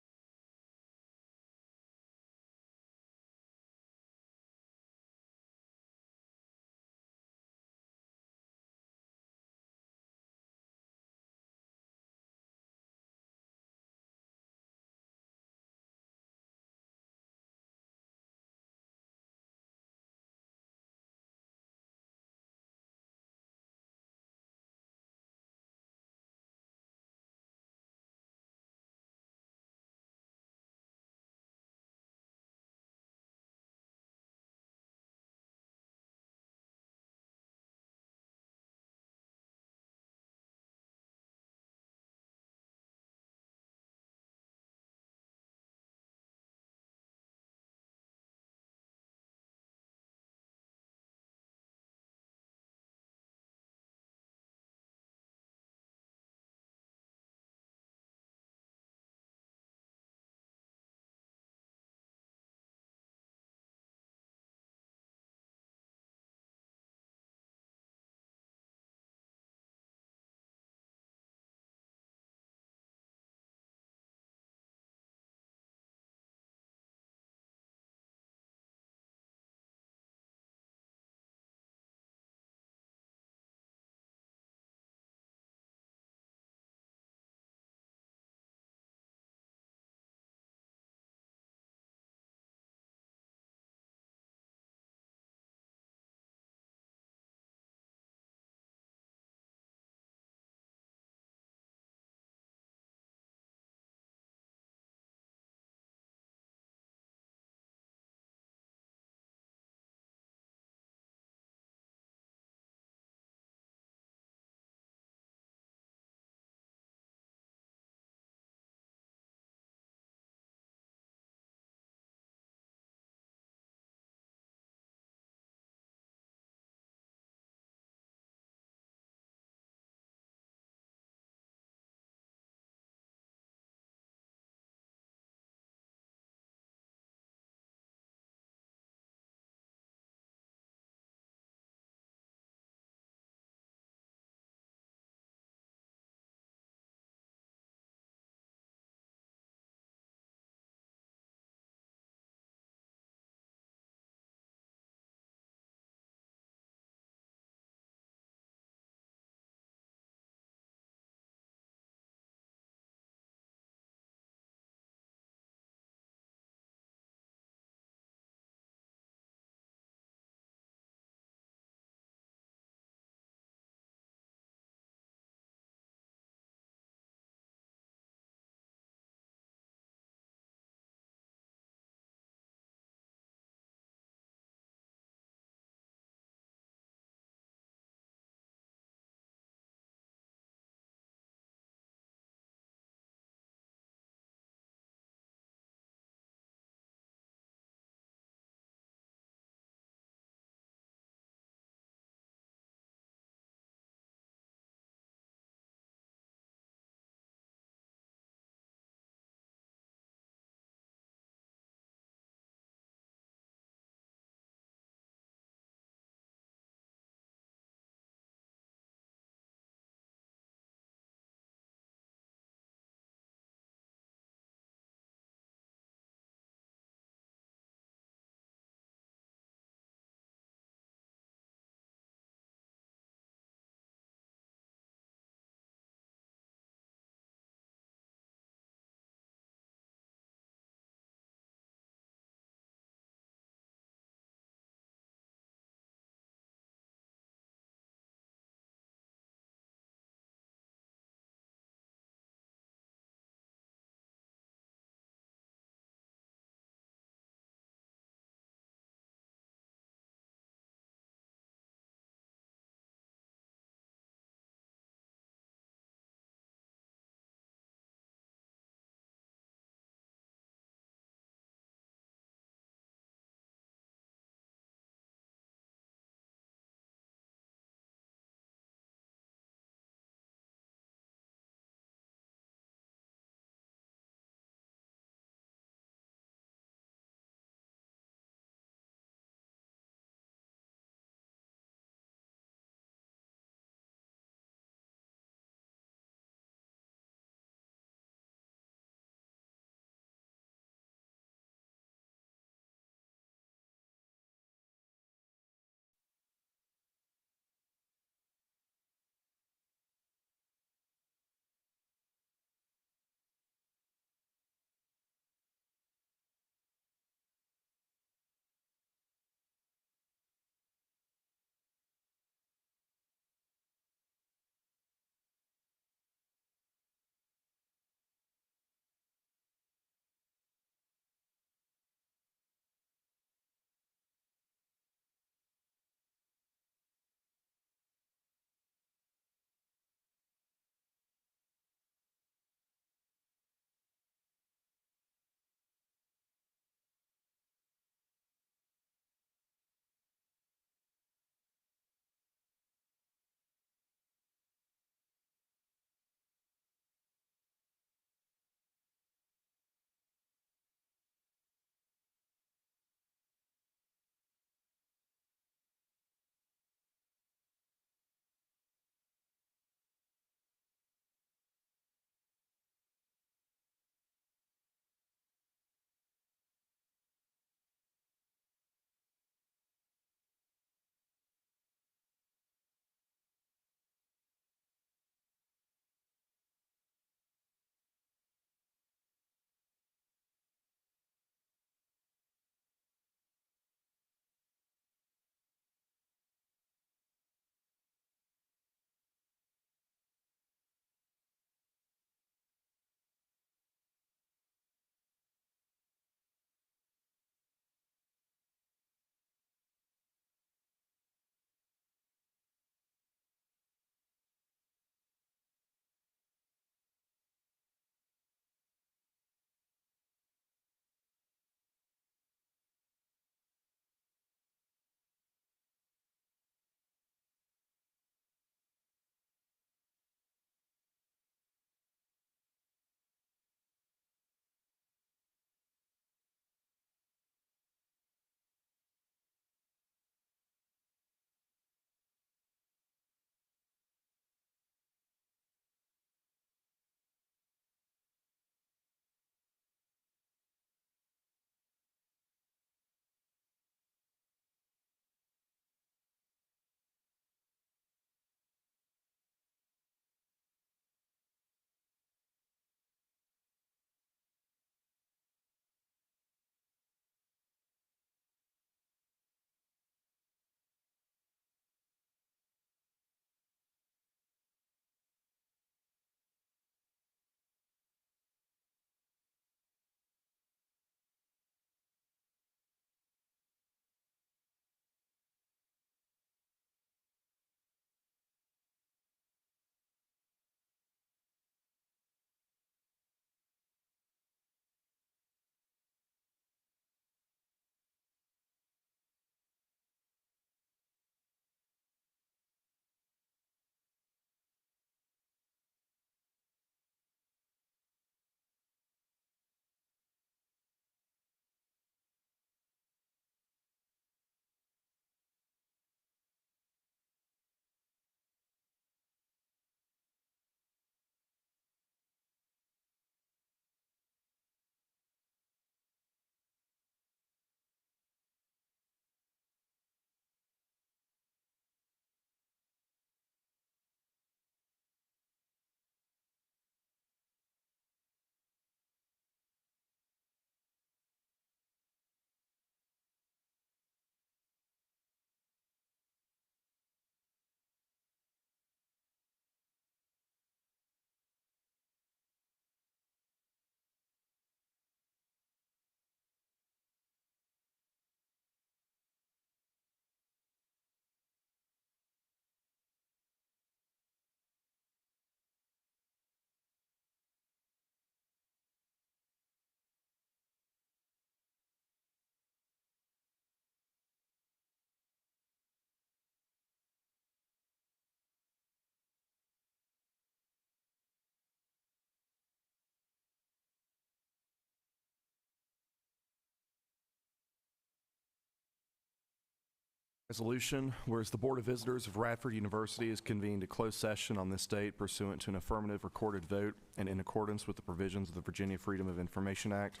Resolution, whereas the Board of Visitors of Radford University is convened a closed session on this date pursuant to an affirmative recorded vote and in accordance with the provisions of the Virginia Freedom of Information Act,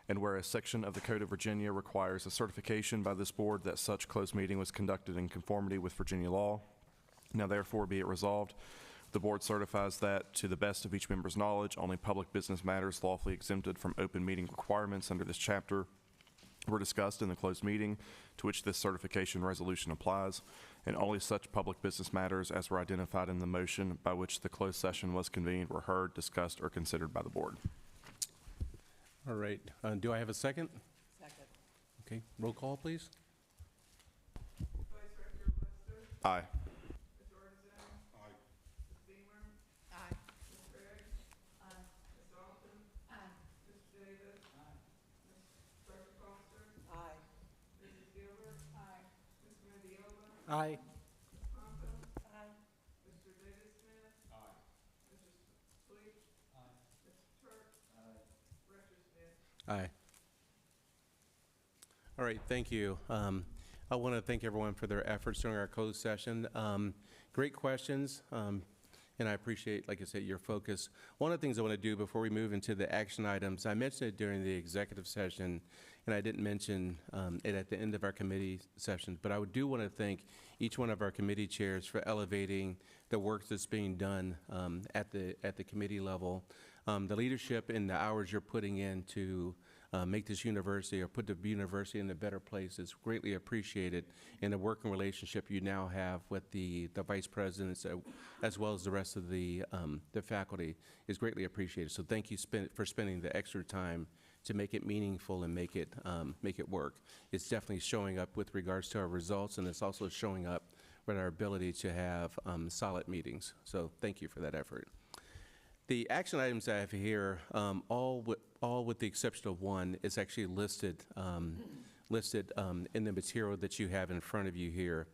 and whereas section of the Code of Virginia requires a certification by this board that such closed meeting was conducted in conformity with Virginia law. Now therefore be it resolved, the board certifies that, to the best of each member's knowledge, only public business matters lawfully exempted from open meeting requirements under this chapter were discussed in the closed meeting to which this certification resolution applies, and only such public business matters as were identified in the motion by which the closed session was convened were heard, discussed, or considered by the board. All right. Do I have a second? Second. Okay. Roll call, please. Aye. Aye. Aye. All right, thank you. I want to thank everyone for their efforts during our closed session. Great questions, and I appreciate, like I said, your focus. One of the things I want to do before we move into the action items, I mentioned it during the executive session, and I didn't mention it at the end of our committee sessions, but I do want to thank each one of our committee chairs for elevating the work that's being done at the committee level. The leadership and the hours you're putting in to make this university or put the university in a better place is greatly appreciated, and the working relationship you now have with the vice presidents as well as the rest of the faculty is greatly appreciated. So thank you for spending the extra time to make it meaningful and make it work. It's definitely showing up with regards to our results, and it's also showing up with our ability to have solid meetings. So thank you for that effort. The action items I have here, all with the exception of one, is actually listed in the material that you have in front of you here.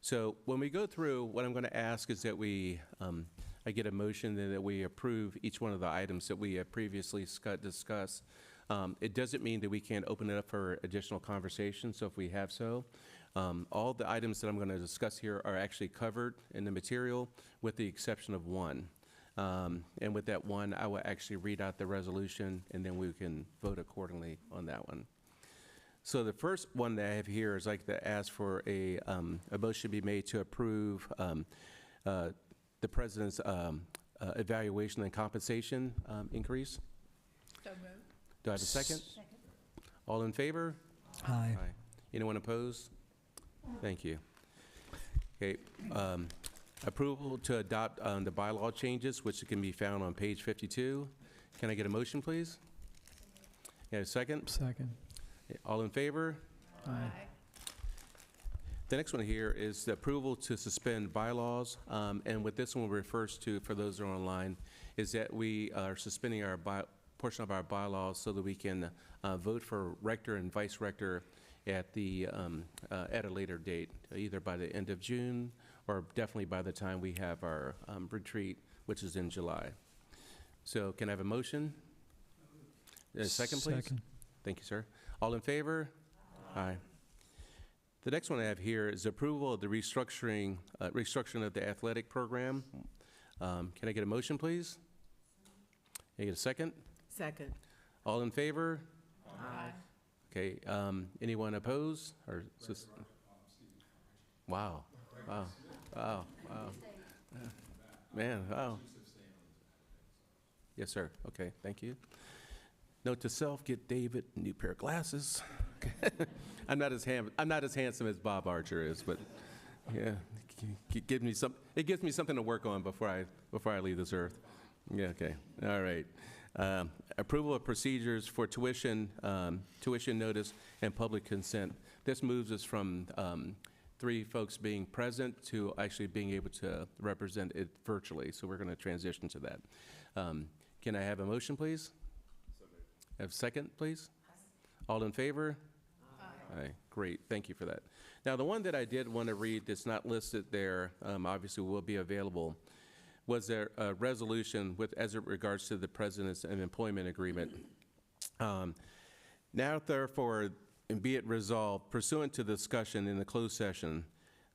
So when we go through, what I'm going to ask is that I get a motion and that we approve each one of the items that we have previously discussed. It doesn't mean that we can't open it up for additional conversation, so if we have so. All the items that I'm going to discuss here are actually covered in the material with the exception of one. And with that one, I will actually read out the resolution, and then we can vote accordingly on that one. So the first one that I have here is I'd like to ask for a motion be made to approve the president's evaluation and compensation increase. So moved. Do I have a second? Second. All in favor? Aye. Anyone opposed? Thank you. Okay. Approval to adopt the bylaw changes, which can be found on page 52. Can I get a motion, please? Yeah, a second? Second. All in favor? Aye. The next one here is the approval to suspend bylaws. And what this one refers to, for those that are online, is that we are suspending our portion of our bylaws so that we can vote for rector and vice rector at a later date, either by the end of June or definitely by the time we have our retreat, which is in July. So can I have a motion? A second, please? Second. Thank you, sir. All in favor? Aye. The next one I have here is approval of the restructuring of the athletic program. Can I get a motion, please? Can I get a second? Second. All in favor? Aye. Okay, anyone opposed? Wow, wow, wow, wow. Man, wow. Yes, sir, okay, thank you. Note to self, get David a new pair of glasses. I'm not as handsome as Bob Archer is, but yeah, it gives me something to work on before I leave this earth. Yeah, okay, all right. Approval of procedures for tuition notice and public consent. This moves us from 3 folks being present to actually being able to represent it virtually. So we're going to transition to that. Can I have a motion, please? Have a second, please? All in favor? Aye. Aye. Great. Thank you for that. Now, the one that I did want to read that's not listed there, obviously will be available, was there a resolution as it regards to the president's employment agreement. Now, therefore, And be it resolved, pursuant to discussion in the closed session,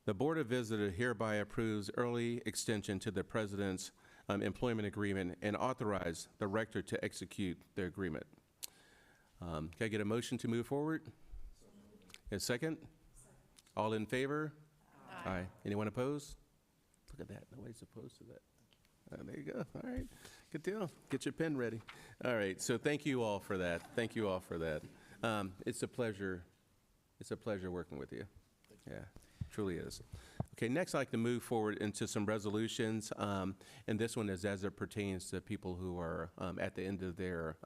the Board of Visitors hereby approves early extension to the President's employment agreement and authorize the Rector to execute the agreement. Can I get a motion to move forward? A second? All in favor? Aye. Anyone opposed? Look at that. Nobody's opposed to that. There you go. All right. Good deal. Get your pen ready. All right. So thank you all for that. Thank you all for that. It's a pleasure. It's a pleasure working with you. Yeah, truly is. Okay, next I'd like to move forward into some resolutions. And this one is as it pertains to people who are at the end of their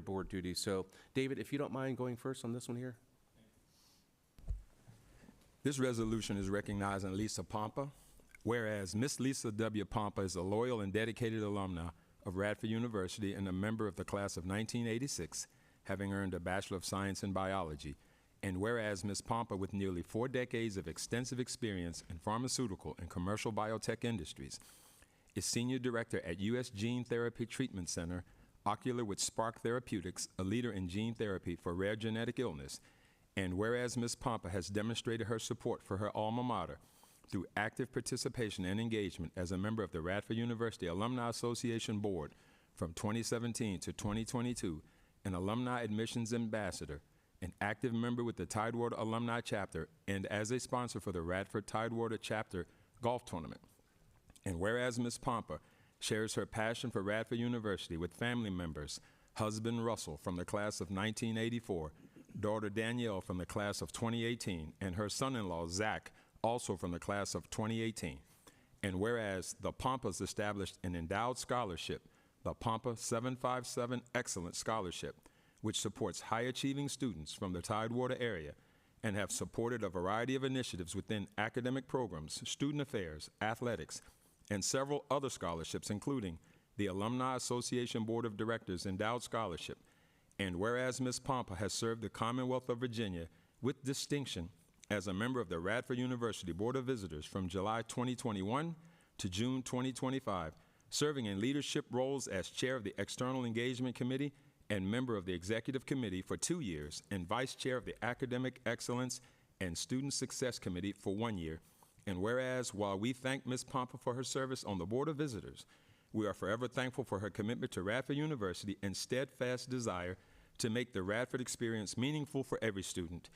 board duties. So David, if you don't mind going first on this one here. This resolution is recognizing Lisa Pompa. Whereas Miss Lisa W. Pompa is a loyal and dedicated alumna of Radford University and a member of the class of 1986, having earned a Bachelor of Science in Biology. And whereas Ms. Pompa, with nearly 4 decades of extensive experience in pharmaceutical and commercial biotech industries, is Senior Director at U.S. Gene Therapy Treatment Center, Ocular with Spark Therapeutics, a leader in gene therapy for rare genetic illness. And whereas Ms. Pompa has demonstrated her support for her alma mater through active participation and engagement as a member of the Radford University Alumni Association Board from 2017 to 2022, an Alumni Admissions Ambassador, an active member with the Tidewater Alumni Chapter, and as a sponsor for the Radford Tidewater Chapter Golf Tournament. And whereas Ms. Pompa shares her passion for Radford University with family members, husband Russell from the class of 1984, daughter Danielle from the class of 2018, and her son-in-law Zach, also from the class of 2018. And whereas the Pompas established an endowed scholarship, the Pompa 757 Excellence Scholarship, which supports high-achieving students from the Tidewater area and have supported a variety of initiatives within academic programs, student affairs, athletics, and several other scholarships, including the Alumni Association Board of Directors Endowed Scholarship. And whereas Ms. Pompa has served the Commonwealth of Virginia with distinction as a member of the Radford University Board of Visitors from July 2021 to June 2025, serving in leadership roles as chair of the External Engagement Committee and member of the Executive Committee for 2 years, and vice chair of the Academic Excellence and Student Success Committee for 1 year. And whereas, while we thank Ms. Pompa for her service on the Board of Visitors, we are forever thankful for her commitment to Radford University and steadfast desire to make the Radford experience meaningful for every student.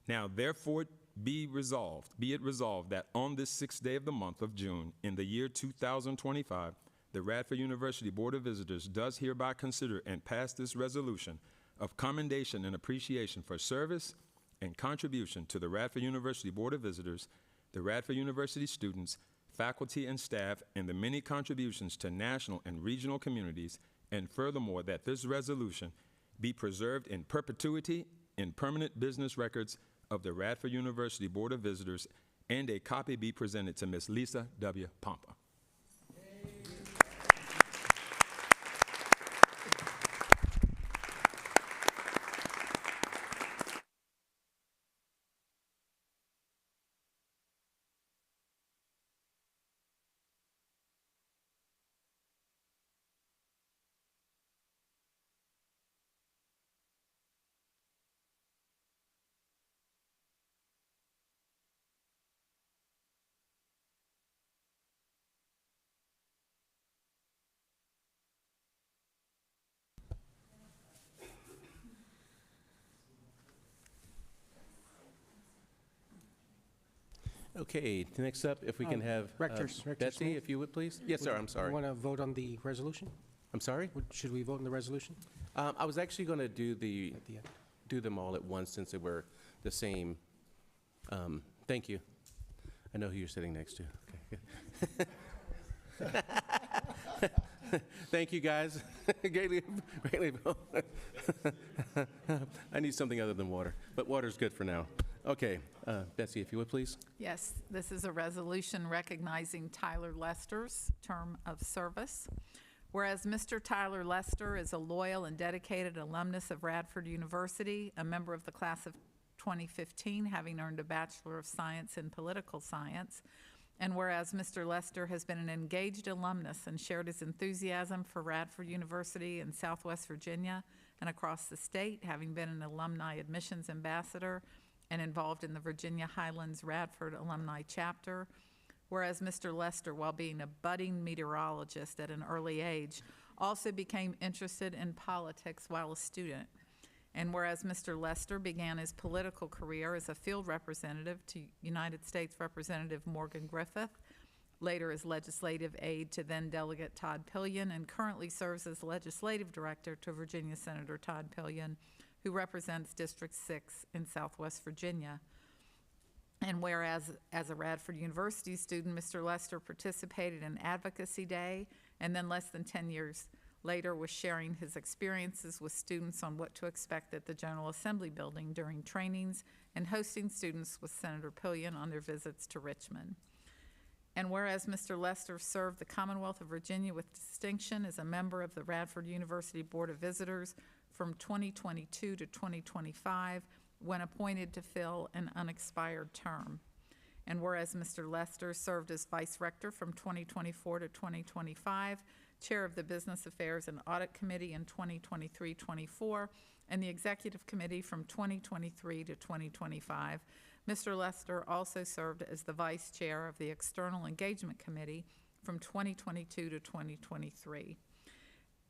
Now, therefore, be it resolved that on this 6th day of the month of June in the year 2025, the Radford University Board of Visitors does hereby consider and pass this resolution of commendation and appreciation for service and contribution to the Radford University Board of Visitors, the Radford University students, faculty and staff, and the many contributions to national and regional communities, and furthermore, that this resolution be preserved in perpetuity in permanent business records of the Radford University Board of Visitors, and a copy be presented to Ms. Lisa W. Pompa. Okay, next up, if we can have Rector Betsy, Smith? if you would, please. Yes, sir, I'm sorry. You want to vote on the resolution? I'm sorry? Should we vote on the resolution? I was actually going to do At the end. do them all at once since they were the same. Thank you. I know who you're sitting next to. Okay. Thank you, guys. greatly. I need something other than water, but water's good for now. Okay, Betsy, if you would, please. Yes, this is a resolution recognizing Tyler Lester's term of service. Whereas Mr. Tyler Lester is a loyal and dedicated alumnus of Radford University, a member of the class of 2015, having earned a Bachelor of Science in Political Science. And whereas Mr. Lester has been an engaged alumnus and shared his enthusiasm for Radford University in Southwest Virginia and across the state, having been an alumni admissions ambassador and involved in the Virginia Highlands Radford alumni chapter. Whereas Mr. Lester, while being a budding meteorologist at an early age, also became interested in politics while a student. And whereas Mr. Lester began his political career as a field representative to United States Representative Morgan Griffith, later as legislative aide to then Delegate Todd Pillion, and currently serves as legislative director to Virginia Senator Todd Pillion, who represents District 6 in Southwest Virginia. And whereas, as a Radford University student, Mr. Lester participated in Advocacy Day, and then less than 10 years later was sharing his experiences with students on what to expect at the General Assembly building during trainings and hosting students with Senator Pillion on their visits to Richmond. And whereas Mr. Lester served the Commonwealth of Virginia with distinction as a member of the Radford University Board of Visitors from 2022 to 2025, when appointed to fill an unexpired term. And whereas Mr. Lester served as Vice Rector from 2024 to 2025, Chair of the Business Affairs and Audit Committee in 2023-24, and the Executive Committee from 2023 to 2025, Mr. Lester also served as the Vice Chair of the External Engagement Committee from 2022 to 2023.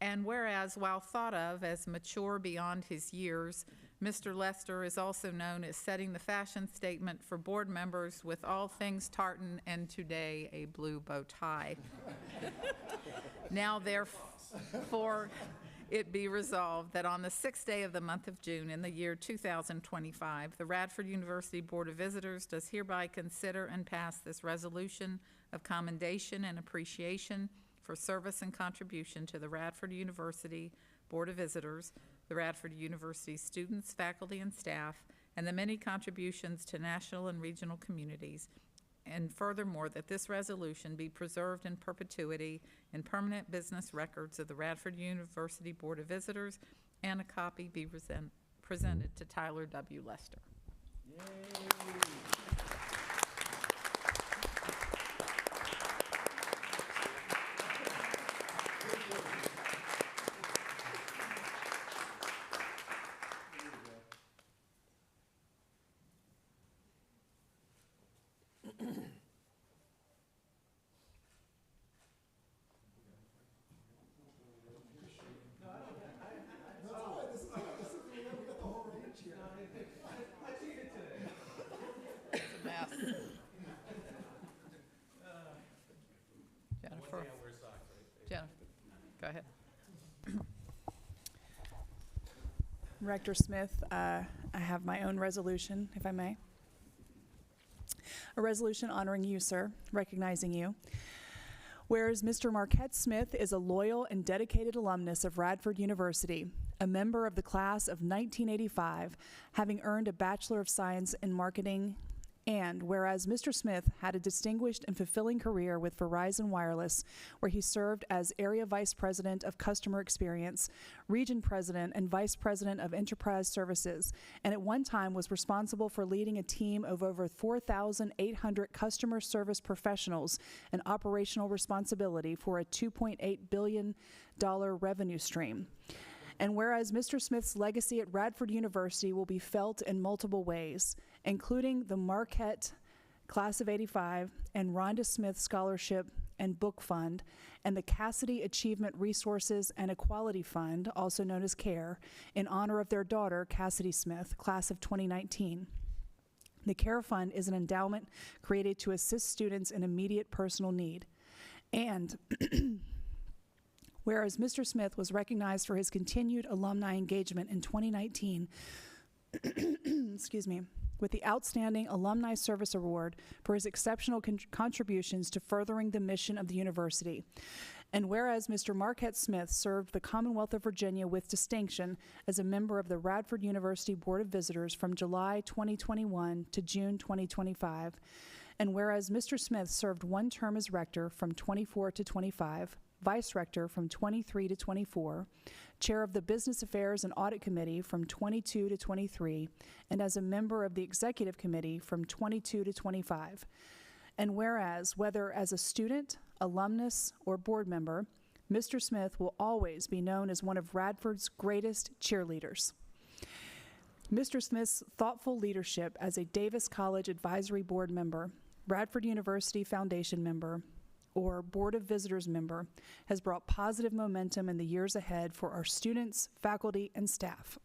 And whereas, while thought of as mature beyond his years, Mr. Lester is also known as setting the fashion statement for board members with all things tartan and today a blue bow tie. Now, therefore, it be resolved that on the 6th day of the month of June in the year 2025, the Radford University Board of Visitors does hereby consider and pass this resolution of commendation and appreciation for service and contribution to the Radford University Board of Visitors, the Radford University students, faculty, and staff, and the many contributions to national and regional communities. And furthermore, that this resolution be preserved in perpetuity in permanent business records of the Radford University Board of Visitors, and a copy be presented to Tyler W. Lester. Yay. Go ahead. Rector Smith, I have my own resolution, if I may. A resolution honoring you, sir, recognizing you. Whereas Mr. Marquette Smith is a loyal and dedicated alumnus of Radford University, a member of the class of 1985, having earned a Bachelor of Science in Marketing. And whereas Mr. Smith had a distinguished and fulfilling career with Verizon Wireless, where he served as Area Vice President of Customer Experience, Region President, and Vice President of Enterprise Services, and at one time was responsible for leading a team of over 4,800 customer service professionals and operational responsibility for a $2.8 billion revenue stream. And whereas Mr. Smith's legacy at Radford University will be felt in multiple ways, including the Marquette Class of '85 and Rhonda Smith Scholarship and Book Fund, and the Cassidy Achievement Resources and Equality Fund, also known as CARE, in honor of their daughter, Cassidy Smith, Class of 2019. The CARE Fund is an endowment created to assist students in immediate personal need. And whereas Mr. Smith was recognized for his continued alumni engagement in 2019, excuse me, with the Outstanding Alumni Service Award for his exceptional contributions to furthering the mission of the university. And whereas Mr. Marquette Smith served the Commonwealth of Virginia with distinction as a member of the Radford University Board of Visitors from July 2021 to June 2025, and whereas Mr. Smith served one term as rector from 24 to 25, Vice Rector from 23 to 24, Chair of the Business Affairs and Audit Committee from 22 to 23, and as a member of the Executive Committee from 22 to 25. And whereas, whether as a student, alumnus, or board member, Mr. Smith will always be known as one of Radford's greatest cheerleaders. Mr. Smith's thoughtful leadership as a Davis College Advisory Board member, Radford University Foundation member, or Board of Visitors member has brought positive momentum in the years ahead for our students, faculty, and staff.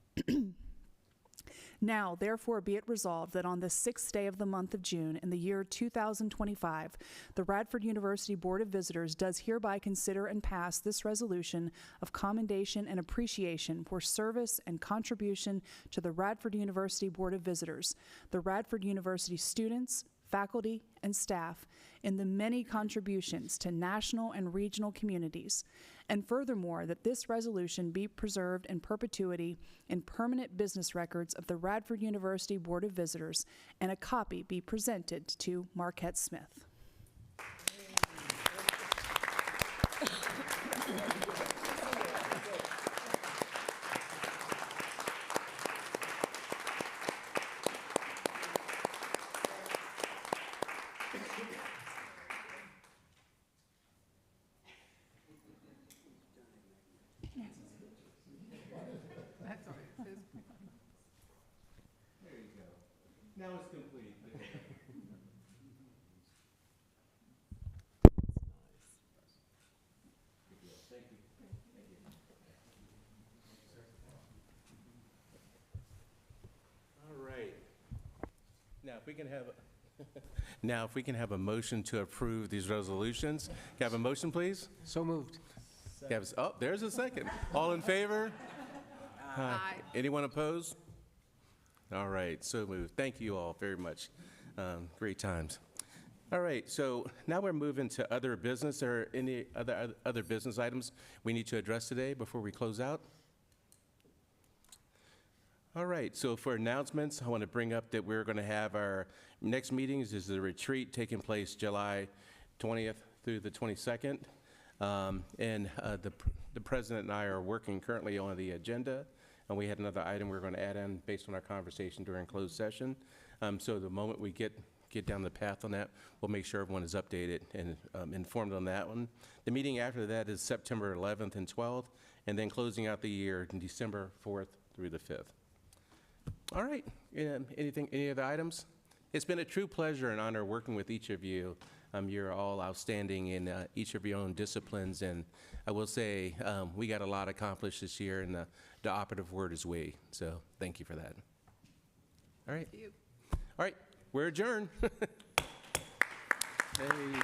Now, therefore, be it resolved that on the 6th day of the month of June in the year 2025, the Radford University Board of Visitors does hereby consider and pass this resolution of commendation and appreciation for service and contribution to the Radford University Board of Visitors, the Radford University students, faculty, and staff in the many contributions to national and regional communities, and furthermore, that this resolution be preserved in perpetuity in permanent business records of the Radford University Board of Visitors, and a copy be presented to Marquette Smith. That's all right. There you go. Now it's complete. Thank you. All right. Now, if we can have a motion to approve these resolutions. Can I have a motion, please? So moved. Oh, there's a second. All in favor? Aye. Anyone opposed? All right, so moved. Thank you all very much. Great times. All right, so now we're moving to other business. Are there any other business items we need to address today before we close out? All right, so for announcements, I want to bring up that we're going to have our next meetings is the retreat taking place July 20th through the 22nd. The president and I are working currently on the agenda, and we had another item we're going to add in based on our conversation during closed session. So the moment we get down the path on that, we'll make sure everyone is updated and informed on that one. The meeting after that is September 11th and 12th, and then closing out the year in December 4th through the 5th. All right, any other items? It's been a true pleasure and honor working with each of you. You're all outstanding in each of your own disciplines, and I will say we got a lot accomplished this year, and the operative word is we, so thank you for that. All right. Thank you. All right, we're adjourned. Hey.